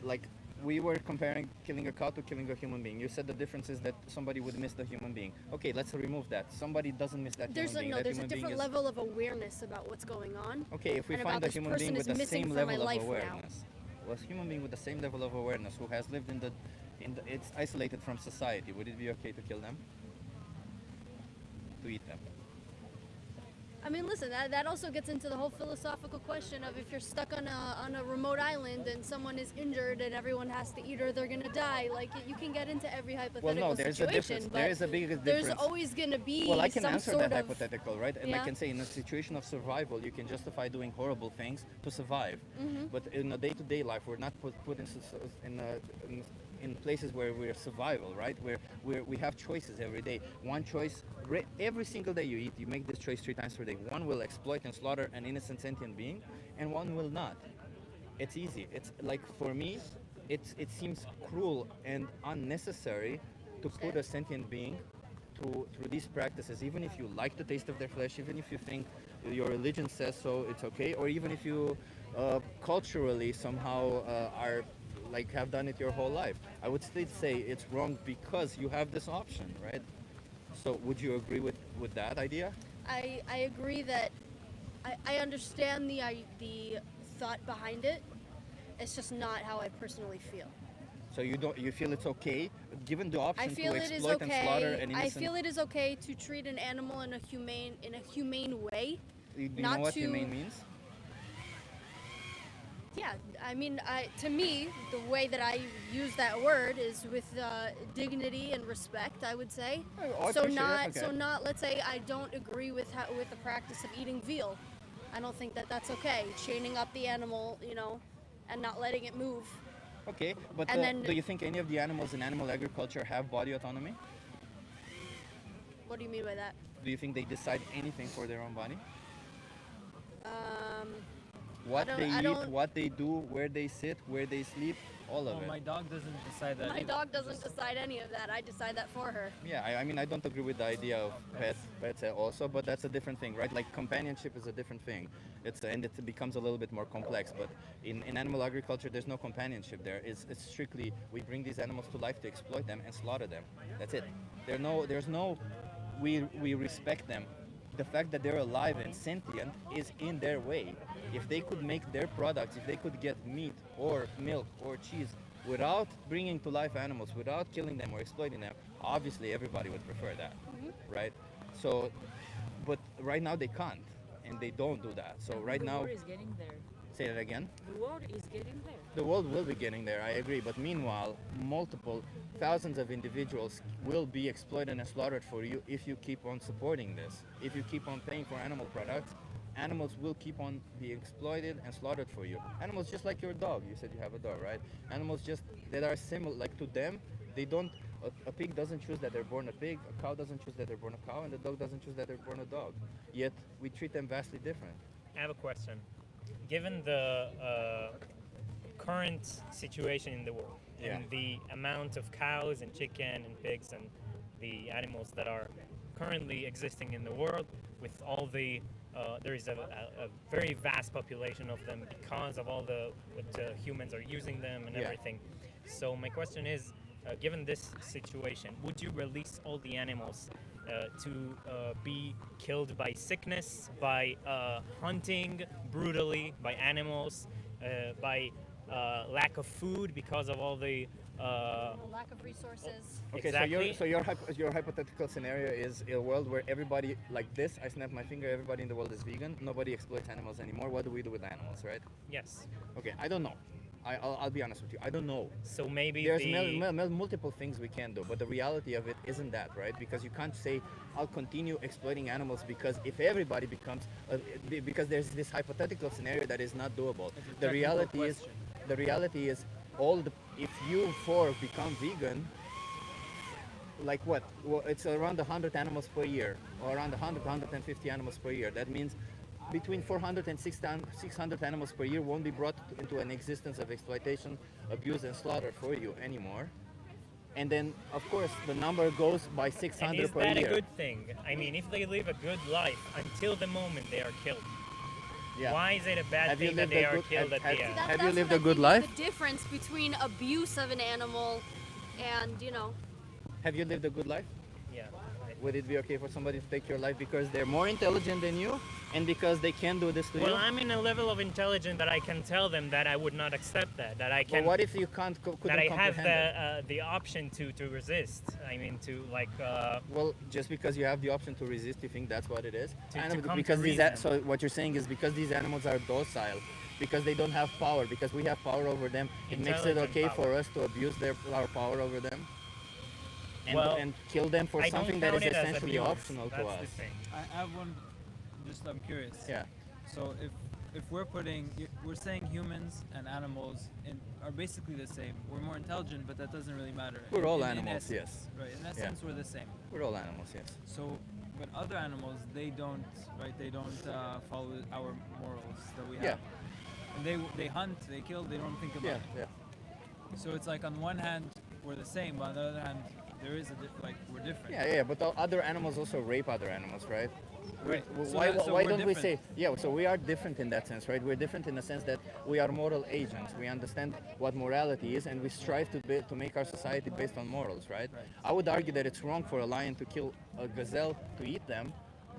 Like, we were comparing killing a cow to killing a human being. You said the difference is that somebody would miss the human being. Okay, let's remove that. Somebody doesn't miss that There's human being. there's a human being different is- level of awareness about what's going on. Okay, if we and find about a this human person being with is the missing same from level my of life now. awareness, a human being with the same level of awareness who has lived it's isolated from society, would it be okay to kill them? To eat them? I mean, listen, that also gets into the whole philosophical question of if you're stuck on a remote island and someone is injured and everyone has to eat her, they're gonna die. Like, you can get into every hypothetical Well, no, there's a situation, difference. but There is a big difference. there's always gonna be Well, I can some answer sort that of hypothetical, right? And I Yeah. can say in a situation of survival, you can justify doing horrible things to survive. Mhm. But in a day-to-day life, we're not put in places where we're survival, right? Where we have choices every day. One choice, every single day you eat, you make this choice 3 times per day. One will exploit and slaughter an innocent sentient being, and one will not. It's easy. It's like, for me, it seems cruel and unnecessary to put a sentient being through these practices, even if you like the taste of their flesh, even if you think your religion says so, it's okay, or even if you culturally somehow are like have done it your whole life. I would still say it's wrong because you have this option, right? So would you agree with that idea? I agree that I understand the thought behind it. It's just not how I personally feel. So you feel it's okay, given the option I feel to it is exploit and slaughter okay. an I innocent. feel it is okay to treat an animal in a humane way. Do you not know what to- humane means? Yeah, I mean, to me, the way that I use that word is with dignity and respect. I would say. Oh, I so appreciate it, not okay. so not. Let's say I don't agree with the practice of eating veal. I don't think that that's okay. Chaining up the animal, and not letting it move. Okay, but And then- do you think any of the animals in animal agriculture have body autonomy? What do you mean by that? Do you think they decide anything for their own body? I What don't- they I eat, don't- what they do, where they sit, where they sleep, all of Well, it. my dog doesn't decide that. My either. dog doesn't decide any of that. I decide that for her. Yeah, I mean, I don't agree with the idea of pets also, but that's a different thing, right? Like, companionship is a different thing. And it becomes a little bit more complex. But in animal agriculture, there's no companionship there. It's strictly, we bring these animals to life to exploit them and slaughter them. That's it. We respect them. The fact that they're alive and sentient is in their way. If they could make their products, if they could get meat or milk or cheese without bringing to life animals, without killing them or exploiting them, obviously everybody would prefer that, right? So, but right now they can't, and they don't do that. So right now, The war is getting there. Say that again. The world is getting there. The world will be getting there, I agree. But meanwhile, multiple thousands of individuals will be exploited and slaughtered for you if you keep on supporting this. If you keep on paying for animal products, animals will keep on being exploited and slaughtered for you. Animals just like your dog. You said you have a dog, right? Animals just that are similar, like to them, they don't. A pig doesn't choose that they're born a pig. A cow doesn't choose that they're born a cow, and a dog doesn't choose that they're born a dog. Yet we treat them vastly different. I have a question. Given the current situation in the world and the amount of cows and chicken and pigs and the animals that are currently existing in the world, with all the there is a very vast population of them because of all the humans are using them and everything. So my question is, given this situation, would you release all the animals to be killed by sickness, by hunting brutally, by animals, by lack of food because of all the lack of resources? Okay, exactly. so your hypothetical scenario is a world where everybody, like this, I snap my finger, everybody in the world is vegan, nobody exploits animals anymore. What do we do with animals, right? Yes. Okay, I don't know. I'll be honest with you. I don't know. So maybe there's multiple things we can do, but the reality of it isn't that, right? Because you can't say I'll continue exploiting animals because if everybody becomes because there's this hypothetical scenario that is not doable. The reality is if you four become vegan, like what? Well, it's around 100 animals per year, or around 150 animals per year. That means between 400 and 600 animals per year won't be brought into an existence of exploitation, abuse, and slaughter for you anymore. And then, of course, the number goes by 600 and is per year. that a good thing? I mean, if they live a good life until the moment they are killed, why is it a bad thing that they are killed at the end? Have you lived a good life? The difference between abuse of an animal and, Have you lived a good life? Yeah. Would it be okay for somebody to take your life because they're more intelligent than you and because they can do this to you? Well, I'm in a level of intelligence that I can tell them that I would not accept that. That I can. Well, what if you couldn't that I have comprehend the option to resist. I mean, to like. Well, just because you have the option to resist, you think that's what it is? To come because to these reason. so what you're saying is because these animals are docile, because they don't have power, because we have power over them, it makes it okay for us to abuse our power over them. And kill them for something that is essentially optional to us. I have one. Just I'm curious. Yeah. So if we're saying humans and animals are basically the same. We're more intelligent, but that doesn't really matter. We're all in animals, essence, yes. Right. In essence, we're the same. We're all animals, yes. So, but other animals, they don't, right? They don't follow our morals that we have. Yeah. And they hunt, they kill, they don't think about it. Yeah. So it's like on one hand we're the same, but on the other hand there is we're different. Yeah, but other animals also rape other animals, right? Right. Why we're don't we different. say, so we are different in that sense, right? We're different in the sense that we are moral agents. We understand what morality is and we strive to make our society based on morals, right? I would argue that it's wrong for a lion to kill a gazelle to eat them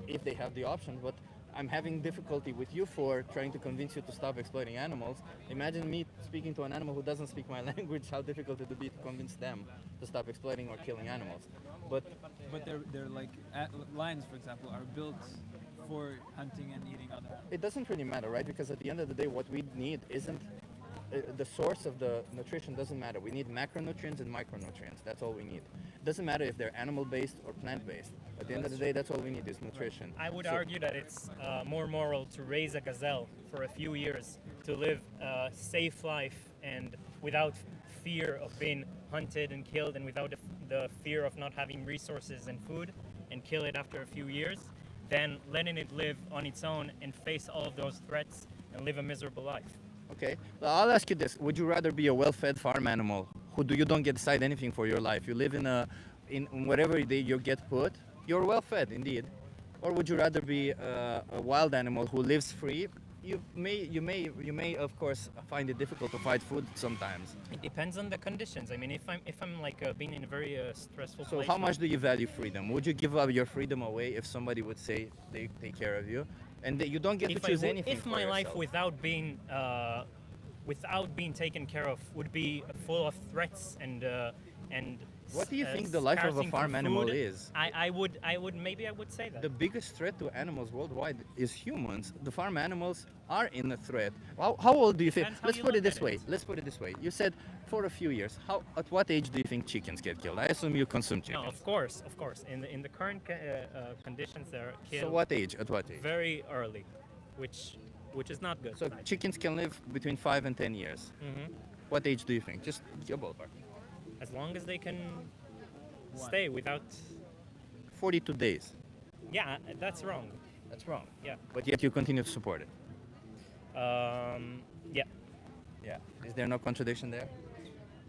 if they have the option, but I'm having difficulty with you for trying to convince you to stop exploiting animals. Imagine me speaking to an animal who doesn't speak my language, how difficult it would be to convince them to stop exploiting or killing animals. But they're like lions, for example, are built for hunting and eating other animals. It doesn't really matter, right? Because at the end of the day, what we need isn't the source of the nutrition doesn't matter. We need macronutrients and micronutrients. That's all we need. It doesn't matter if they're animal-based or plant-based. At the end of the day, that's all we need is nutrition. I would argue that it's more moral to raise a gazelle for a few years, to live a safe life and without fear of being hunted and killed and without the fear of not having resources and food, and kill it after a few years, than letting it live on its own and face all of those threats and live a miserable life. Okay, well, I'll ask you this. Would you rather be a well-fed farm animal you don't get to decide anything for your life? You live in wherever you get put, you're well-fed indeed. Or would you rather be a wild animal who lives free? You may of course find it difficult to find food sometimes. It depends on the conditions. I mean, if I'm like being in a very stressful So place. how much do you value freedom? Would you give up your freedom away if somebody would say they take care of you? And you don't get to choose anything. If my life without being taken care of would be full of threats and What do you think the life of a scarcing for farm animal food, is? I would maybe I would say that. The biggest threat to animals worldwide is humans. The farm animals are in a threat. How old do you think? Depends how Let's you put it look this at way. it. Let's put it this way. You said for a few years. At what age do you think chickens get killed? I assume you consume chickens. No, of course. In the current conditions, they're killed. So what age? At what age? Very early, which is not good. So chickens can live between 5 and 10 years. Mhm. What age do you think? Just a ballpark. As long as they can stay without. 42 days. Yeah, that's wrong. That's wrong. Yeah. But yet you continue to support it. Yeah. Yeah. Is there no contradiction there?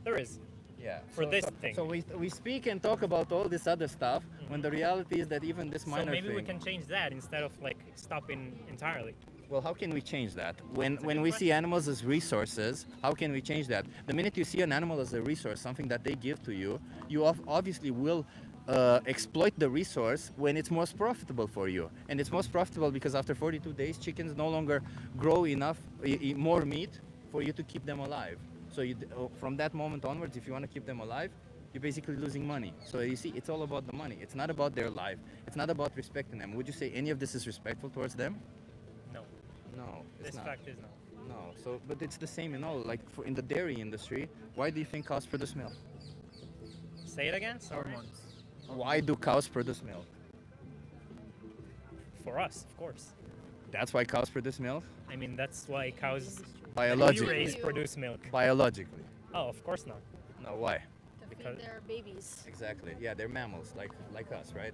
There is. Yeah. For this thing. So we speak and talk about all this other stuff when the reality is that even this minor So maybe thing. we can change that instead of like stopping entirely. Well, how can we change that? When we see animals as resources, how can we change that? The minute you see an animal as a resource, something that they give to you, you obviously will exploit the resource when it's most profitable for you. And it's most profitable because after 42 days, chickens no longer grow enough, more meat for you to keep them alive. So from that moment onwards, if you want to keep them alive, you're basically losing money. So you see, it's all about the money. It's not about their life. It's not about respecting them. Would you say any of this is respectful towards them? No. No, it's This not. fact is not. No, so but it's the same in all. Like in the dairy industry, why do you think cows produce milk? Say it again. Sorry. Why do cows produce milk? For us, of course. That's why cows produce milk? I mean, that's why cows Biologically. we raise produce milk. Biologically. Oh, of course not. No, why? To Because- feed their babies. Exactly. Yeah, they're mammals, like us, right?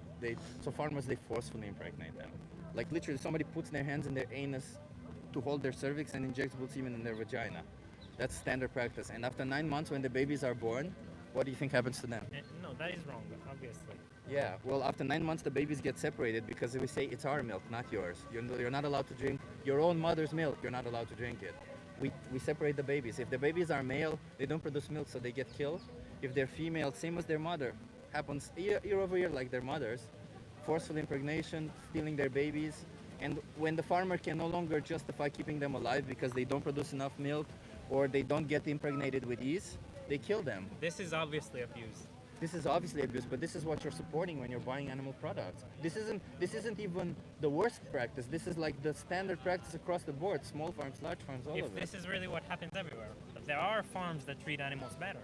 So farmers, they forcefully impregnate them. Like literally, somebody puts their hands in their anus to hold their cervix and injects blue semen in their vagina. That's standard practice. And after 9 months, when the babies are born, what do you think happens to them? No, that is wrong, obviously. Yeah, well, after 9 months, the babies get separated because we say it's our milk, not yours. You're not allowed to drink your own mother's milk. You're not allowed to drink it. We separate the babies. If the babies are male, they don't produce milk, so they get killed. If they're female, same as their mother. Happens year over year like their mothers. Forceful impregnation, stealing their babies. And when the farmer can no longer justify keeping them alive because they don't produce enough milk or they don't get impregnated with ease, they kill them. This is obviously abuse. This is obviously abuse, but this is what you're supporting when you're buying animal products. This isn't even the worst practice. This is like the standard practice across the board. Small farms, large farms, all If of it. this is really what happens everywhere, but there are farms that treat animals better.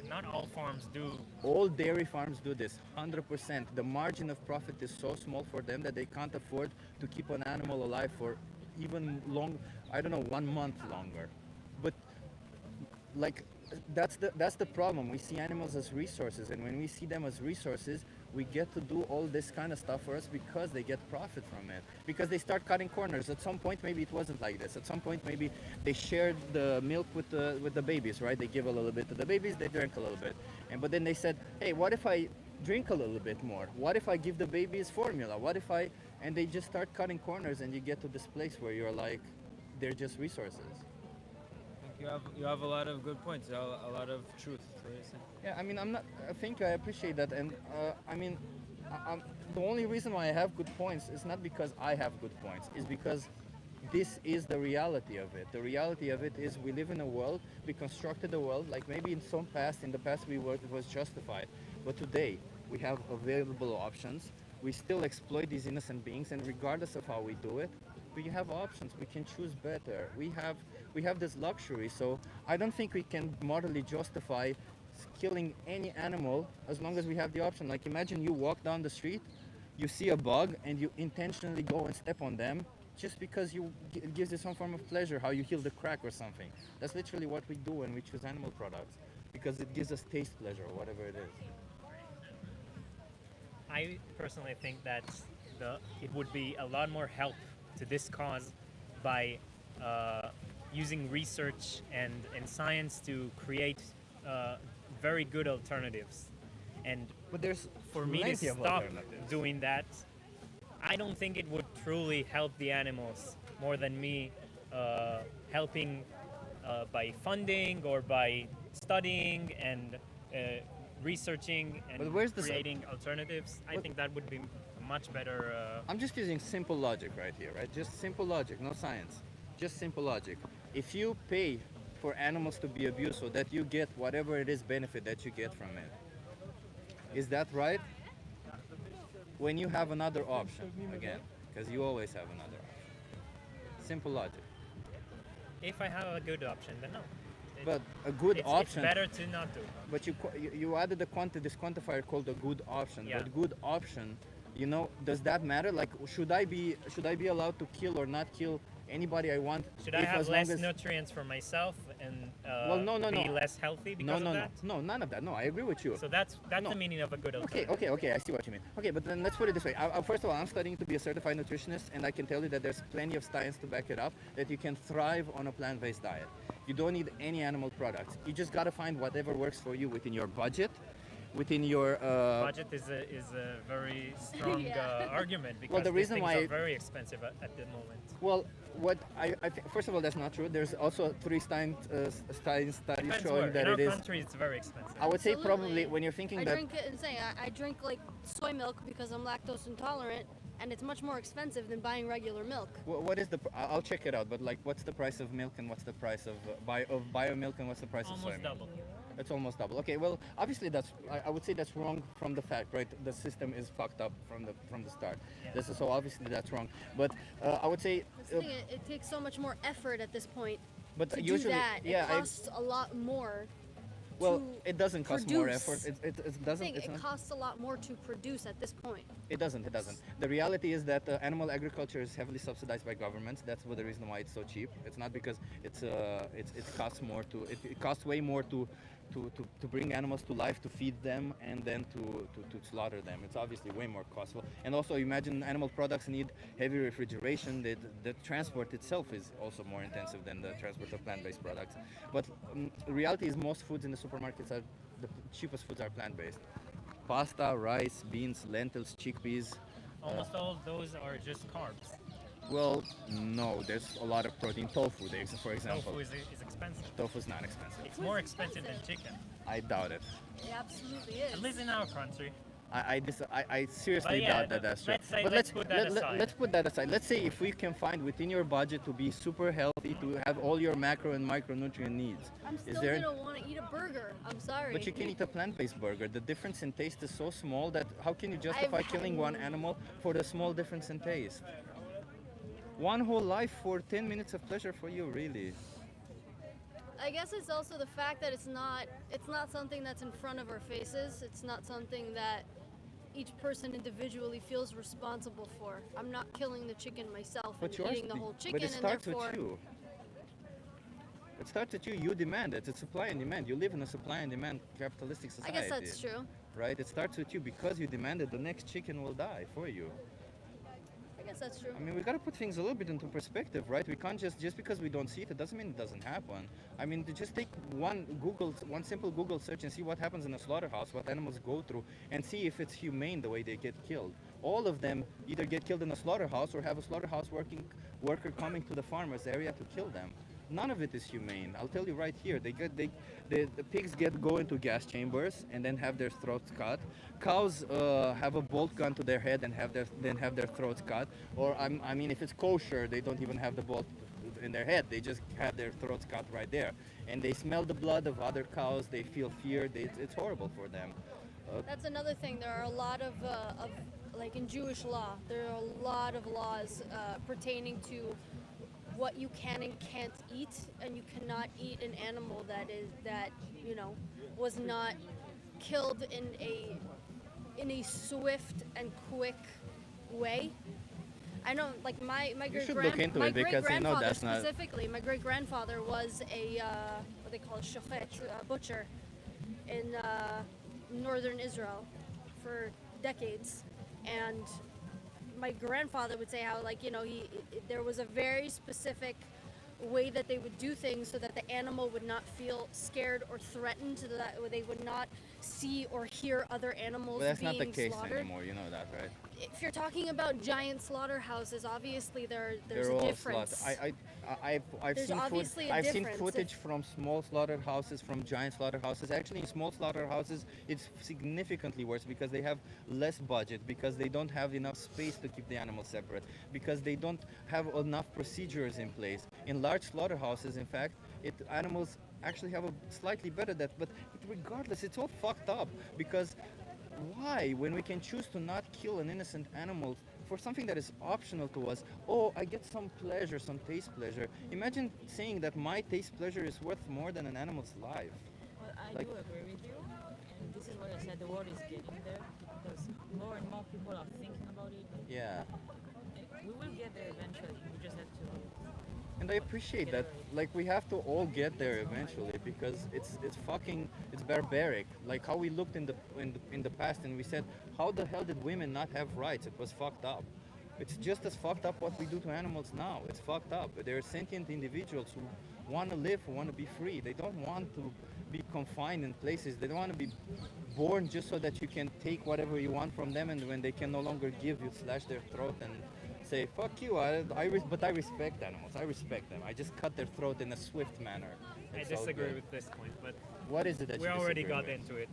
Not all farms do. All dairy farms do this, 100%. The margin of profit is so small for them that they can't afford to keep an animal alive for even 1 month longer. But like that's the problem. We see animals as resources, and when we see them as resources, we get to do all this kind of stuff for us because they get profit from it. Because they start cutting corners. At some point, maybe it wasn't like this. At some point, maybe they shared the milk with the babies, right? They give a little bit to the babies, they drank a little bit, but then they said, hey, what if I drink a little bit more? What if I give the babies formula? What if I? And they just start cutting corners, and you get to this place where you're like, they're just resources. You have a lot of good points, a lot of truth. To what you're saying. Yeah, I mean, I appreciate that, and I mean, the only reason why I have good points is not because I have good points, is because this is the reality of it. The reality of it is we live in a world, we constructed a world, like maybe in the past it was justified, but today we have available options. We still exploit these innocent beings, and regardless of how we do it, we have options. We can choose better. We have this luxury, so I don't think we can morally justify killing any animal as long as we have the option. Like imagine you walk down the street, you see a bug, and you intentionally go and step on them just because it gives you some form of pleasure, how you heal the crack or something. That's literally what we do when we choose animal products, because it gives us taste pleasure or whatever it is. I personally think that it would be a lot more help to this cause by using research and science to create very good alternatives. But there's for me to plenty of stop alternatives. doing that, I don't think it would truly help the animals more than me helping by funding or by studying and researching and But where's the creating alternatives. I think that would be much better. I'm just using simple logic right here, right? Just simple logic, no science. Just simple logic. If you pay for animals to be abused so that you get whatever it is benefit that you get from it. Is that right? When you have another option, again, because you always have another option. Simple logic. If I have a good option, then no. But a good it's option. It's better to not do. But you added this quantifier called a good option. Yeah. But good option, does that matter? Like, should I be allowed to kill or not kill anybody I want? Should I have less nutrients for myself and be less healthy because of that? No, none of that. No, I agree with you. So that's the meaning of a good alternative. Okay, I see what you mean. Okay, but then let's put it this way. First of all, I'm studying to be a certified nutritionist, and I can tell you that there's plenty of science to back it up, that you can thrive on a plant-based diet. You don't need any animal products. You just gotta find whatever works for you within your budget, within your budget is a very strong argument because well, the reason these why things are very expensive at the moment. Well, what I think, first of all, that's not true. There's also 3 studies Depends showing where. that in it our is. country, it's very expensive. I would say probably when you're thinking that. I drink like soy milk because I'm lactose intolerant, and it's much more expensive than buying regular milk. What is the? I'll check it out. But like, what's the price of milk and what's the price of bio milk and what's the price of soy milk? Almost double. It's almost double. Okay, well, obviously I would say that's wrong from the fact, right? The system is fucked up from the start. Yeah. So obviously that's wrong. But I would say. It takes so much more effort at this point. But to usually, do that, yeah, it costs a lot more. Well, it doesn't cost more produce. effort. It doesn't. It costs a lot more to produce at this point. It doesn't. The reality is that animal agriculture is heavily subsidized by governments. That's the reason why it's so cheap. It's not because it costs more it costs way more to bring animals to life, to feed them, and then to slaughter them. It's obviously way more costly. And also, imagine animal products need heavy refrigeration. The transport itself is also more intensive than the transport of plant-based products. But the reality is most foods in the supermarkets are the cheapest foods are plant-based. Pasta, rice, beans, lentils, chickpeas. Almost all of those are just carbs. Well, no, there's a lot of protein. Tofu, for example. Tofu is expensive. Tofu's not expensive. It's more expensive than chicken. I doubt it. It absolutely is. At least in our country. I seriously yeah, doubt that that's true. Let's put that aside. Let's put that aside. Let's say if we can find within your budget to be super healthy, to have all your macro and micronutrient needs. I'm still gonna want to eat a burger. I'm sorry. But you can eat a plant-based burger. The difference in taste is so small that how can you justify killing one animal for the small difference in taste? One whole life for 10 minutes of pleasure for you, really. I guess it's also the fact that it's not something that's in front of our faces. It's not something that each person individually feels responsible for. I'm not killing the chicken myself and eating the whole chicken, but it starts and therefore. with you. It starts with you. You demand it. It's supply and demand. You live in a supply and demand capitalistic society. I guess that's true. Right? It starts with you because you demand it. The next chicken will die for you. I guess that's true. I mean, we gotta put things a little bit into perspective, right? We can't just because we don't see it doesn't mean it doesn't happen. I mean, just take one simple Google search and see what happens in a slaughterhouse, what animals go through, and see if it's humane the way they get killed. All of them either get killed in a slaughterhouse or have a slaughterhouse worker coming to the farmer's area to kill them. None of it is humane. I'll tell you right here. The pigs go into gas chambers and then have their throats cut. Cows have a bolt gun to their head and have their throats cut. Or I mean, if it's kosher, they don't even have the bolt in their head. They just have their throats cut right there. And they smell the blood of other cows. They feel fear. It's horrible for them. That's another thing. There are a lot of like in Jewish law, there are a lot of laws pertaining to what you can and can't eat, and you cannot eat an animal that was not killed in a swift and quick way. I know, like my great-grandfather specifically, my great-grandfather was a what they call a shochet, a butcher in northern Israel for decades, and my grandfather would say how, like, there was a very specific way that they would do things so that the animal would not feel scared or threatened, so that they would not see or hear other animals But that's being not the case slaughtered. anymore. You know that, right? If you're talking about giant slaughterhouses, obviously there's They're a all difference. I've There's seen obviously a I've seen difference. footage from small slaughterhouses, from giant slaughterhouses. Actually, in small slaughterhouses, it's significantly worse because they have less budget, because they don't have enough space to keep the animals separate, because they don't have enough procedures in place. In large slaughterhouses, in fact, animals actually have a slightly better that, but regardless, it's all fucked up because why, when we can choose to not kill an innocent animal for something that is optional to us? Oh, I get some pleasure, some taste pleasure. Imagine saying that my taste pleasure is worth more than an animal's life. Well, I Like- do agree with you, and this is why I said the world is getting there because more and more people are thinking about it. Yeah. And we will get there eventually. We just have to. And I appreciate that. Like, we have to all get there eventually because it's barbaric. Like how we looked in the past and we said, how the hell did women not have rights? It was fucked up. It's just as fucked up what we do to animals now. It's fucked up. They're sentient individuals who want to live, who want to be free. They don't want to be confined in places. They don't want to be born just so that you can take whatever you want from them, and when they can no longer give, you slash their throat and say, fuck you, but I respect animals. I respect them. I just cut their throat in a swift manner. I It's all disagree good. with this point, but What is it that we you already disagree got with? into it.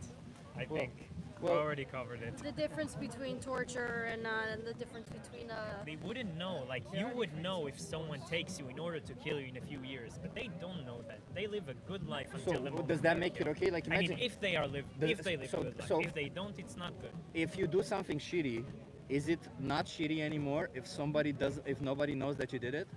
I Well- think we well- already covered it. The difference between torture and the difference between They wouldn't know. Like, you would know if someone takes you in order to kill you in a few years, but they don't know that. They live a good life So until the moment does that they're make it killed. okay? Like, I mean, imagine if they live the- a good life. so- If they don't, it's not good. if you do something shitty, is it not shitty anymore if nobody knows that you did it?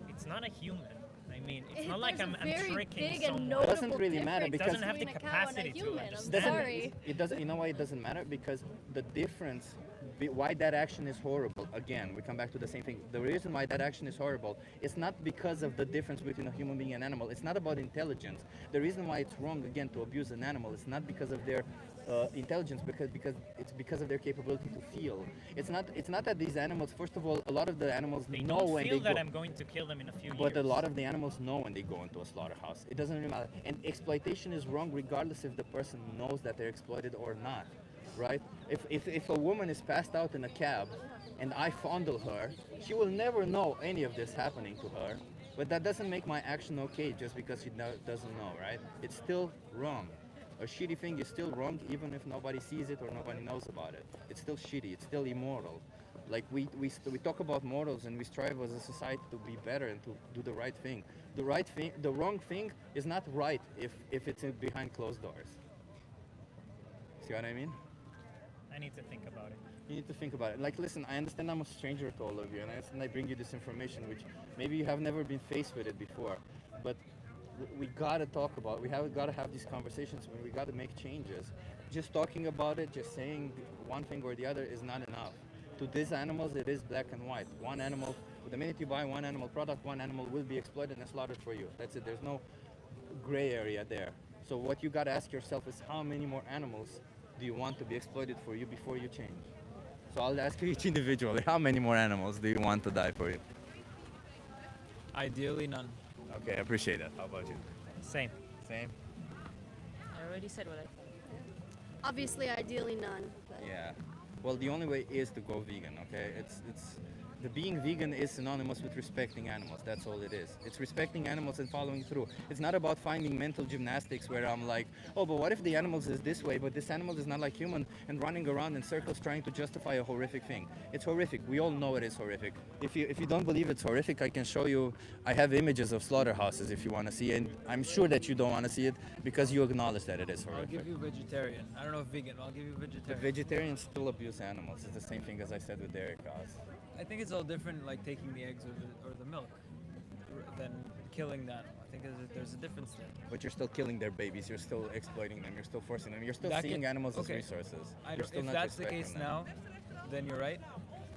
It's not a human. I mean, it's It- not like there's a I'm very tricking big and someone. notable It doesn't really matter difference because doesn't have the between a cow and a capacity to human. I'm understand. sorry. It doesn't. You know why it doesn't matter? Because the difference, why that action is horrible. Again, we come back to the same thing. The reason why that action is horrible is not because of the difference between a human being and an animal. It's not about intelligence. The reason why it's wrong again to abuse an animal is not because of their intelligence, because it's because of their capability to feel. It's not that these animals. First of all, a lot of the animals They know don't when feel they that go. I'm going to kill them in a few But years. a lot of the animals know when they go into a slaughterhouse. It doesn't really matter. And exploitation is wrong regardless if the person knows that they're exploited or not, right? If a woman is passed out in a cab and I fondle her, she will never know any of this happening to her. But that doesn't make my action okay just because she doesn't know, right? It's still wrong. A shitty thing is still wrong even if nobody sees it or nobody knows about it. It's still shitty. It's still immoral. Like we talk about morals and we strive as a society to be better and to do the right thing. The wrong thing is not right if it's behind closed doors. See what I mean? I need to think about it. You need to think about it. Like, listen, I understand I'm a stranger to all of you, and I understand I bring you this information, which maybe you have never been faced with it before. But we gotta talk about. Gotta have these conversations. We gotta make changes. Just talking about it, just saying one thing or the other is not enough. To these animals, it is black and white. One animal. The minute you buy one animal product, one animal will be exploited and slaughtered for you. That's it. There's no gray area there. So what you gotta ask yourself is how many more animals do you want to be exploited for you before you change? So I'll ask you each individually, how many more animals do you want to die for you? Ideally, none. Okay, I appreciate that. How about you? Same. Same? I already said what I thought. obviously, ideally none. But Yeah. Well, the only way is to go vegan, okay? It's the being vegan is synonymous with respecting animals. That's all it is. It's respecting animals and following through. It's not about finding mental gymnastics where I'm like, oh, but what if the animals is this way, but this animal is not like human, and running around in circles trying to justify a horrific thing. It's horrific. We all know it is horrific. If you don't believe it's horrific, I can show you. I have images of slaughterhouses if you want to see, and I'm sure that you don't want to see it because you acknowledge that it is I'll horrific. give you vegetarian. I don't know if vegan, but I'll give you The vegetarian. vegetarians still abuse animals. It's the same thing as I said with dairy cows. I think it's all different, like taking the eggs or the milk, than killing the animal. I think there's a difference there. But you're still killing their babies. You're still exploiting them. You're still forcing them. You're still That seeing can- animals okay. as resources. I You're don't, still if not that's the respecting case them. now, then you're right.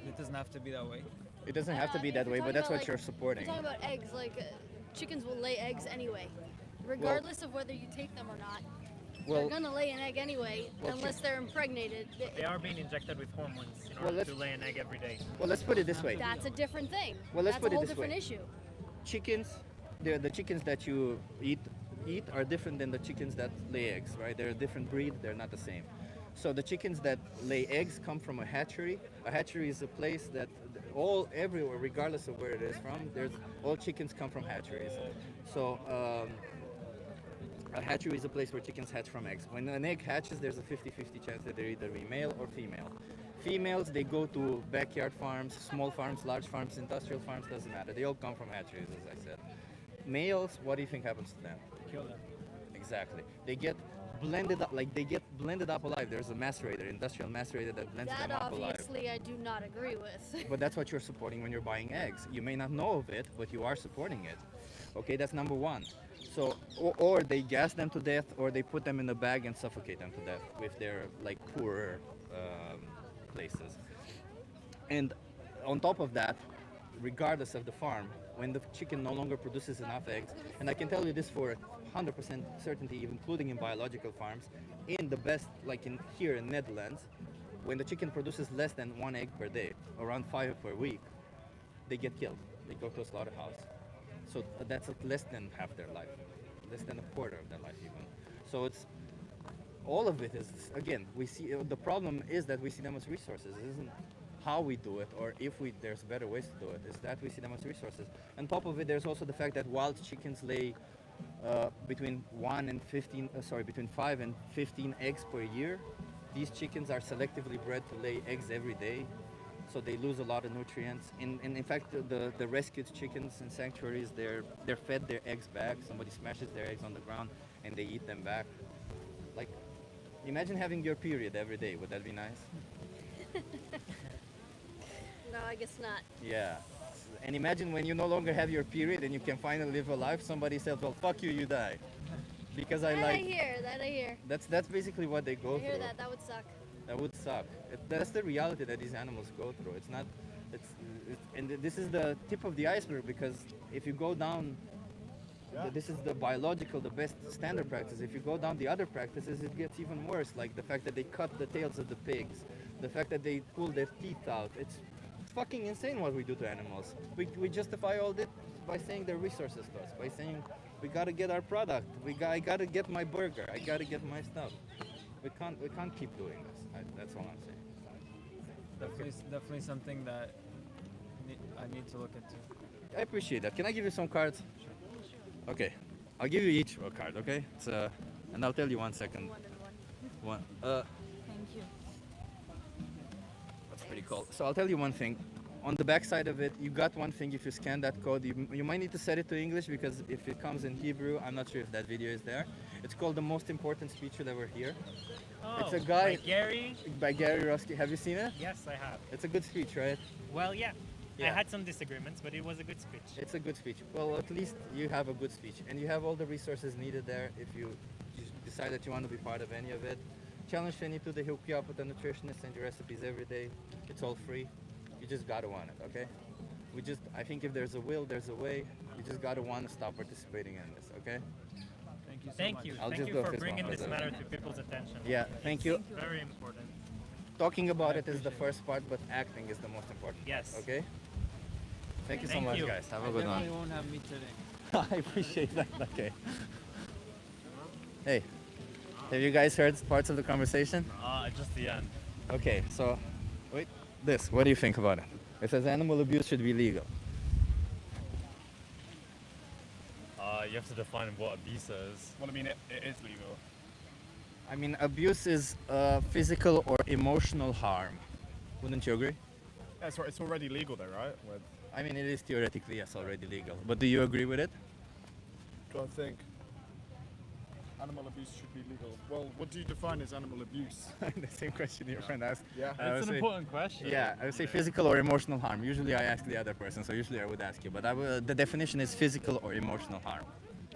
It doesn't have to be that way. It doesn't have to be that way, but that's what you're supporting. We're talking about eggs. Like chickens will lay eggs anyway, regardless of whether you take them or not. Well- they're gonna lay an egg anyway, Well, unless they're impregnated. They are being injected with hormones in Well, order let's- to lay an egg every day. Well, let's put it this way. That's a different thing. Well, let's That's put a it whole this way. different issue. Chickens, the chickens that you eat, eat are different than the chickens that lay eggs, right? They're a different breed, they're not the same. So the chickens that lay eggs come from a hatchery. A hatchery is a place that everywhere, regardless of where it is from, all chickens come from hatcheries. So a hatchery is a place where chickens hatch from eggs. When an egg hatches, there's a 50-50 chance that they're either male or female. Females, they go to backyard farms, small farms, large farms, industrial farms, doesn't matter. They all come from hatcheries, as I said. Males, what do you think happens to them? Kill them. Exactly. They get blended up alive. There's a macerator, industrial macerator that blends That them up alive. obviously I do not agree with. But that's what you're supporting when you're buying eggs. You may not know of it, but you are supporting it. Okay, that's number one. So, or they gas them to death, or they put them in a bag and suffocate them to death with their like poorer places. And on top of that, regardless of the farm, when the chicken no longer produces enough eggs, and I can tell you this for 100% certainty, including in biological farms, in the best, like here in Netherlands, when the chicken produces less than 1 egg per day, around 5 per week, they get killed. They go to a slaughterhouse. So that's less than half their life, less than a quarter of their life even. So it's all of it is, again, we see the problem is that we see them as resources. It isn't how we do it or if there's better ways to do it. It's that we see them as resources. On top of it, there's also the fact that wild chickens lay between 5 and 15 eggs per year. These chickens are selectively bred to lay eggs every day, so they lose a lot of nutrients. And in fact, the rescued chickens in sanctuaries, they're fed their eggs back. Somebody smashes their eggs on the ground and they eat them back. Like, imagine having your period every day. Would that be nice? No, I guess not. Yeah. And imagine when you no longer have your period and you can finally live a life, somebody says, well, fuck you, you die. Because I I hear. That's basically what they go I hear through. that would suck. That would suck. That's the reality that these animals go through. It's not, and this is the tip of the iceberg, because if you go down, this is the biological, the best standard practice. If you go down the other practices, it gets even worse. Like the fact that they cut the tails of the pigs, the fact that they pull their teeth out. It's fucking insane what we do to animals. We justify all this by saying they're resources to us, by saying we gotta get our product. I gotta get my burger. I gotta get my stuff. We can't keep doing this. That's all I'm saying. Definitely something that I need to look into. I appreciate that. Can I give you some cards? Okay, I'll give you each a card. Okay, and I'll tell you 1 second. One. Thank you. That's pretty cool. So I'll tell you one thing. On the back side of it, you got one thing. If you scan that code, you might need to set it to English, because if it comes in Hebrew, I'm not sure if that video is there. It's called The Most Important Speech You'll Ever Hear. Oh, it's a guy by Gary Rusky. Have you seen it? Yes, I have. It's a good speech, right? Well, yeah. I Yeah. had some disagreements, but it was a good speech. It's a good speech. Well, at least you have a good speech, and you have all the resources needed there if you decide that you want to be part of any of it. Challenge 22, they hook you up with a nutritionist, send you recipes every day. It's all free. You just gotta want it, okay? I think if there's a will, there's a way. You just gotta want to stop participating in this, okay? Thank you so Thank much. you. I'll Thank just you do a for fist bump bringing for this that. matter to people's attention. Yeah, thank you. Very important. Talking about it is the first part, but acting is the most important Yes. part, okay? Thank you so Thank much, you. guys. Have a I good one. definitely won't have meat today. I appreciate that. Okay. Hey, have you guys heard parts of the conversation? Just the end. Okay, so wait. What do you think about it? It says animal abuse should be legal. You have to define what abuse is. Well, I mean, it is legal. I mean, abuse is physical or emotional harm. Wouldn't you agree? Yeah, it's already legal though, right? I mean, it is theoretically, yes, already legal. But do you agree with it? Do I think animal abuse should be legal? Well, what do you define as animal abuse? The same question your friend asked. Yeah. I would say- question. Yeah, I would say physical or emotional harm. Usually I ask the other person, so usually I would ask you. But the definition is physical or emotional harm.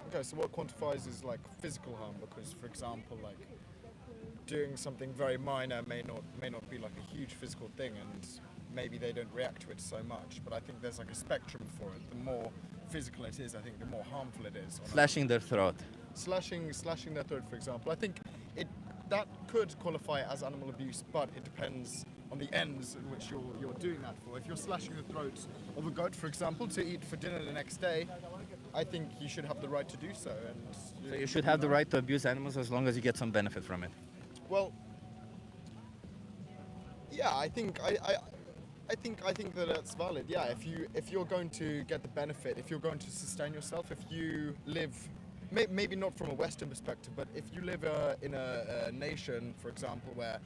Okay, so what quantifies as like physical harm? Because, for example, like doing something very minor may not be like a huge physical thing, and maybe they don't react to it so much. But I think there's like a spectrum for it. The more physical it is, I think the more harmful it is. Slashing their throat. Slashing their throat, for example. I think that could qualify as animal abuse, but it depends on the ends in which you're doing that for. If you're slashing the throat of a goat, for example, to eat for dinner the next day, I think you should have the right to do so. And So you should have the right to abuse animals as long as you get some benefit from it. Well, yeah, I think that that's valid. Yeah, if you're going to get the benefit, if you're going to sustain yourself, if you live, maybe not from a Western perspective, but if you live in a nation, for example, where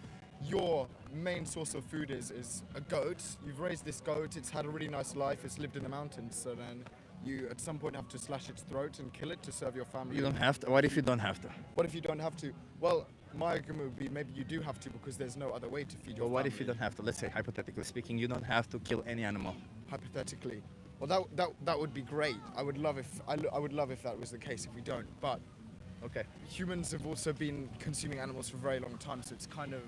your main source of food is a goat, you've raised this goat, it's had a really nice life, it's lived in the mountains, so then you at some point have to slash its throat and kill it to serve your family. You don't have to. What if you don't have to? What if you don't have to? Well, my argument would be maybe you do have to because there's no other way to feed your But what family. if you don't have to? Let's say, hypothetically speaking, you don't have to kill any animal. Hypothetically, well, that would be great. I would love if I would love if that was the case. If we don't, but okay, humans have also been consuming animals for a very long time, so it's kind of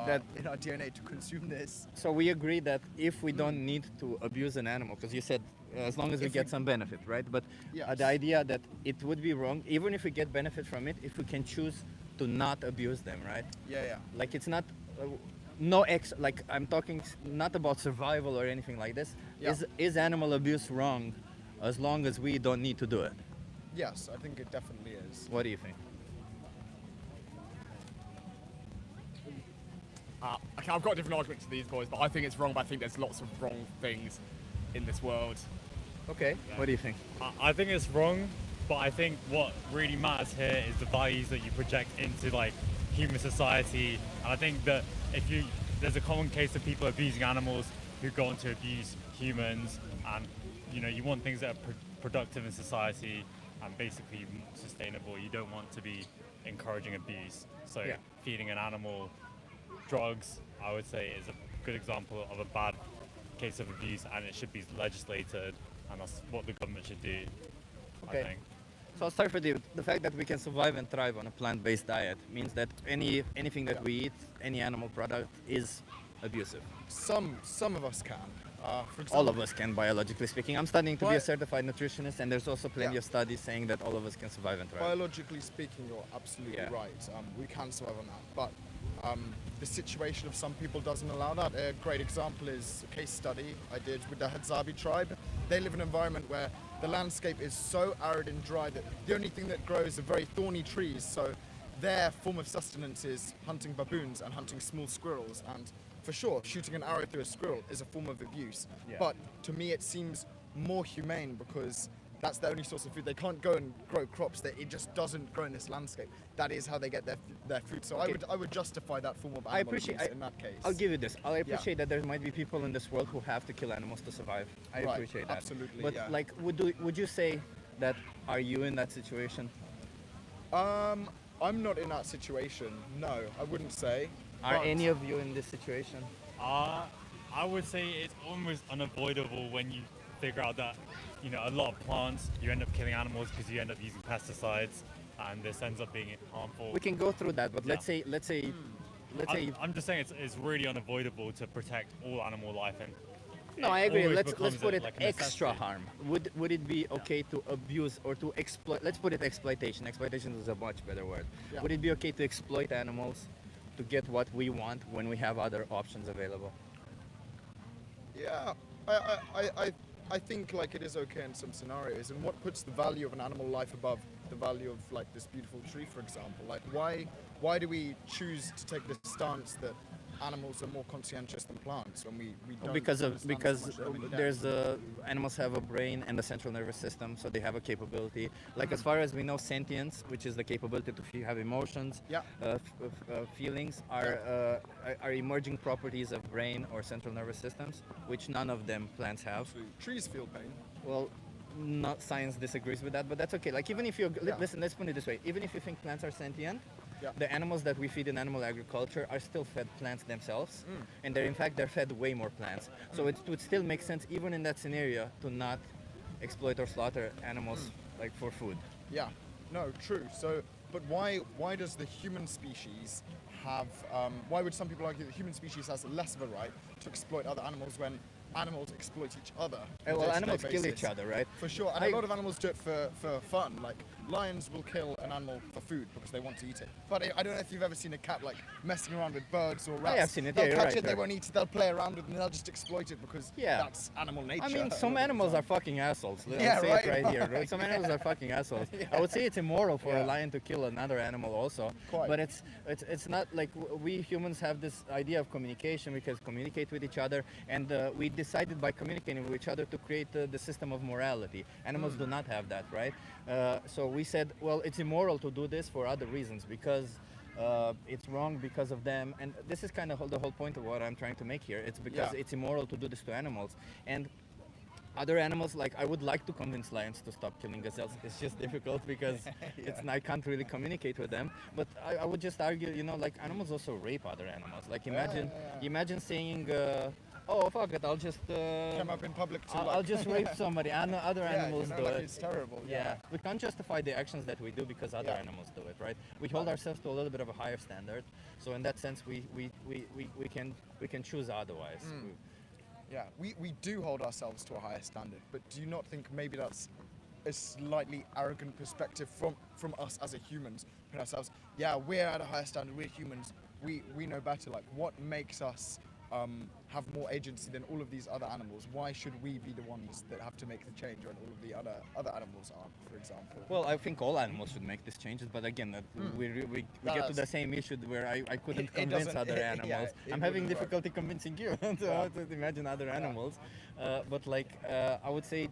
That- in our DNA to consume this. So we agree that if we don't need to abuse an animal, because you said as long as we If get we- some benefit, right? But Yes. the idea that it would be wrong, even if we get benefit from it, if we can choose to not abuse them, right? Yeah. Like it's not like I'm talking not about survival or anything like this. Yeah. Is animal abuse wrong as long as we don't need to do it? Yes, I think it definitely is. What do you think? Okay, I've got a different argument to these boys, but I think it's wrong. But I think there's lots of wrong things in this world. Okay. What do you think? I think it's wrong, but I think what really matters here is the values that you project into like human society. And I think that there's a common case of people abusing animals who go on to abuse humans, and you want things that are productive in society and basically sustainable. You don't want to be encouraging abuse. So Yeah. feeding an animal drugs, I would say, is a good example of a bad case of abuse, and it should be legislated, and that's what the government should do. Okay. I think. So I'll start with you. The fact that we can survive and thrive on a plant-based diet means that anything that we eat, any animal product, is abusive. Some of us can. For example, All of us can, biologically speaking. I'm studying to be a But- certified nutritionist, and there's also plenty Yeah. of studies saying that all of us can survive and thrive. Biologically speaking, you're absolutely Yeah. right. We can survive on that, but the situation of some people doesn't allow that. A great example is a case study I did with the Hadzabe tribe. They live in an environment where the landscape is so arid and dry that the only thing that grows are very thorny trees. So their form of sustenance is hunting baboons and hunting small squirrels. And for sure, shooting an arrow through a squirrel is a form of abuse. Yeah. But to me, it seems more humane because that's their only source of food. They can't go and grow crops. It just doesn't grow in this landscape. That is how they get their food. So Okay. I would justify that form of I animal appreciate. abuse in that case. I'll give you this. I Yeah. appreciate that there might be people in this world who have to kill animals to survive. I Right, appreciate that. absolutely, But yeah. like, would you say that are you in that situation? I'm not in that situation. No, I wouldn't say. Are but- any of you in this situation? I would say it's almost unavoidable when you figure out that, a lot of plants, you end up killing animals because you end up using pesticides, and this ends up being harmful. We can go through that, but let's say I'm just saying it's really unavoidable to protect all animal life, and No, it I agree. always Let's becomes put it like a extra necessity. harm. Would it be okay to abuse or to exploit? Let's put it exploitation. Exploitation is a much better word. Yeah. Would it be okay to exploit animals to get what we want when we have other options available? Yeah, I think like it is okay in some scenarios. And what puts the value of an animal life above the value of like this beautiful tree, for example? Like why do we choose to take the stance that animals are more conscientious than plants when we don't Because understand so much of them in there's animals have a brain and a central nervous system, so they have a capability. Like as far as we know, sentience, which is the capability to have emotions, Yeah. feelings, are emerging properties of brain or central nervous systems, which none of them plants have. Trees feel pain. Well, not science disagrees with that, but that's okay. Like even if you Yeah. listen, let's put it this way: even if you think plants are sentient, Yeah. the animals that we feed in animal agriculture are still fed plants themselves, Mm. and they're fed way more plants. So it would still make sense, even in that scenario, to not exploit or slaughter animals like for food. Yeah, no, true. So, but why does the human species have? Why would some people argue that the human species has less of a right to exploit other animals when animals exploit each other. on a Well, day-to-day animals kill basis. each other, right? For sure, and I- a lot of animals do it for fun. Like lions will kill an animal for food because they want to eat it. But I don't know if you've ever seen a cat like messing around with birds or rats. I've seen it, They'll yeah, you're catch right, it, they right. won't eat it, they'll play around with it, and they'll just exploit it because Yeah. that's animal nature. I mean, some animals are fucking assholes. Let's Yeah, say right. it right here. Right? Some animals are fucking assholes. I would say it's immoral for a lion to kill another animal also. Quite. But it's not like we humans have this idea of communication. We can communicate with each other, and we decided by communicating with each other to create the system of morality. Animals do not have that, right? So we said, well, it's immoral to do this for other reasons because it's wrong because of them, and this is kind of the whole point of what I'm trying to make here. It's because Yeah. it's immoral to do this to animals, and other animals, like I would like to convince lions to stop killing gazelles. It's just difficult because I can't really communicate with them. But I would just argue, like animals also rape other animals. Like imagine saying, oh fuck it, I'll just Come up in public to I'll just rape somebody. Other Yeah, animals do like it. it's terrible. Yeah, we can't justify the actions that we do because other animals do it, right? We hold ourselves to a little bit of a higher standard. So in that sense, we can choose otherwise. Yeah, we do hold ourselves to a higher standard, but do you not think maybe that's a slightly arrogant perspective from us as a humans, putting ourselves, yeah, we're at a higher standard, we're humans, we know better. Like, what makes us have more agency than all of these other animals? Why should we be the ones that have to make the change when all of the other animals aren't, for example? Well, I think all animals should make these changes, but again, we get to the same issue where I couldn't It convince doesn't- other yeah, animals. it I'm having wouldn't work. difficulty convincing you to imagine other animals. But like, I would say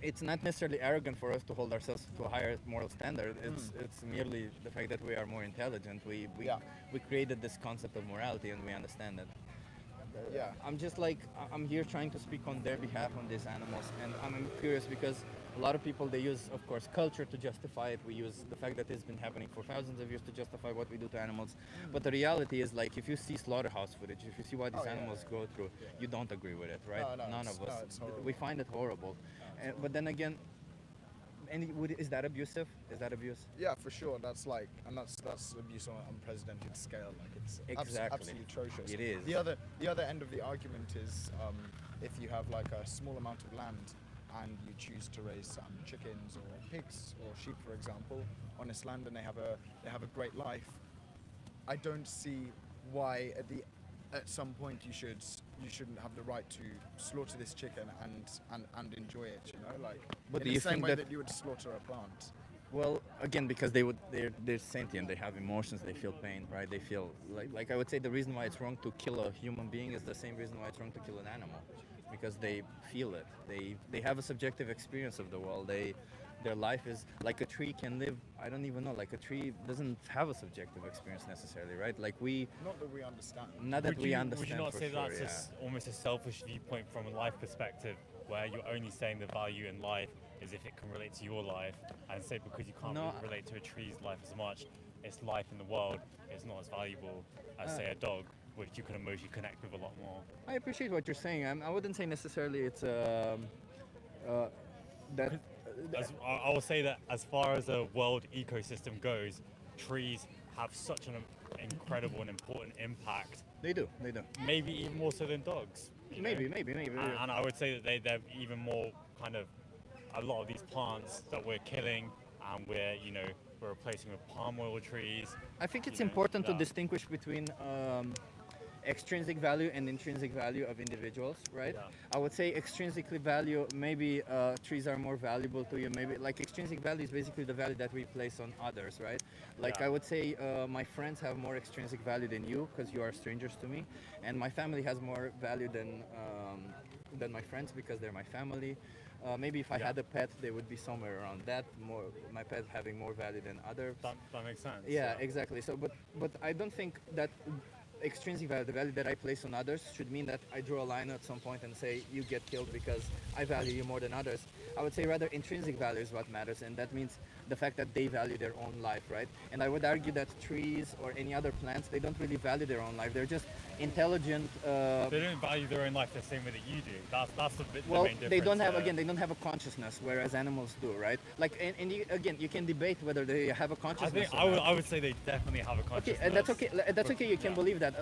it's not necessarily arrogant for us to hold ourselves to a higher moral standard. It's merely the fact that we are more intelligent. We created this concept of morality and we understand it. I'm just like, I'm here trying to speak on their behalf on these animals, and I'm curious because a lot of people, they use, of course, culture to justify it. We use the fact that it's been happening for thousands of years to justify what we do to animals. But the reality is, like, if you see slaughterhouse footage, if you see what these animals go through, you don't agree with it, right? No, None it's- of us. no, it's horrible. We find it horrible. But then again, is that abusive? Is that abuse? Yeah, for sure. That's abuse on an unprecedented scale. Like it's Exactly. absolutely atrocious. It is. The other end of the argument is if you have like a small amount of land and you choose to raise some chickens or pigs or sheep, for example, on this land, and they have a great life. I don't see why at some point you shouldn't have the right to slaughter this chicken and enjoy it. You know, like But in do the you same think way that- you would slaughter a plant. Well, again, because they're sentient, they have emotions, they feel pain, right? They feel like I would say the reason why it's wrong to kill a human being is the same reason why it's wrong to kill an animal, because they feel it. They have a subjective experience of the world. Their life is like a tree can live. I don't even know. Like a tree doesn't have a subjective experience necessarily, right? Like we. Not that we understand. Not that Would we you, understand. Would you not for say sure, that's yeah. almost a selfish viewpoint from a life perspective, where you're only saying the value in life is if it can relate to your life, and say because you can't No, relate to a tree's life as much, its life in the world is not as valuable as say a dog, which you can emotionally connect with a lot more. I appreciate what you're saying. I wouldn't say necessarily it's that. I will say that as far as a world ecosystem goes, trees have such an incredible and important impact. They do. Maybe even more so than dogs. you know? Maybe. And I would say that they're even more kind of a lot of these plants that we're killing and we're replacing with palm oil trees. I think it's you know, important to that- distinguish between extrinsic value and intrinsic value of individuals, right? Yeah. I would say extrinsically value, maybe trees are more valuable to you. Maybe like extrinsic value is basically the value that we place on others, right? Like Yeah. I would say my friends have more extrinsic value than you because you are strangers to me, and my family has more value than my friends because they're my family. Maybe if I had a pet, they would be somewhere around that. More, my pet having more value than others. That makes sense. Yeah, exactly. So, but I don't think that extrinsic value, the value that I place on others, should mean that I draw a line at some point and say you get killed because I value you more than others. I would say rather intrinsic value is what matters, and that means the fact that they value their own life, right? And I would argue that trees or any other plants, they don't really value their own life. They're just intelligent. They don't value their own life the same way that you do. That's the Well, main difference. they don't have there. again. They don't have a consciousness, whereas animals do, right? Like, and you, again, you can debate whether they have a I consciousness. think or not. I would say they definitely have a consciousness. Okay, and that's okay. That's okay. You can believe that.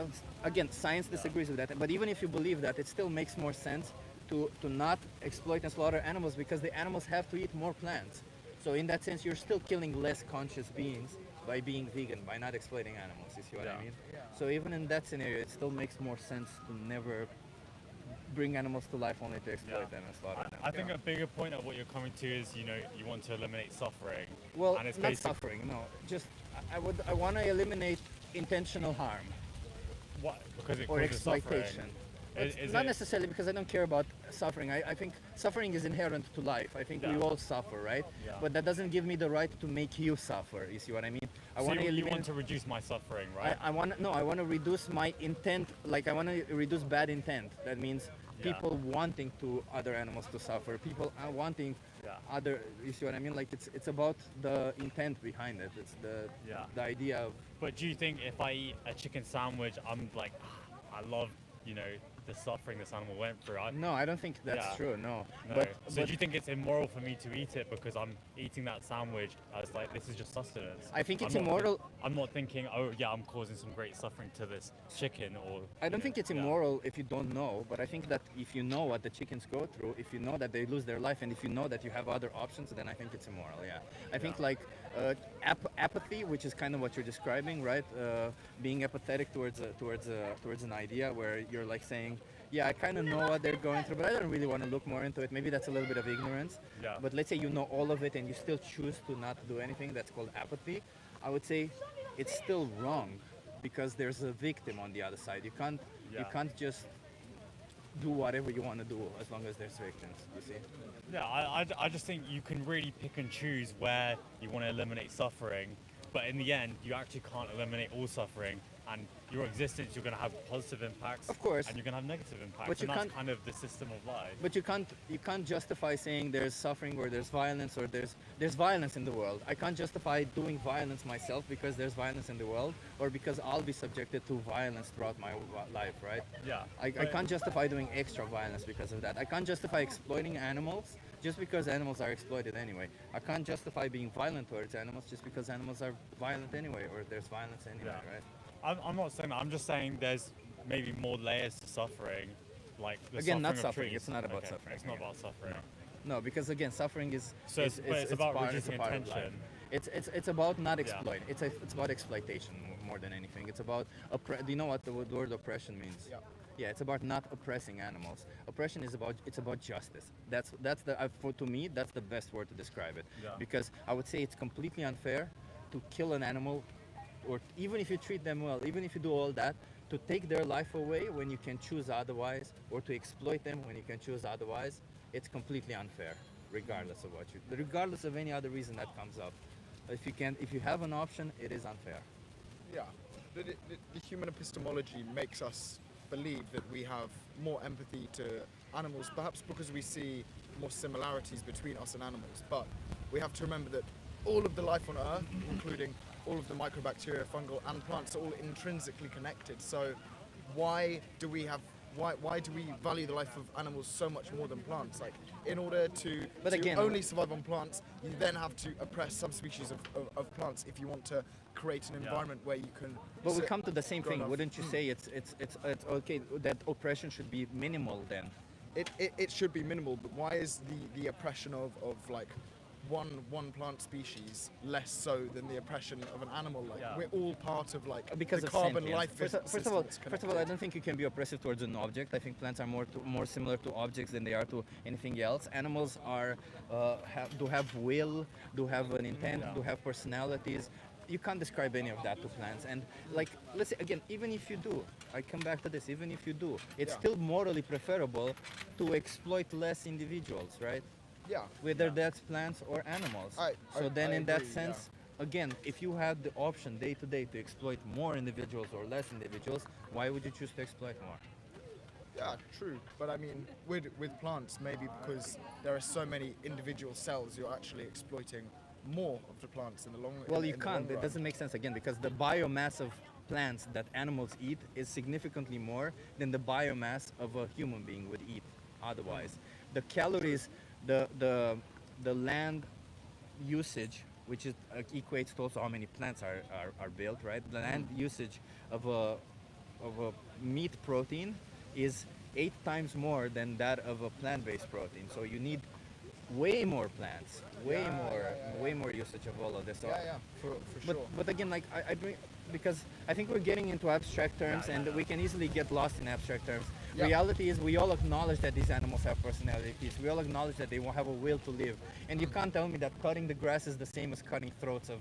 Again, science disagrees with that. But even if you believe that, it still makes more sense to not exploit and slaughter animals because the animals have to eat more plants. So in that sense, you're still killing less conscious beings by being vegan, by not exploiting animals. You see what I mean? So even in that scenario, it still makes more sense to never bring animals to life only to exploit them and slaughter them. I think a bigger point of what you're coming to is, you know, you want to eliminate suffering. Well, and it's not basic- suffering. No, just I want to eliminate intentional harm. What? Because it Or causes exploitation. suffering. It's not necessarily because I don't care about suffering. I think suffering is inherent to life. I think we all suffer, right? Yeah. But that doesn't give me the right to make you suffer. You see what I mean? I So want you want to reduce my suffering, right? I want no. I want to reduce my intent. Like I want to reduce bad intent. That means people wanting to other animals to suffer. People are wanting other. You see what I mean? Like it's about the intent behind it. It's the idea of. But do you think if I eat a chicken sandwich, I'm like, I love, you know, the suffering this animal went through? No, I don't think that's true. No. No. So do you think it's immoral for me to eat it because I'm eating that sandwich as like this is just sustenance? I think it's I'm not immoral. I'm not thinking, oh yeah, I'm causing some great suffering to this chicken or. I don't think it's immoral if you don't know, but I think that if you know what the chickens go through, if you know that they lose their life, and if you know that you have other options, then I think it's immoral. Yeah, I think like apathy, which is kind of what you're describing, right? Being apathetic towards an idea where you're like saying, yeah, I kind of know what they're going through, but I don't really want to look more into it. Maybe that's a little bit of ignorance. Yeah. But let's say you know all of it and you still choose to not do anything. That's called apathy. I would say it's still wrong because there's a victim on the other side. You can't just do whatever you want to do as long as there's victims. You see? Yeah, I just think you can really pick and choose where you want to eliminate suffering, but in the end, you actually can't eliminate all suffering. And your existence, you're going to have positive impacts, of course, and you're going to have negative impacts. But you and that's can't- kind of the system of life. But you can't justify saying there's suffering or there's violence or there's violence in the world. I can't justify doing violence myself because there's violence in the world or because I'll be subjected to violence throughout my life, right? Yeah. I can't justify doing extra violence because of that. I can't justify exploiting animals just because animals are exploited anyway. I can't justify being violent towards animals just because animals are violent anyway or there's violence anyway, right? I'm not saying that. I'm just saying there's maybe more layers to suffering, like the Again, not of suffering. trees. It's not about Okay, suffering. It's not about suffering. No, because again, suffering is. So it's about reducing it's a part of attention. life. It's about not exploiting. It's about exploitation more than anything. It's about do you know what the word oppression means? Yeah. Yeah, it's about not oppressing animals. Oppression is about justice. That's to me that's the best word to describe it. Yeah. Because I would say it's completely unfair to kill an animal, or even if you treat them well, even if you do all that, to take their life away when you can choose otherwise, or to exploit them when you can choose otherwise. It's completely unfair, regardless of any other reason that comes up. If you have an option, it is unfair. Yeah, the human epistemology makes us believe that we have more empathy to animals, perhaps because we see more similarities between us and animals. But we have to remember that all of the life on Earth, including all of the microbacteria, fungal, and plants, are all intrinsically connected. So why do we value the life of animals so much more than plants? Like, in order to only survive on plants, you then have to oppress subspecies of plants if you want to create an environment where you can. But we come to the same grow thing. enough Wouldn't you food. say it's okay that oppression should be minimal then? It should be minimal, but why is the oppression of like one plant species less so than the oppression of an animal? Like, we're all part of like Because the of carbon sentience. life First of all, I don't think you can be oppressive towards an object. I think plants are more similar to objects than they are to anything else. Animals do have will, do have an intent, do have personalities. You can't describe any of that to plants. And like, let's say again, even if you do, I come back to this, even if you do, it's still morally preferable to exploit less individuals, right? Yeah. Whether that's plants or animals. I In that agree, sense, again, if you had the option day to day to exploit more individuals or less individuals, why would you choose to exploit more? Yeah, true. But I mean, with plants, maybe because there are so many individual cells, you're actually exploiting more of the plants in the long run. Well, you can't. It doesn't make sense again because the biomass of plants that animals eat is significantly more than the biomass of a human being would eat otherwise. The calories, the land usage, which is equates to also how many plants are built, right? The land usage of a meat protein is 8 times more than that of a plant-based protein. So you need way more plants, way more usage of all of this. So, for but, sure. but again, like I bring, because I think we're getting into abstract terms, and we can easily get lost in abstract terms. Yeah. Reality is we all acknowledge that these animals have personalities. We all acknowledge that they will have a will to live. And you can't tell me that cutting the grass is the same as cutting throats of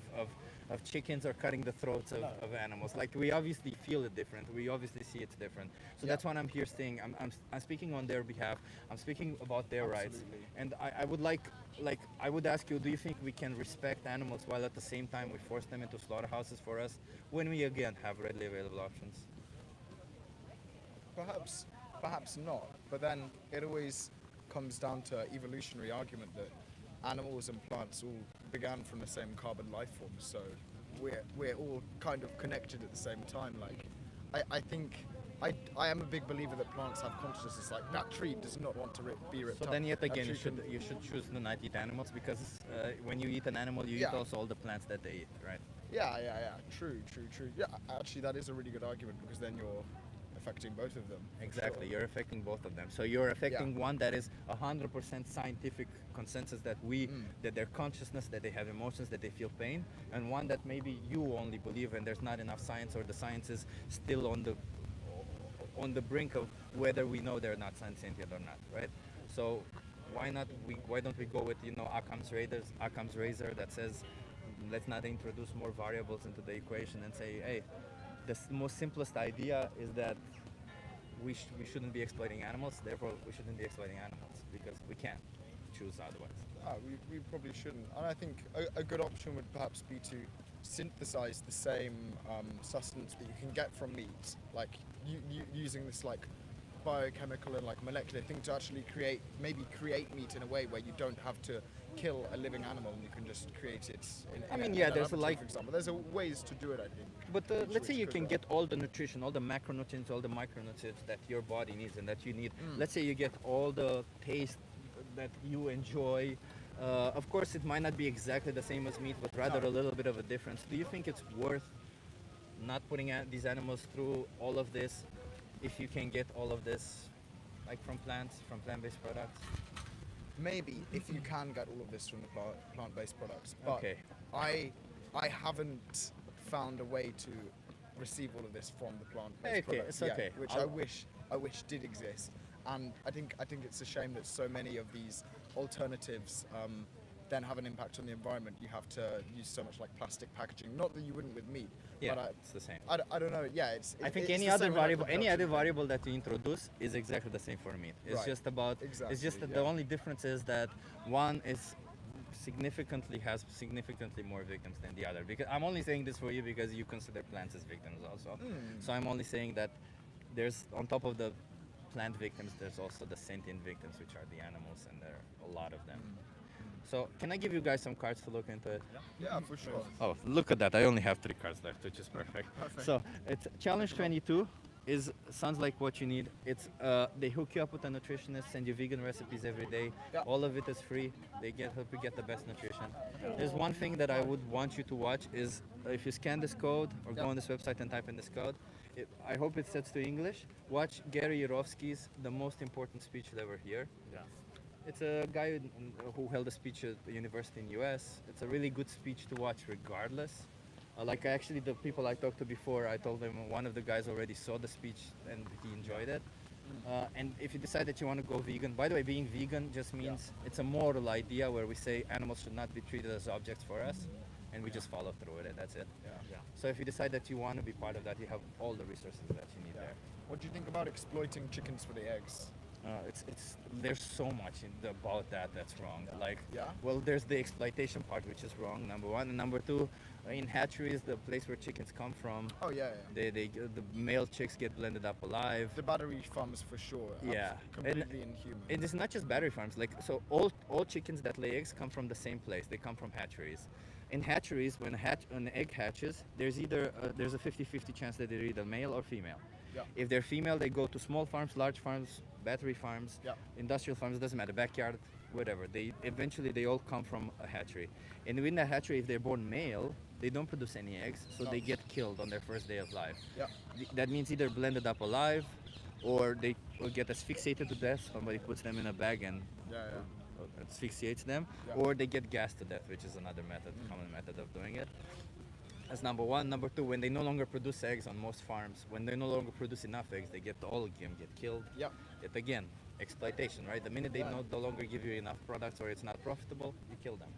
chickens or cutting the throats of animals. Like, we obviously feel it different. We obviously see it's different. So that's what I'm here saying. I'm speaking on their behalf. I'm speaking about their rights. And I would I would ask you, do you think we can respect animals while at the same time we force them into slaughterhouses for us when we again have readily available options? Perhaps not. But then it always comes down to evolutionary argument that animals and plants all began from the same carbon life form. So we're all kind of connected at the same time. Like, I think I am a big believer that plants have consciousness. Like, that tree does not want to be ripped So up. then yet That again, tree you should choose to not eat animals, because when you eat an animal, you eat also all the plants that they eat, right? Yeah. True. Yeah, actually, that is a really good argument, because then you're affecting both of them. for Exactly, sure. you're affecting both of them. So you're affecting one that is 100% scientific consensus that that their consciousness, that they have emotions, that they feel pain, and one that maybe you only believe and there's not enough science, or the science is still on the brink of whether we know they're not sentient or not, right? So why don't we go with Occam's razor that says, let's not introduce more variables into the equation and say, hey, the most simplest idea is that we shouldn't be exploiting animals, therefore we shouldn't be exploiting animals, because we can't choose otherwise. We probably shouldn't. And I think a good option would perhaps be to synthesize the same sustenance that you can get from meat, like using this like biochemical and like molecular thing to actually create meat in a way where you don't have to kill a living animal and you can just create it in There's laboratory, for example. There's ways to do it, I think. But let's say you which can could get all the nutrition, all the macronutrients, all the micronutrients that your body needs and that you need. Let's say you get all the taste that you enjoy. Of course, it might not be exactly the same as meat, but rather a little bit of a difference. Do you think it's worth not putting these animals through all of this if you can get all of this, like from plant-based products? Maybe, if you can get all of this from the plant-based products. But Okay. I haven't found a way to receive all of this from the plant-based Okay, products it's okay. yet, which I wish did exist. And I think it's a shame that so many of these alternatives then have an impact on the environment. You have to use so much like plastic packaging. Not that you wouldn't with meat. Yeah, but it's the same. I don't know. Yeah, I think it's any the other same with, like, variable that you introduce is exactly the same for meat. It's Right. just about. It's just that the only difference is that one is has significantly more victims than the other. Because I'm only saying this for you because you consider plants as victims also. So I'm only saying that there's, on top of the plant victims, there's also the sentient victims, which are the animals, and there are a lot of them. So can I give you guys some cards to look into it? Yeah, for sure. Oh, look at that. I only have 3 cards left, which is perfect. Perfect. So it's Challenge 22 sounds like what you need. It's they hook you up with a nutritionist, send you vegan recipes every day. All of it is free. They help you get the best nutrition. There's one thing that I would want you to watch is if you scan this code or go on this website and type in this code, I hope it sets to English. Watch Gary Yourofsky's The Most Important Speech You'll Ever Hear. It's a guy who held a speech at the university in US. It's a really good speech to watch regardless. Like, actually, the people I talked to before, I told them one of the guys already saw the speech and he enjoyed it. And if you decide that you want to go vegan, by the way, being vegan just means it's a moral idea where we say animals should not be treated as objects for us, and we just follow through with it. That's it. So if you decide that you want to be part of that, you have all the resources that you need there. What do you think about exploiting chickens for the eggs? There's so much about that's wrong. Well, there's the exploitation part, which is wrong, number one, and number two, in hatcheries, the place where chickens come from. Oh yeah. The male chicks get blended up alive. The battery farms for sure. Yeah, Completely inhuman. And it's not just battery farms. Like, so all chickens that lay eggs come from the same place. They come from hatcheries. In hatcheries, when an egg hatches, there's a 50-50 chance that they're either male or female. Yeah. If they're female, they go to small farms, large farms, battery farms, Yeah. industrial farms, doesn't matter, backyard, whatever. They all come from a hatchery. And in the hatchery, if they're born male, they don't produce any eggs, so No. they get killed on their first day of life. Yeah. That means either blended up alive, or they will get asphyxiated to death. Somebody puts them in a bag and Yeah. asphyxiates them, Yeah. or they get gassed to death, which is another method, common method of doing it. That's number one. Number two, when they no longer produce eggs on most farms, when they no longer produce enough eggs, they get all of them get killed. Yep. It again, exploitation, right? The minute they Right. no longer give you enough products or it's not profitable, you kill them.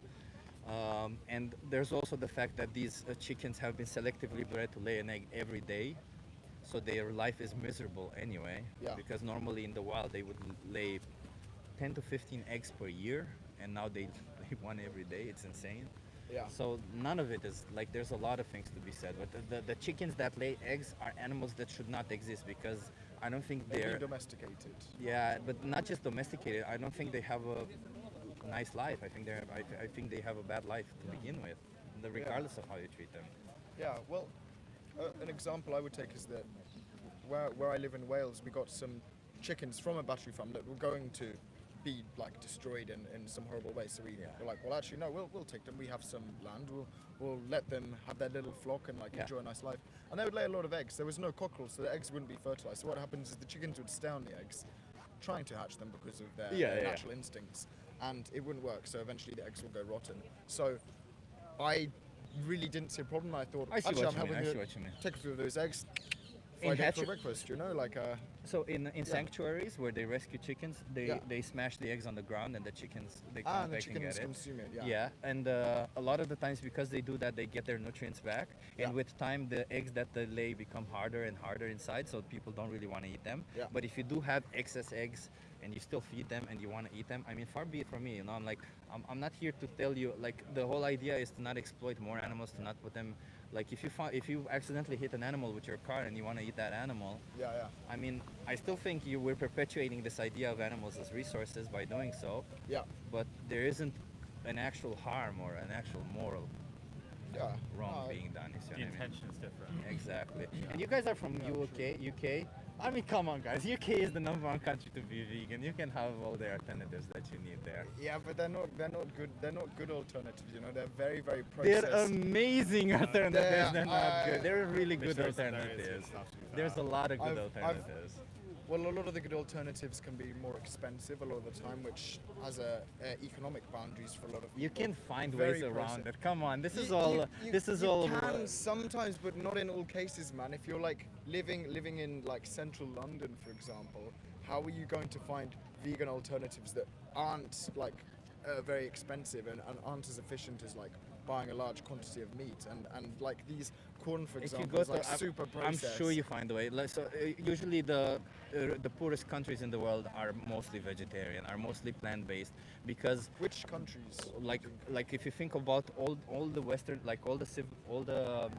And there's also the fact that these chickens have been selectively bred to lay an egg every day, so their life is miserable anyway. Yeah. Because normally in the wild they would lay 10 to 15 eggs per year, and now they lay one every day. It's insane. Yeah. So none of it is like, there's a lot of things to be said, but the chickens that lay eggs are animals that should not exist, because I don't think Maybe they're domesticated. yeah, but not just domesticated. I don't think they have a nice life. I think I think they have a bad life to begin with, regardless of how you treat them. Yeah, well, an example I would take is that where I live in Wales, we got some chickens from a battery farm that were going to be like destroyed in some horrible way. So we were like, well, actually, no, we'll take them. We have some land. We'll let them have their little flock and like enjoy a nice life. And they would lay a lot of eggs. There was no cockerel, so the eggs wouldn't be fertilized. So what happens is the chickens would stay on the eggs, trying to hatch them because of their natural instincts, and it wouldn't work. So eventually the eggs will go rotten. So I really didn't see a problem. I thought, I see actually, what I'm you mean, having I see what you mean. take a few of those eggs. In Fried egg for hatcher- breakfast, you know, like So in sanctuaries where they rescue chickens, they smash the eggs on the ground, and the chickens they come and the back and chickens get it. consume it. Yeah. Yeah, and a lot of the times, because they do that, they get their nutrients back, and with time the eggs that they lay become harder and harder inside, so people don't really want to eat them. Yeah. But if you do have excess eggs and you still feed them and you want to eat them, I mean, far be it from me, you know, I'm not here to tell you, like, the whole idea is to not exploit more animals, to not put them, like, if you accidentally hit an animal with your car and you want to eat that animal, Yeah. I mean, I still think we're perpetuating this idea of animals as resources by doing so. Yeah. But there isn't an actual harm or an actual moral wrong being done. You see what The I mean? intention is different. Exactly. And you guys are from UK. I mean, come on, guys. UK is the number one country to be vegan. You can have all the alternatives that you need there. Yeah, but they're not good. They're not good alternatives. You know, they're very processed. They're amazing alternatives. They're not good. They're really Which good there's- there is alternatives. good stuff to be There's a lot of good I've- alternatives. Well, a lot of the good alternatives can be more expensive a lot of the time, which has economic boundaries for a lot of people. You can find Very ways around processed. it. Come on, this is You- all. you- This is you all. can sometimes, but not in all cases, man. If you're like living in like central London, for example, how are you going to find vegan alternatives that aren't like very expensive and aren't as efficient as like buying a large quantity of meat and like these corn, for If you example, go is like to, super I'm processed. sure you find a way. Like, so usually the poorest countries in the world are mostly vegetarian, are mostly plant-based, because which countries? Like if you think about all the Western, like all the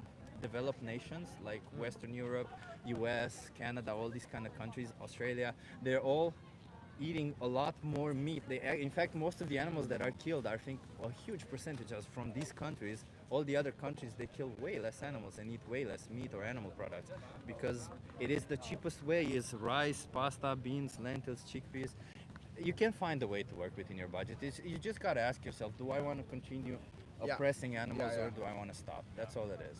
developed nations, like Western Europe, U.S., Canada, all these kind of countries, Australia, they're all eating a lot more meat. In fact, most of the animals that are killed, I think a huge percentage is from these countries. All the other countries, they kill way less animals and eat way less meat or animal products, because it is the cheapest way is rice, pasta, beans, lentils, chickpeas. You can find a way to work within your budget. You just got to ask yourself, do I want to continue Yeah. oppressing animals Yeah. or do I want to stop? That's all it is.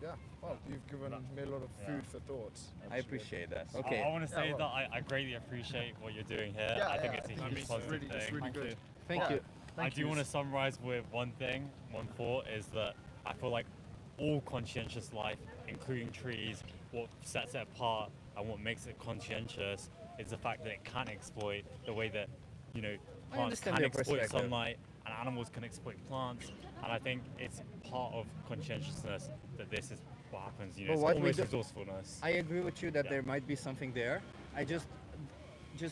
Yeah, well, you've given me a lot of food for thought. I appreciate that. I- Okay. I want to say well. that I greatly appreciate what you're doing here. Yeah, I think yeah, it's a I mean, huge it's positive really- thing. it's really good. Thank you. I do want to summarize with one thing, one thought, is that I feel like all conscientious life, including trees, what sets it apart and what makes it conscientious is the fact that it can exploit the way that, you know, I plants understand can your exploit perspective. sunlight and animals can exploit plants. And I think it's part of conscientiousness that this is what happens, you know, But it's what we almost do- resourcefulness. I agree with you that there might be something there. I just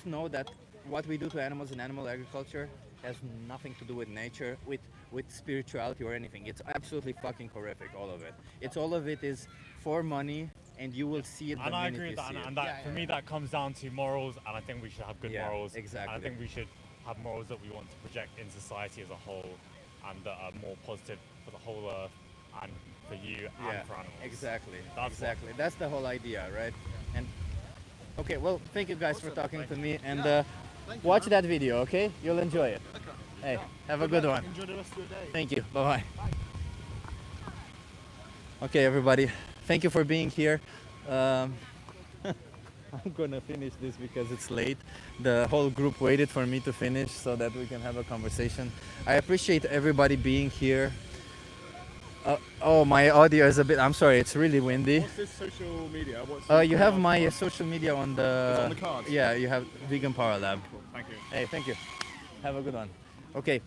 know that what we do to animals in animal agriculture has nothing to do with nature, with spirituality or anything. It's absolutely fucking horrific, all of it. It's all of it is for money, and you will see it the And I minute agree you with that, see it. and that for me that comes down to morals, and I think we should have good Yeah, morals. exactly. And I think we should have morals that we want to project in society as a whole. and that are more positive for the whole earth and for you and for animals. Exactly. That's exactly. That's the whole idea, right? And okay, well, thank you guys for talking to me, and watch that video, okay? You'll enjoy it. Hey, have a good one. Enjoy the rest of your day. Thank you. Bye-bye. Okay, everybody. Thank you for being here. I'm gonna finish this because it's late. The whole group waited for me to finish so that we can have a conversation. I appreciate everybody being here. Oh, my audio is a bit. I'm sorry, it's really windy. What's this social media? You have my social media on the. Is it on the card? Yeah, you have Vegan Power Lab. Thank you. Hey, thank you. Have a good one. Okay,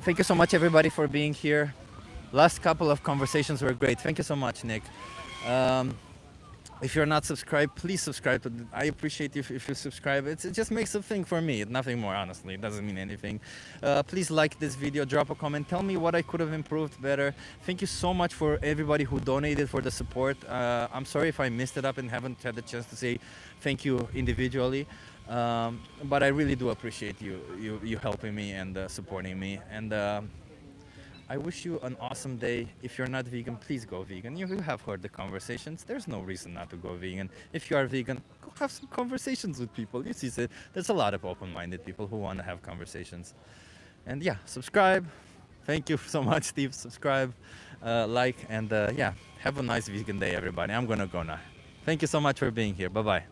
thank you so much, everybody, for being here. Last couple of conversations were great. Thank you so much, Nick. If you're not subscribed, please subscribe. I appreciate if you subscribe. It just makes a thing for me, nothing more, honestly. It doesn't mean anything. Please like this video, drop a comment, tell me what I could have improved better. Thank you so much for everybody who donated, for the support. I'm sorry if I messed it up and haven't had the chance to say thank you individually. But I really do appreciate you helping me and supporting me. And I wish you an awesome day. If you're not vegan, please go vegan. You have heard the conversations. There's no reason not to go vegan. If you are vegan, go have some conversations with people. You see, there's a lot of open-minded people who want to have conversations. And yeah, subscribe. Thank you so much, Steve. Subscribe, like, and yeah, have a nice vegan day, everybody. I'm gonna go now. Thank you so much for being here. Bye-bye.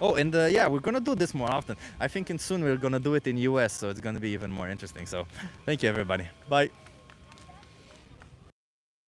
Oh, and yeah, we're gonna do this more often. I think soon we're gonna do it in US, so it's gonna be even more interesting. So thank you, everybody. Bye.